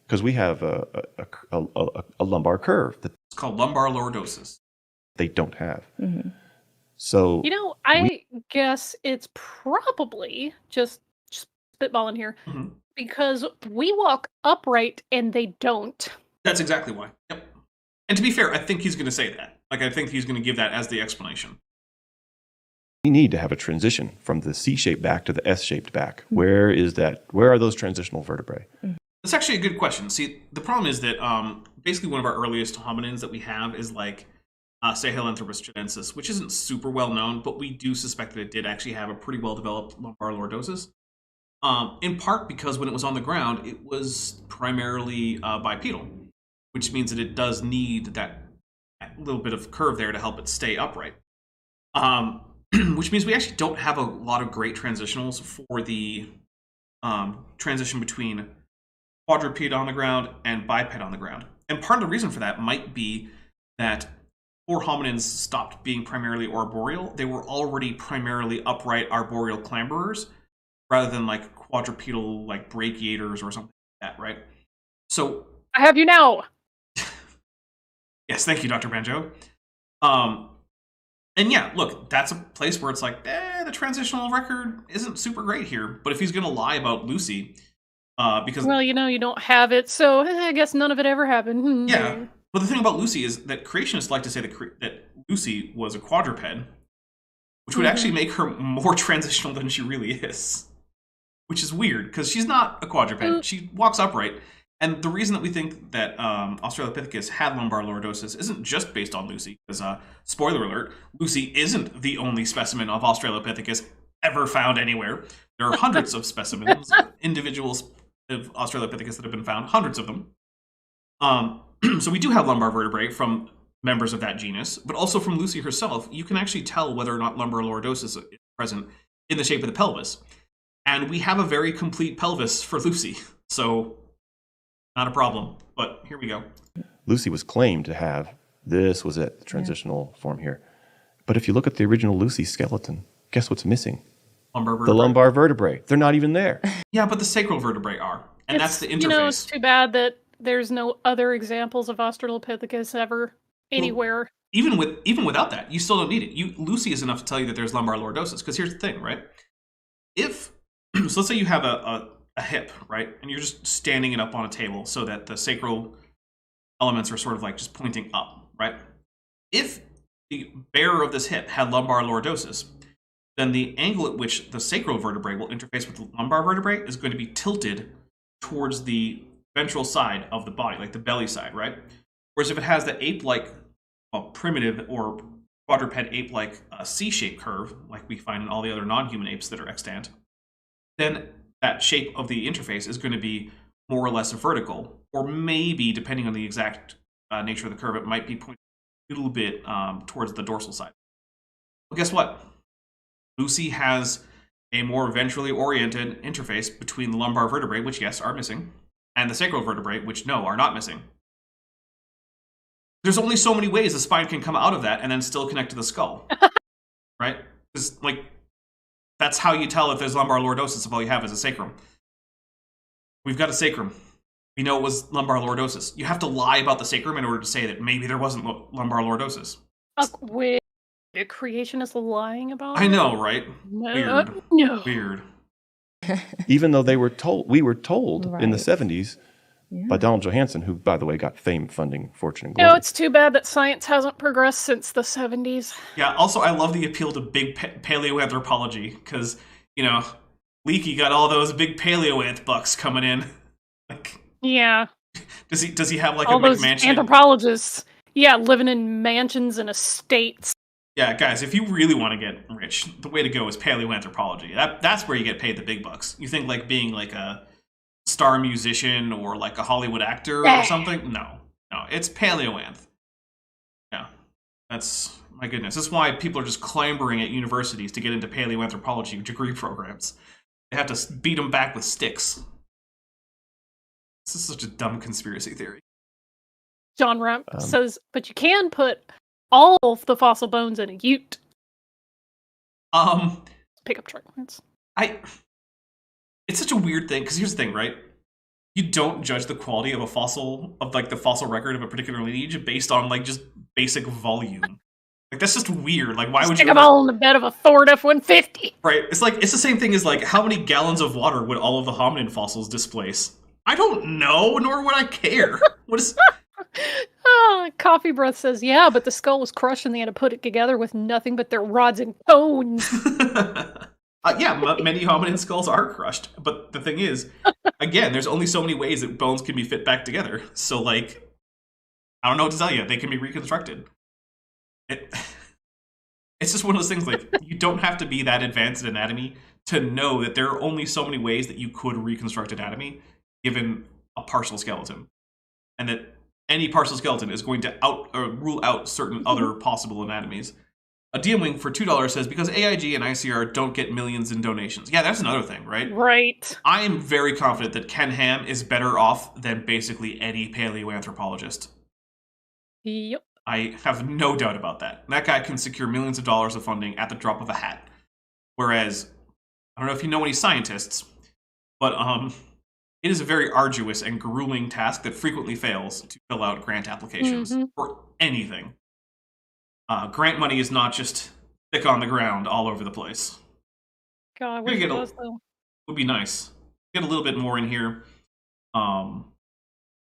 Because we have a lumbar curve that It's called lumbar lordosis. they don't have. So I guess it's probably just spitballing here because we walk upright and they don't. That's exactly why. Yep. And to be fair, I think he's going to say that. I think he's going to give that as the explanation. we need to have a transition from the C-shaped back to the S-shaped back. Where is that? Where are those transitional vertebrae? That's actually a good question. See, the problem is that basically one of our earliest hominins that we have is Sahelanthropus chilensis, which isn't super well known, but we do suspect that it did actually have a pretty well developed lumbar lordosis. In part because when it was on the ground, it was primarily bipedal, which means that it does need that little bit of curve there to help it stay upright. Which means we actually don't have a lot of great transitionals for the transition between quadruped on the ground and biped on the ground. And part of the reason for that might be that before hominins stopped being primarily arboreal, they were already primarily upright arboreal clamberers rather than quadrupedal brachiators or something like that, right? So I have you now. yes, thank you, Dr. Banjo. And yeah, look, that's a place where it's the transitional record isn't super great here. But if he's going to lie about Lucy, because... Well, you don't have it, so I guess none of it ever happened. Yeah, but the thing about Lucy is that creationists like to say that Lucy was a quadruped, which would actually make her more transitional than she really is. Which is weird, because she's not a quadruped. She walks upright. And the reason that we think that Australopithecus had lumbar lordosis isn't just based on Lucy, because, spoiler alert, Lucy isn't the only specimen of Australopithecus ever found anywhere. There are hundreds of specimens, individuals of Australopithecus that have been found, hundreds of them. So we do have lumbar vertebrae from members of that genus, but also from Lucy herself, you can actually tell whether or not lumbar lordosis is present in the shape of the pelvis. And we have a very complete pelvis for Lucy, so not a problem. But here we go. Lucy was claimed to have, this was it, the transitional form here. But if you look at the original Lucy skeleton, guess what's missing? Lumbar The vertebrae. lumbar vertebrae. They're not even there. Yeah, but the sacral vertebrae are. And that's the interface. You know, it's too bad that there's no other examples of Australopithecus ever anywhere. Even without that, you still don't need it. Lucy is enough to tell you that there's lumbar lordosis. Because here's the thing, right? If so, let's say you have a hip, right, and you're just standing it up on a table so that the sacral elements are sort of like just pointing up, right? If the bearer of this hip had lumbar lordosis, then the angle at which the sacral vertebrae will interface with the lumbar vertebrae is going to be tilted towards the ventral side of the body, like the belly side, right? Whereas if it has the ape-like, primitive or quadruped ape-like C-shaped curve, like we find in all the other non-human apes that are extant, then that shape of the interface is going to be more or less vertical, or maybe, depending on the exact nature of the curve, it might be pointing a little bit towards the dorsal side. Well, guess what? Lucy has a more ventrally oriented interface between the lumbar vertebrae, which, yes, are missing, and the sacral vertebrae, which, no, are not missing. There's only so many ways the spine can come out of that and then still connect to the skull, right? Because, like, that's how you tell if there's lumbar lordosis if all you have is a sacrum. We've got a sacrum. We know it was lumbar lordosis. You have to lie about the sacrum in order to say that maybe there wasn't lumbar lordosis. Wait, a creationist lying about I it? know, right? No. Weird. Even though we were told in the Right. 70s by Donald Johanson, who, by the way, got fame, funding, fortune, and No, glory. it's too bad that science hasn't progressed since the 70s. Yeah, also, I love the appeal to big paleoanthropology, because, you know, Leakey got all those big paleoanth bucks coming in. Like, Yeah. does he have, like, All a those McMansion? anthropologists. Yeah, living in mansions and estates. Yeah, guys, if you really want to get rich, the way to go is paleoanthropology. That's where you get paid the big bucks. You think, like, being, like, a star musician or, like, a Hollywood actor or something? No, it's paleoanth. Yeah, that's, my goodness. That's why people are just clambering at universities to get into paleoanthropology degree programs. They have to beat them back with sticks. This is such a dumb conspiracy theory. John Ramp says, but you can put all of the fossil bones in a ute. Pickup truck ones. It's such a weird thing, because here's the thing, right? You don't judge the quality of a fossil, of, like, the fossil record of a particular lineage based on, like, just basic volume. Like, that's just weird. Like, why would Stick you... them all in the bed of a Ford F-150. Right, it's the same thing as, like, how many gallons of water would all of the hominin fossils displace? I don't know, nor would I care. What is... Coffee Breath says, yeah, but the skull was crushed and they had to put it together with nothing but their rods and cones. Many hominin skulls are crushed, but the thing is, again, there's only so many ways that bones can be fit back together. So, like, I don't know what to tell you. They can be reconstructed. It's just one of those things, like, you don't have to be that advanced in anatomy to know that there are only so many ways that you could reconstruct anatomy given a partial skeleton. And that any partial skeleton is going to rule out certain other possible anatomies. A DM Wing for $2 says, because AIG and ICR don't get millions in donations. Yeah, that's another thing, right? Right. I am very confident that Ken Ham is better off than basically any paleoanthropologist. Yep. I have no doubt about that. That guy can secure millions of dollars of funding at the drop of a hat. Whereas, I don't know if you know any scientists, but it is a very arduous and grueling task that frequently fails to fill out grant applications for anything. Grant money is not just thick on the ground all over the place. God, I wish it was, though. Would be nice. Get a little bit more in here. And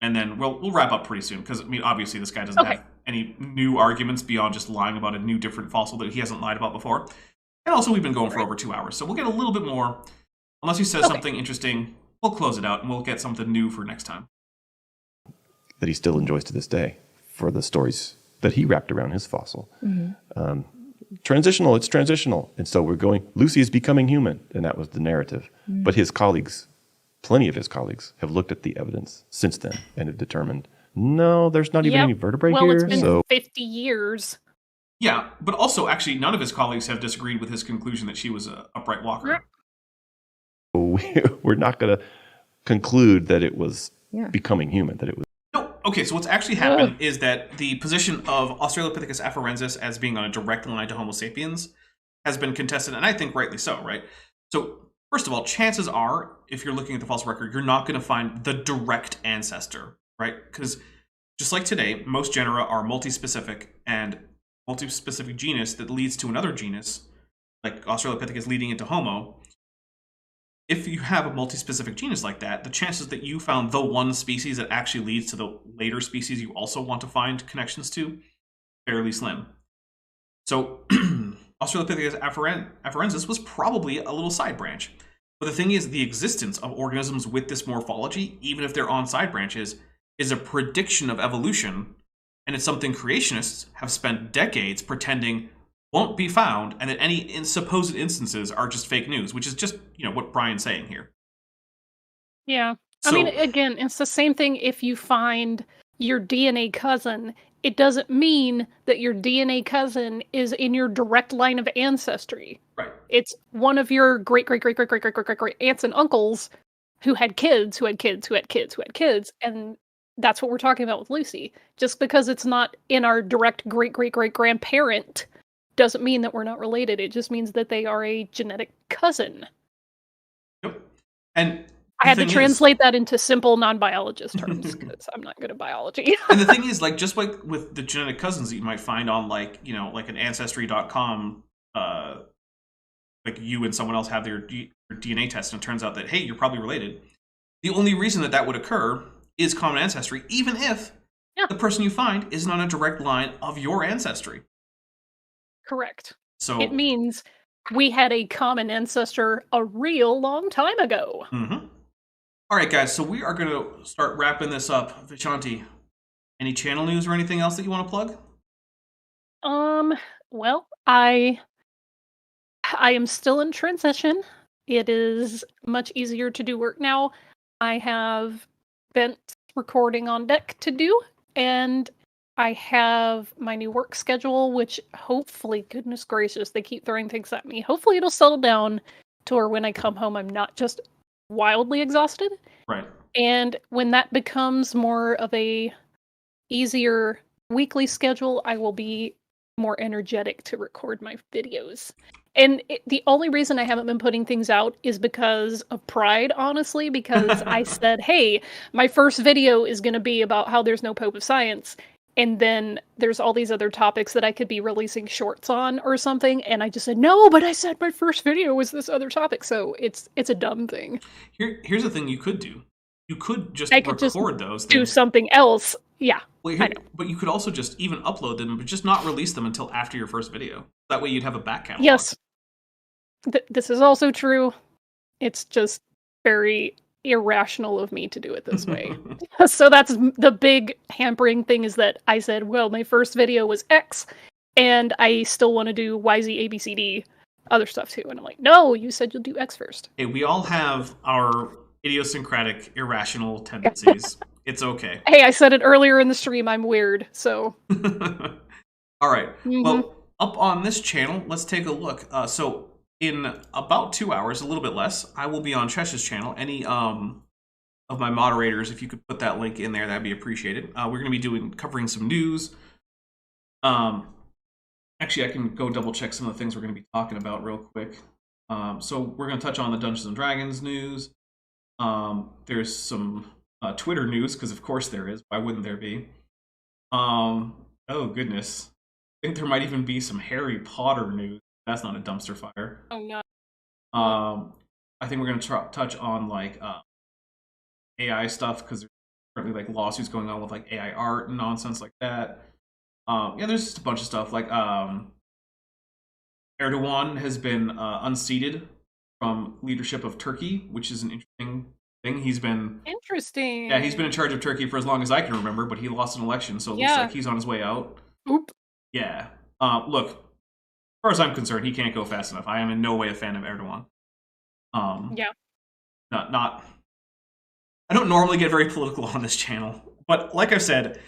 then we'll wrap up pretty soon, because, I mean, obviously this guy doesn't have any new arguments beyond just lying about a new different fossil that he hasn't lied about before. And also, we've been going for over 2 hours, so we'll get a little bit more. Unless he says something interesting, we'll close it out, and we'll get something new for next time. That he still enjoys to this day for the stories that he wrapped around his fossil. Transitional, it's transitional. And so we're going, Lucy is becoming human. And that was the narrative. But his colleagues, plenty of his colleagues, have looked at the evidence since then and have determined No, there's not even Yep. any vertebrae Well, here. it's been So 50 years. Yeah, but also, actually, none of his colleagues have disagreed with his conclusion that she was an upright walker. we're not going to conclude that it was Yeah. becoming human, that it was. No. Okay, so what's actually happened is that the position of Australopithecus afarensis as being on a direct line to Homo sapiens has been contested, and I think rightly so, right? So, first of all, chances are, if you're looking at the fossil record, you're not going to find the direct ancestor, right? Because just like today, most genera are multi-specific, and multi-specific genus that leads to another genus, like Australopithecus leading into Homo. If you have a multi-specific genus like that, the chances that you found the one species that actually leads to the later species you also want to find connections to, fairly slim. So Australopithecus afarensis was probably a little side branch. But the thing is, the existence of organisms with this morphology, even if they're on side branches, is a prediction of evolution, and it's something creationists have spent decades pretending won't be found, and that any supposed instances are just fake news, which is just, what Brian's saying here. Yeah. So, I mean, again, it's the same thing if you find your DNA cousin. It doesn't mean that your DNA cousin is in your direct line of ancestry. right. It's one of your great aunts and uncles who had kids, who had kids, who had kids, who had kids, and that's what we're talking about with Lucy. Just because it's not in our direct great grandparent doesn't mean that we're not related. It just means that they are a genetic cousin. Yep. And I had to translate that into simple non-biologist terms because I'm not good at biology. And the thing is, just like with the genetic cousins that you might find on like an ancestry.com, like you and someone else have their DNA test, and it turns out that, hey, you're probably related. The only reason that would occur is common ancestry, even if the person you find isn't on a direct line of your ancestry. Correct. So it means we had a common ancestor a real long time ago. Mm-hmm. All right, guys, so we are going to start wrapping this up. Vishanti, any channel news or anything else that you want to plug? Well, I am still in transition. It is much easier to do work now. I have bent recording on deck to do, and I have my new work schedule, which hopefully, goodness gracious, they keep throwing things at me. Hopefully it'll settle down to where when I come home, I'm not just wildly exhausted. Right. And when that becomes more of a easier weekly schedule, I will be more energetic to record my videos. And the only reason I haven't been putting things out is because of pride, honestly, because I said, hey, my first video is going to be about how there's no Pope of Science. And then there's all these other topics that I could be releasing shorts on or something. And I just said, no, but I said my first video was this other topic. So it's a dumb thing. Here's the thing you could do. You could just record those. Do something else. Yeah. Well, I know. But you could also just even upload them, but just not release them until after your first video. That way you'd have a back catalog. Yes. This is also true. It's just very irrational of me to do it this way. So that's the big hampering thing, is that I said, well, my first video was X, and I still want to do YZ ABCD other stuff too. And I'm like, no, you said you'll do X first. Hey, we all have our idiosyncratic, irrational tendencies. It's okay. Hey, I said it earlier in the stream, I'm weird, so. All right. Mm-hmm. Well, up on this channel, let's take a look. So in about 2 hours, a little bit less, I will be on Chesh's channel. Any of my moderators, if you could put that link in there, that'd be appreciated. We're going to be covering some news. Actually, I can go double check some of the things we're going to be talking about real quick. So we're going to touch on the Dungeons and Dragons news. There's some Twitter news, because of course there is. Why wouldn't there be? Oh goodness. I think there might even be some Harry Potter news. That's not a dumpster fire. Oh no. I think we're going to touch on AI stuff, because there's currently lawsuits going on with AI art and nonsense like that. Yeah, there's just a bunch of stuff. Erdogan has been unseated from leadership of Turkey, which is an interesting thing. He's been interesting. Yeah, he's been in charge of Turkey for as long as I can remember, but he lost an election, so it looks like he's on his way out. Oop. Yeah. Look, as far as I'm concerned, he can't go fast enough. I am in no way a fan of Erdogan. Yeah. Not. I don't normally get very political on this channel, But like I've said,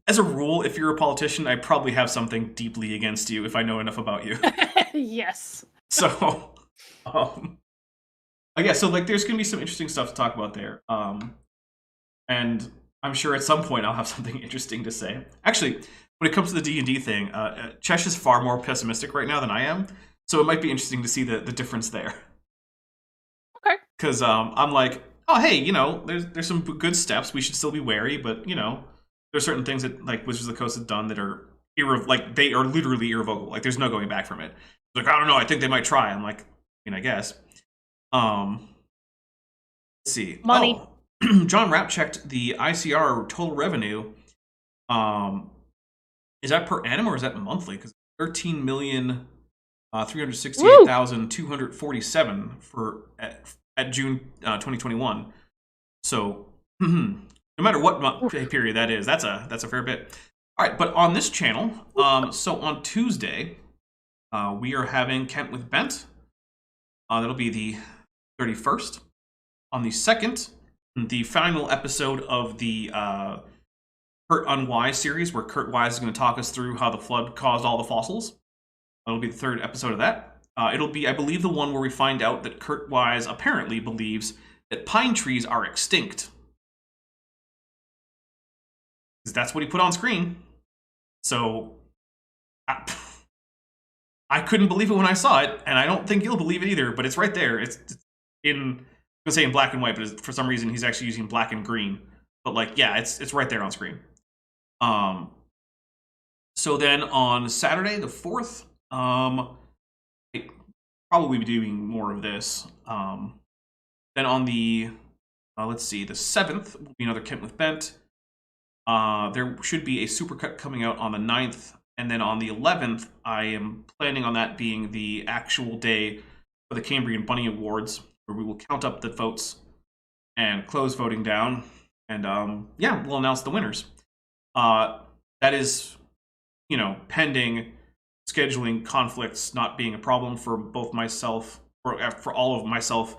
as a rule, if you're a politician, I probably have something deeply against you if I know enough about you. Yes. So, yeah, so like there's going to be some interesting stuff to talk about there. And I'm sure at some point I'll have something interesting to say. Actually, when it comes to the D&D thing, Chesh is far more pessimistic right now than I am. So it might be interesting to see the difference there. Okay. Because I'm like, oh, hey, you know, there's some good steps. We should still be wary, but, you know, there's certain things that, like, Wizards of the Coast have done that are, they are literally irrevocable. Like, there's no going back from it. Like, I don't know, I think they might try. I'm like, I guess. Let's see. Money. Oh, John Rapp checked the ICR total revenue. Is that per annum or is that monthly? Because 13,368,247 for at June 2021. So no matter what period that is, that's a fair bit. All right, but on this channel, so on Tuesday, we are having Kent with Bent. That'll be the 31st. On the 2nd, the final episode of the Kurt Unwise series, where Kurt Wise is going to talk us through how the flood caused all the fossils. That'll be the 3rd episode of that. It'll be, I believe, the one where we find out that Kurt Wise apparently believes that pine trees are extinct. Because that's what he put on screen. So, I couldn't believe it when I saw it, and I don't think you'll believe it either, but it's right there. It's in, I'm going to say in black and white, but for some reason he's actually using black and green. But, like, yeah, it's right there on screen. So then on Saturday, the 4th, I'll probably be doing more of this. Then on the, let's see, the 7th will be another Kent with Bent. There should be a supercut coming out on the 9th. And then on the 11th, I am planning on that being the actual day for the Cambrian Bunny Awards, where we will count up the votes and close voting down. And yeah, we'll announce the winners. That is, you know, pending scheduling conflicts not being a problem for both myself, or for all of myself,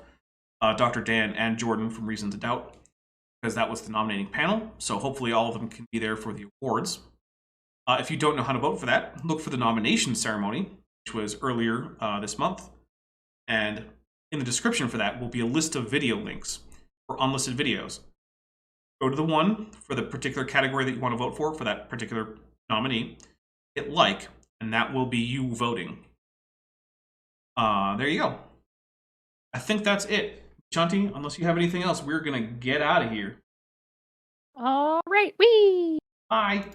Dr. Dan, and Jordan from Reason to Doubt, because that was the nominating panel. So hopefully all of them can be there for the awards. If you don't know how to vote for that, look for the nomination ceremony, which was earlier this month. And in the description for that will be a list of video links for unlisted videos. Go to the one for the particular category that you want to vote for that particular nominee. Hit like, and that will be you voting. There you go. I think that's it. Shanti, unless you have anything else, we're going to get out of here. All right, wee! Bye.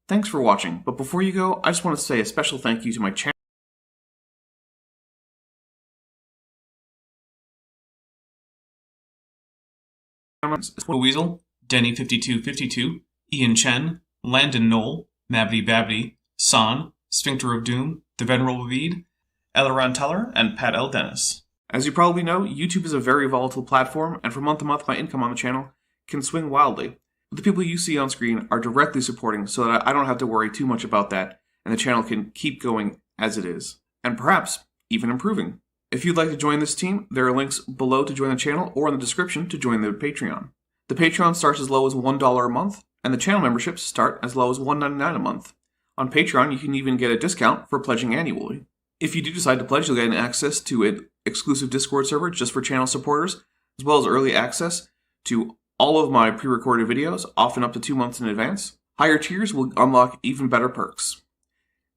Thanks for watching, but before you go, I just want to say a special thank you to my channel. Weasel, Denny5252, Ian Chen, Landon Knoll, Mabdy Babdy, San, Sphincter of Doom, The Venerable Veed, Eleran Teller, and Pat L. Dennis. As you probably know, YouTube is a very volatile platform, and from month to month my income on the channel can swing wildly. But the people you see on screen are directly supporting so that I don't have to worry too much about that, and the channel can keep going as it is, and perhaps even improving. If you'd like to join this team, there are links below to join the channel or in the description to join the Patreon. The Patreon starts as low as $1 a month, and the channel memberships start as low as $1.99 a month. On Patreon, you can even get a discount for pledging annually. If you do decide to pledge, you'll get access to an exclusive Discord server just for channel supporters, as well as early access to all of my pre-recorded videos, often up to 2 months in advance. Higher tiers will unlock even better perks.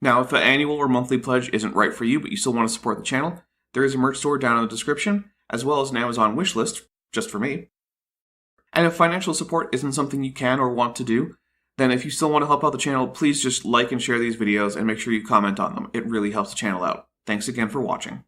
Now, if the annual or monthly pledge isn't right for you, but you still want to support the channel, there is a merch store down in the description, as well as an Amazon wishlist, just for me. And if financial support isn't something you can or want to do, then if you still want to help out the channel, please just like and share these videos and make sure you comment on them. It really helps the channel out. Thanks again for watching.